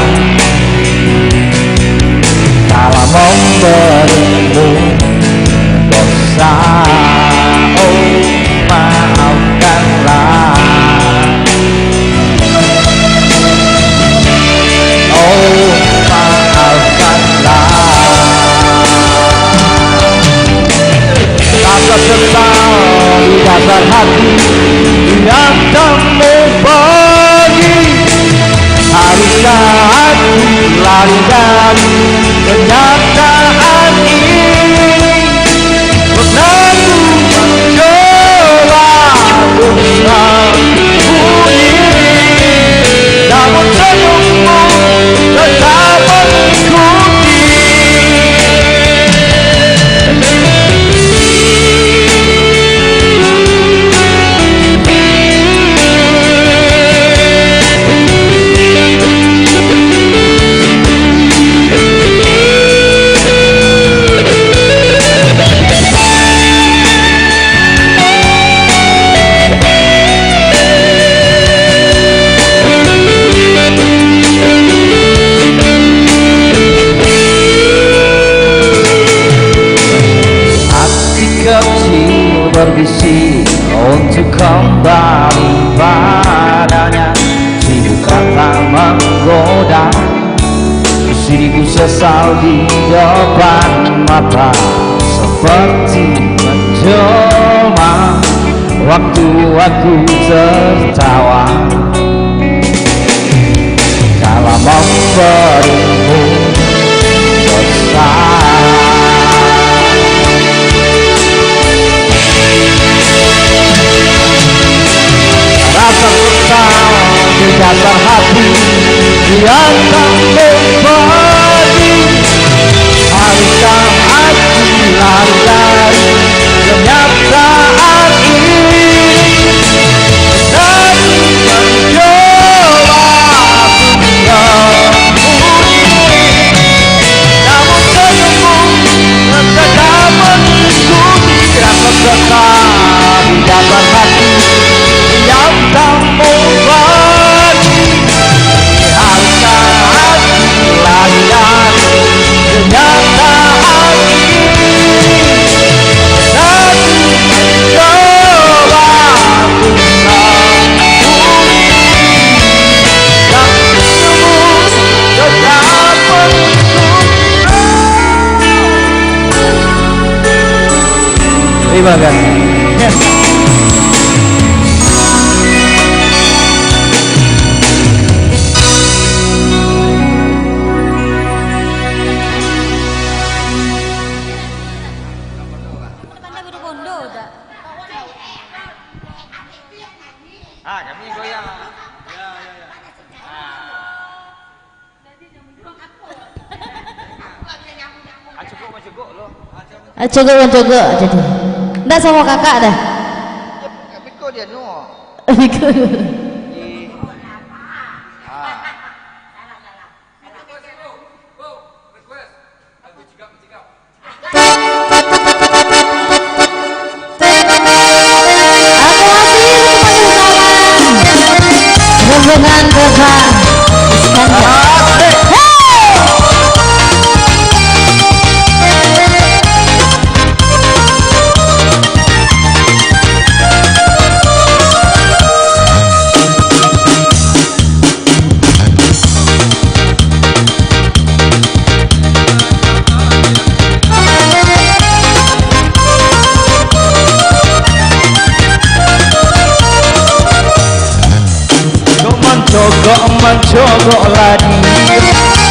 kala memberimu dosa. Oh, maafkanlah, oh maafkanlah. Rasa sesal di dasar hati yang kamu pergi, haruskah aku lari dari kenyataan ini? Pernah ku namun senyummu tetap mengikuti. Kecil berbisik untuk kembali padanya, seribu kata menggoda, seribu sesal di depan mata, seperti menjelma waktu-waktu tertawa kala memberimu dosa. Rasa sesal di dasar hati yang kamu pergi, haruskah aku lari dari kenyataan ini? Dan mencoba menyembunyi, namun senyummu tetap mengikuti. Rasa sesal di dasar hati yang kamu pergi, terima kasih. Yes. Kami goyang. Cukup jadi. Nggak sama kakak dah. Tapi kok dia no. Rombongan Bapak Iskandar. Mencogok lagi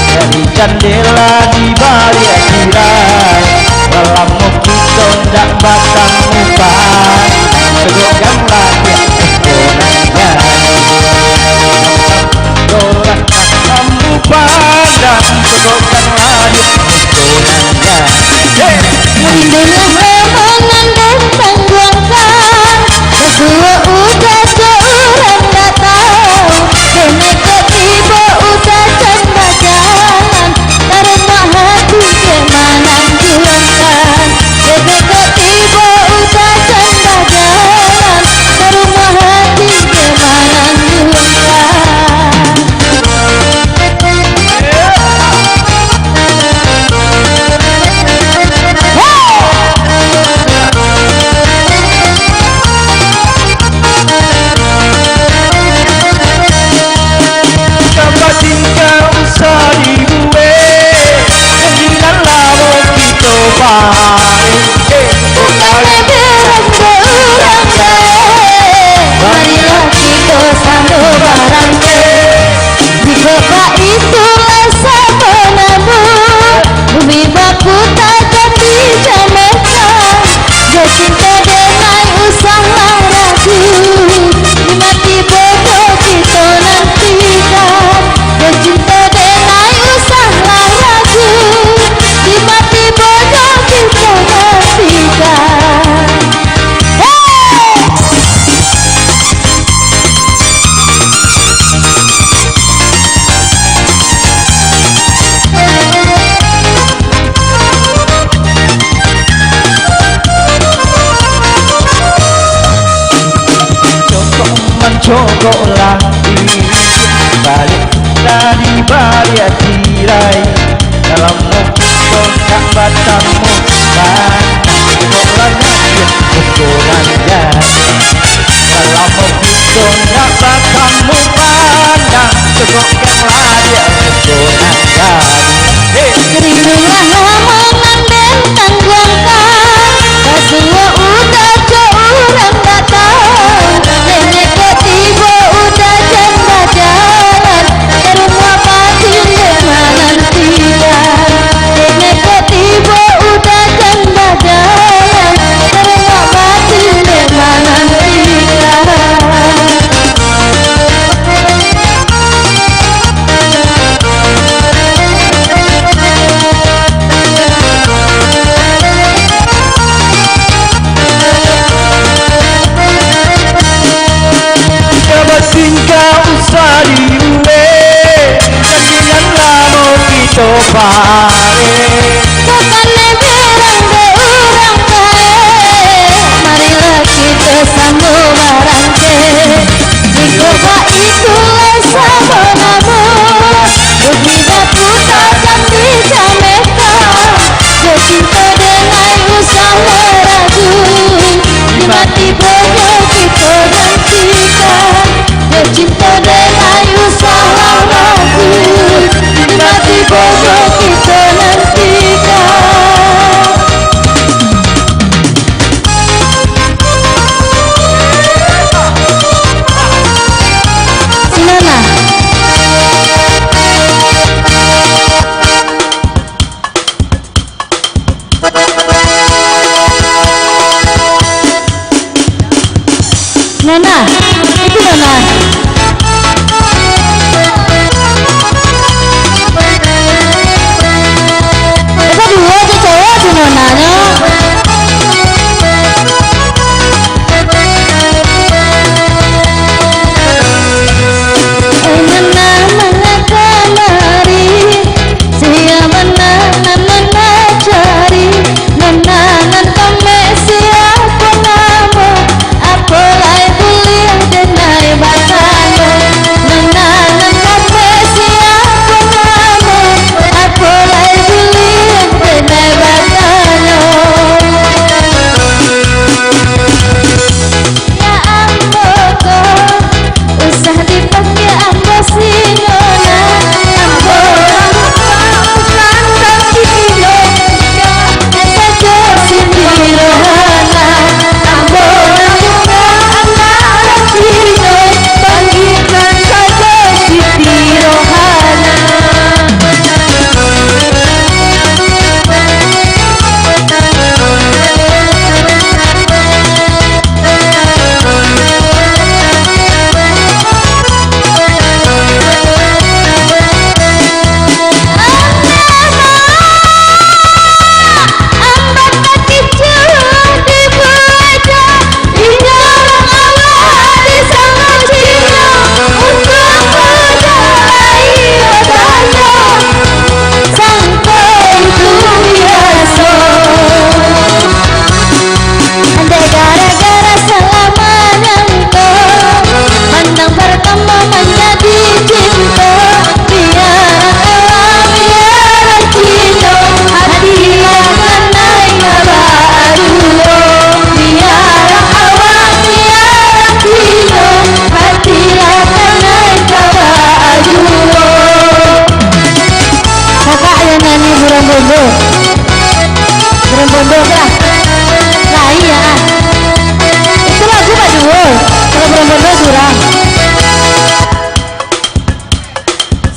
dari jendela di balik tirai, dalam muki tondak batang muka, tegokkan lagi konanya, dolan kamu pandang, tegokkan lagi konanya. Lindungi rombongan dan tangguhkan, semua udah seorang tak tahu, kene ketiba udah canda jalan, karena hati kemanan juangkan, kene ketiba udah canda jalan, karena hati kemanan juangkan. Marilah kita sambut barang jika Pak itu rasa menabur, bumi baku takkan dijamekan, dia cinta dengan usaha ragu, di mati bodoh kita nantikan, dia cinta dengan usaha ragu, di mati bodoh kita nantikan. Mencogok lagi balik dari balik tirai, dalam muki tondak batang muka, tegoklah lagi konanya, dalam muki tondak batang muka, tegokkan lagi konanya. Rindulah omongan dan tangguhkan, semua udah seorang tak tahu, kene ketiba udah janda jalan, rumah batin kemanan tidan, kene ketiba udah janda jalan, rumah batin kemanan tidan. Tinggal usah diuwe, jangan lama kita pare. Bukannya bilang beurang bae, marilah kita sambut barang jika Pak itu rasa menabur, bumi baku takkan dijamekan, dia cinta dengan usaha ragu, di mati bodoh kita nantikan, dia cinta dengan usaha ragu, di mati bodoh kita nantikan.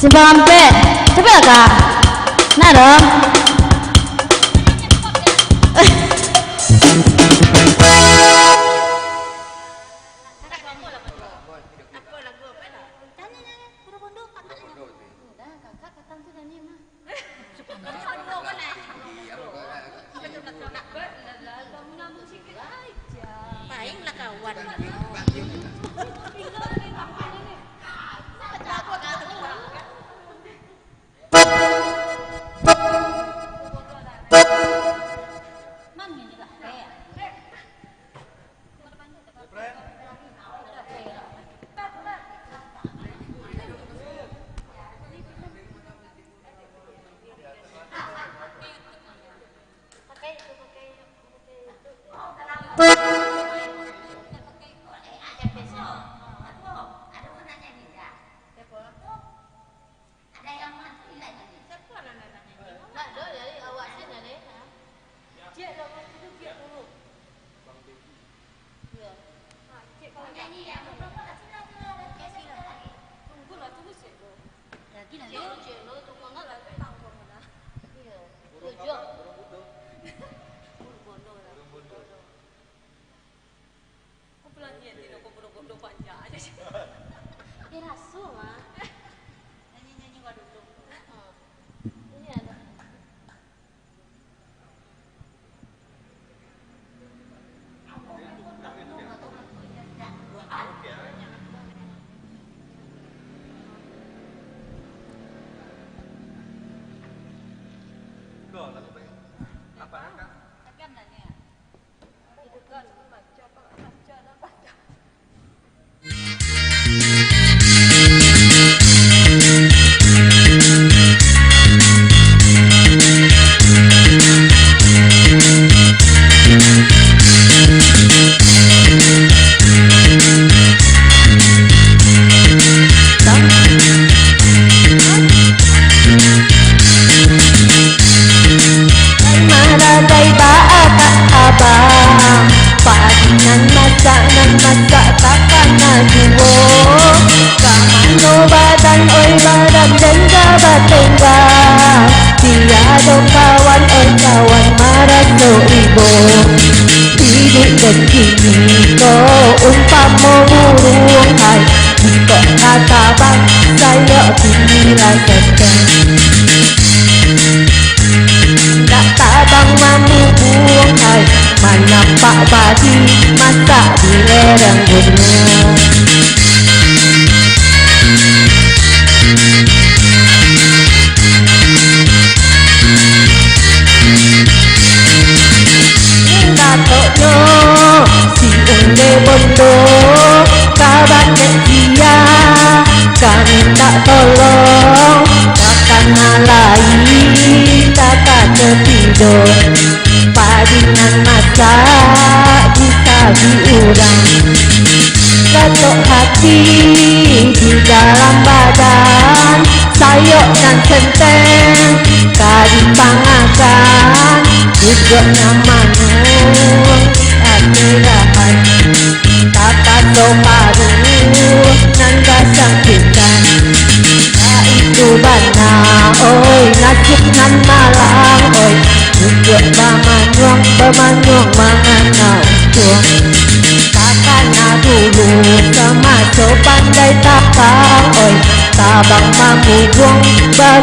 Simpang Ampek, cepet kak. Nah dong. Baiklah kawan.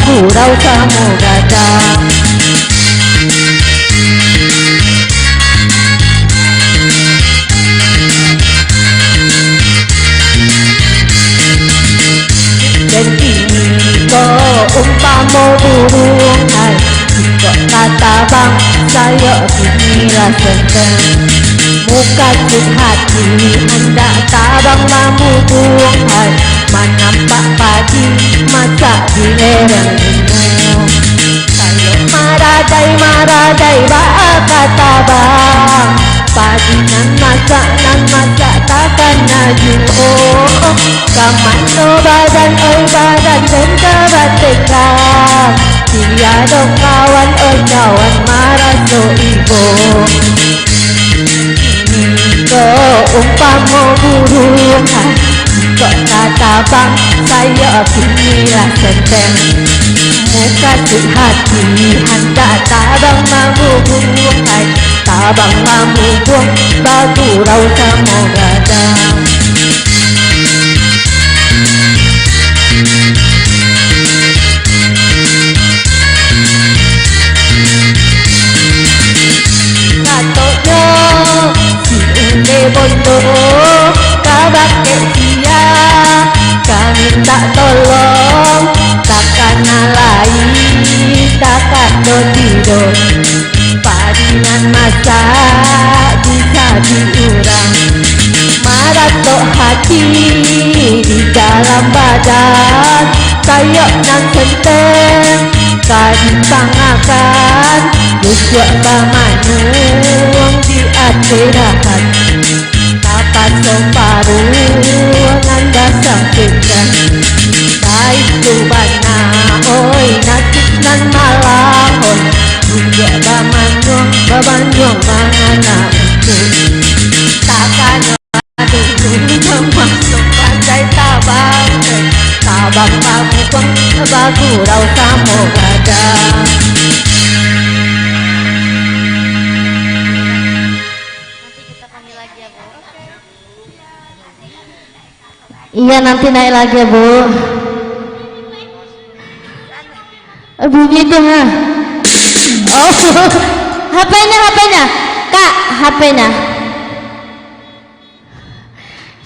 Gurau kamu datang. Dan ini kau umpama burung hai, jika kata bang saya inilah tentang muka cuk hati hendak tabang mampu buang hai, menampak padi masak di lereng gunung. Kalau maradai kata bang, padi nan masak takkan najung. Kamano badan oi badan dan kebatekan, tiada kawan oi kawan marah so ibu. Kau umpama burung hai, kok kata bang saya saya inilah senteng muka di hati hendak tabang mamu buang tabang mamu buang bagu rau kamu gadang katoknya si unde bondo kabak dia kami tak tolong takkan alai takkan dodido padinan masak bisa diurang marah tok hati di dalam badan kayak nan senteng kadipangakan lusuak pamanung di akhirat kapan somparuang anda sangkikan baik tu bana oi nakit nan malahon juga bamanung mangana itu takkan aduh masuk pandai tabang tabang pabukang bagu rau kamu gadang. Iya nanti naik lagi ya Bu. Bunyi tuh ha. Oh HP-nya Kak, HP-nya.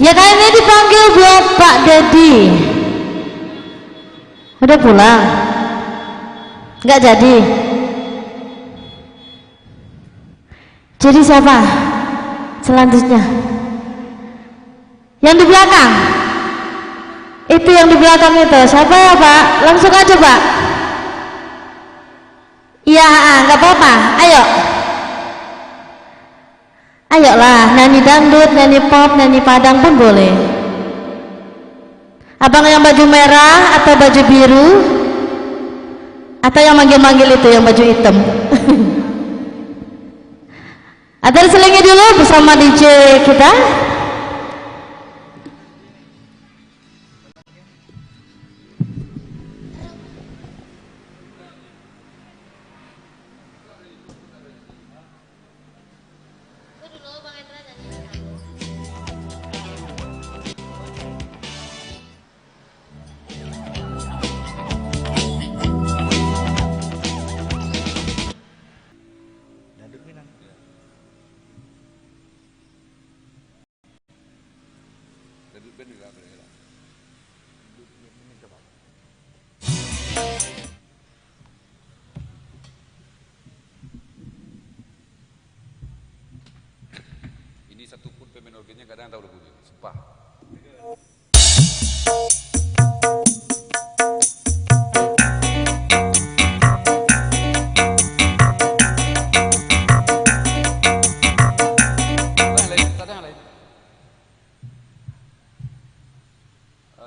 Ya kayaknya dipanggil buat Pak Dedi. Udah pulang? Nggak jadi. Jadi siapa selanjutnya? Yang di belakang? Itu yang di belakang itu siapa ya Pak? Langsung aja Pak. Iya nggak apa-apa, ayolah nyanyi dangdut, nyanyi pop, nyanyi padang pun boleh. Abang yang baju merah atau baju biru atau yang manggil-manggil itu yang baju hitam. Ada selingi dulu bersama DJ kita. Ini satu pun pemain organnya kadang tahu lagunya, sumpah.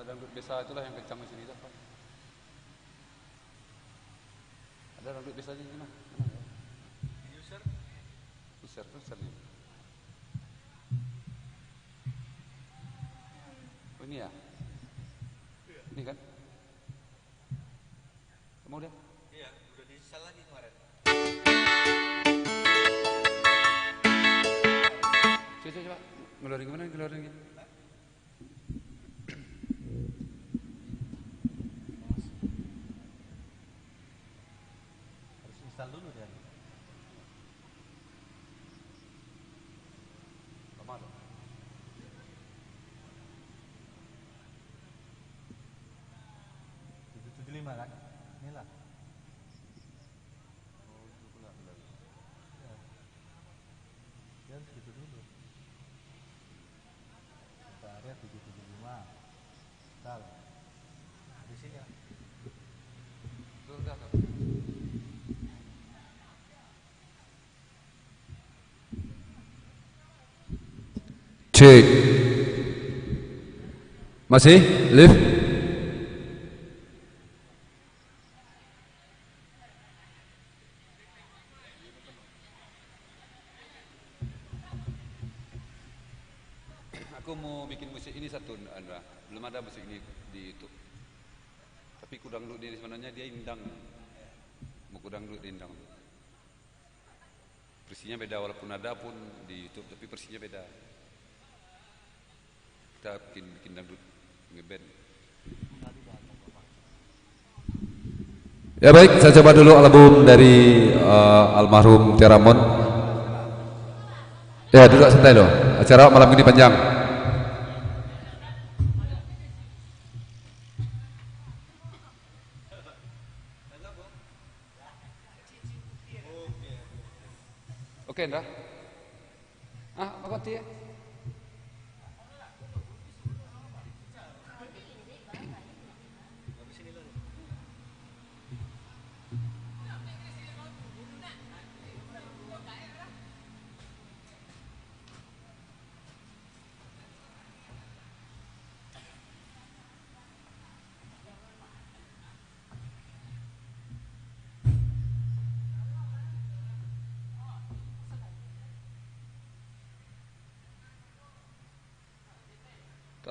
Dangdut biasa itulah yang kencang di sini dapat. Ada dangdut biasanya di mana? User nih. Oh ini ya? Ini kan? Kamu udah? Iya, udah di-install lagi kemarin. Coba, ngeluarin gimana? Ngeluarin gitu. Harus install dulu dia. Lama dong. Lima kan? Inilah. Oh, itu pula. Ya, segitu dulu. Area 775. Salah. Di sini ya. Sudah kan? Cek. Masih? Live? Aku mau bikin musik ini satu, Andra. Belum ada musik ini di YouTube. Tapi kudangdut ini sebenarnya dia indang. Mau kudangdut indang. Versinya beda, walaupun ada pun di YouTube, tapi versinya beda. Kita bikin dangdut ngeband. Ya baik, saya coba dulu album dari almarhum Tiaramon. Ya duduk santai loh, acara malam ini panjang. Oke Indra. Makasih ya.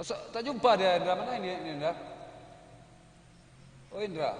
Tak jumpa dia, Indra. Mana ini Indra? Oh Indra.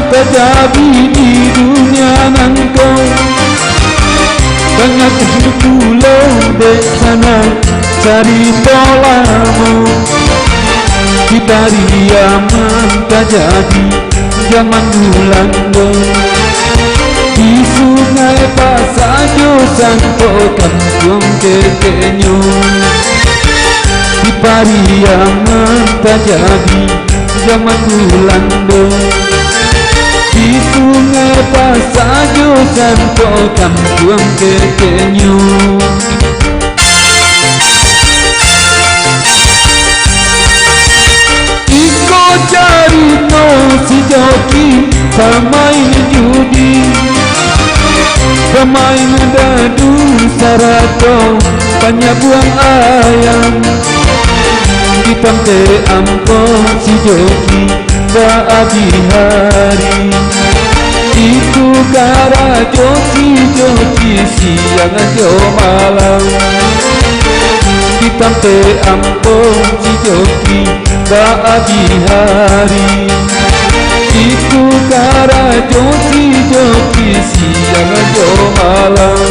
Terjadi di dunia nanti, banyak pulau di sana cari tolamu. Di Pariaman terjadi zaman Belanda, di Sungai Pasajo sampai kampung Kekenyo. Di Pariaman terjadi zaman Belanda, di Sungai Pasajo sampai kampung Kekenyo. Iko cari no si joki pemain judi, pemain dadu sarato banyak buang ayam. Di pantai Ampong si joki pagi hari, itu Karajo si joki siang aja malam. Di pantai Ampong si joki pagi hari, itu Karajo si joki siang aja malam.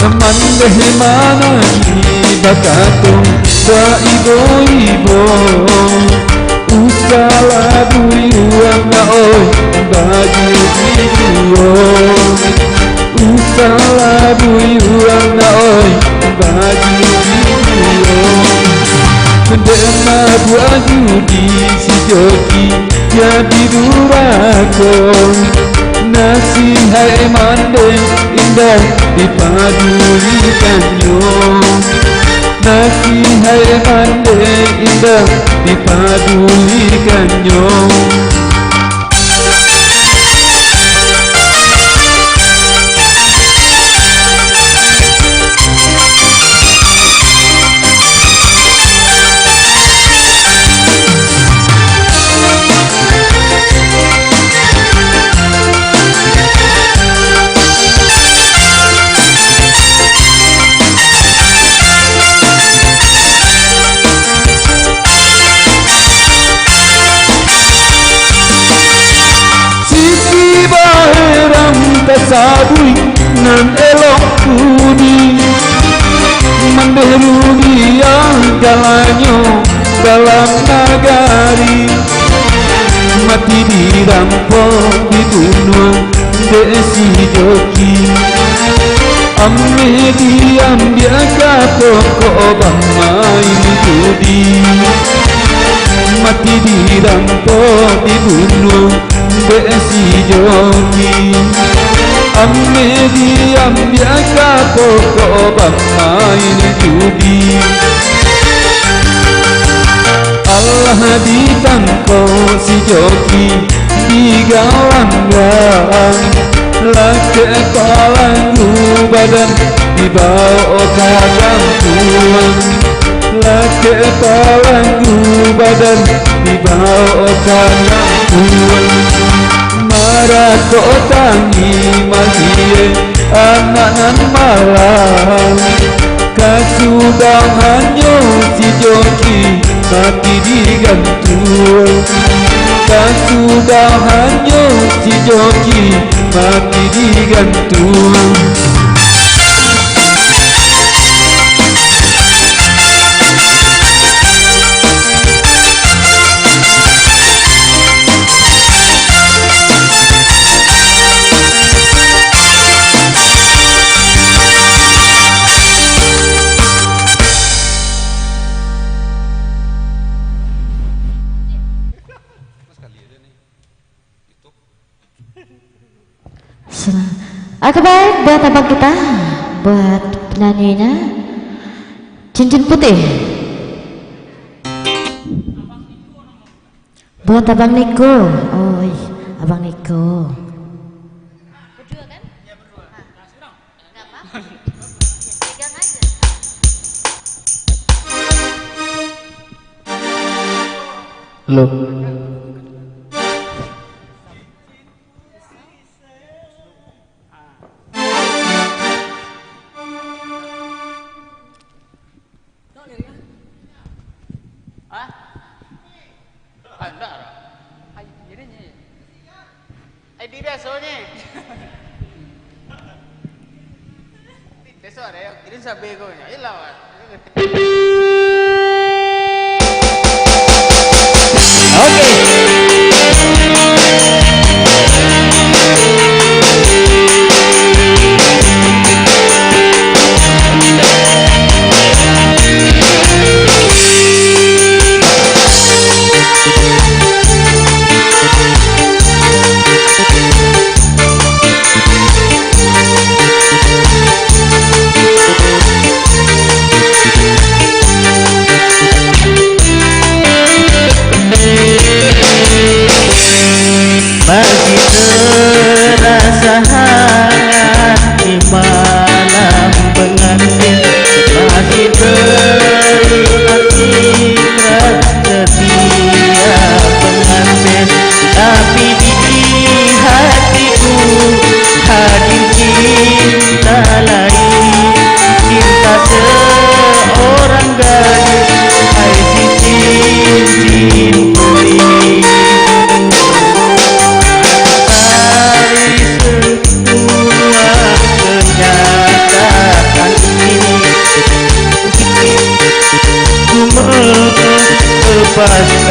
Teman deh mana ini bakatung ba ibo-ibo, usala buyuan na oi baju video, usala buyuan na oi baju video. Kendema baju di si joki jadi durakon, nasi hai mandeng indah dipadulikannya. Nasi hai mandeng indah dipadulikannya. diam biarkan pokok bang main judi, mati dirampok dibunuh besi joki. Ame diam biarkan pokok bang main judi, Allah ditangkap si joki digalang-galang, laki palangku badan dibawa kadang tuang, laki palangku badan dibawa kadang tuang. Marah kok tangi mahie anak-anak malam, kasudang hanyo si joki mati digantung, kasudang hanyo si joki mati digantung. Oke baik, buat abang kita, buat penyanyinya Cincin Putih, buat abang Niko. Oh abang Niko. Berdua kan? Ya berdua. Enggak apa-apa. Pegang aja. Loh. Di besoknya. Besok ada yang kirim sampai konya. Ilawan. Oke.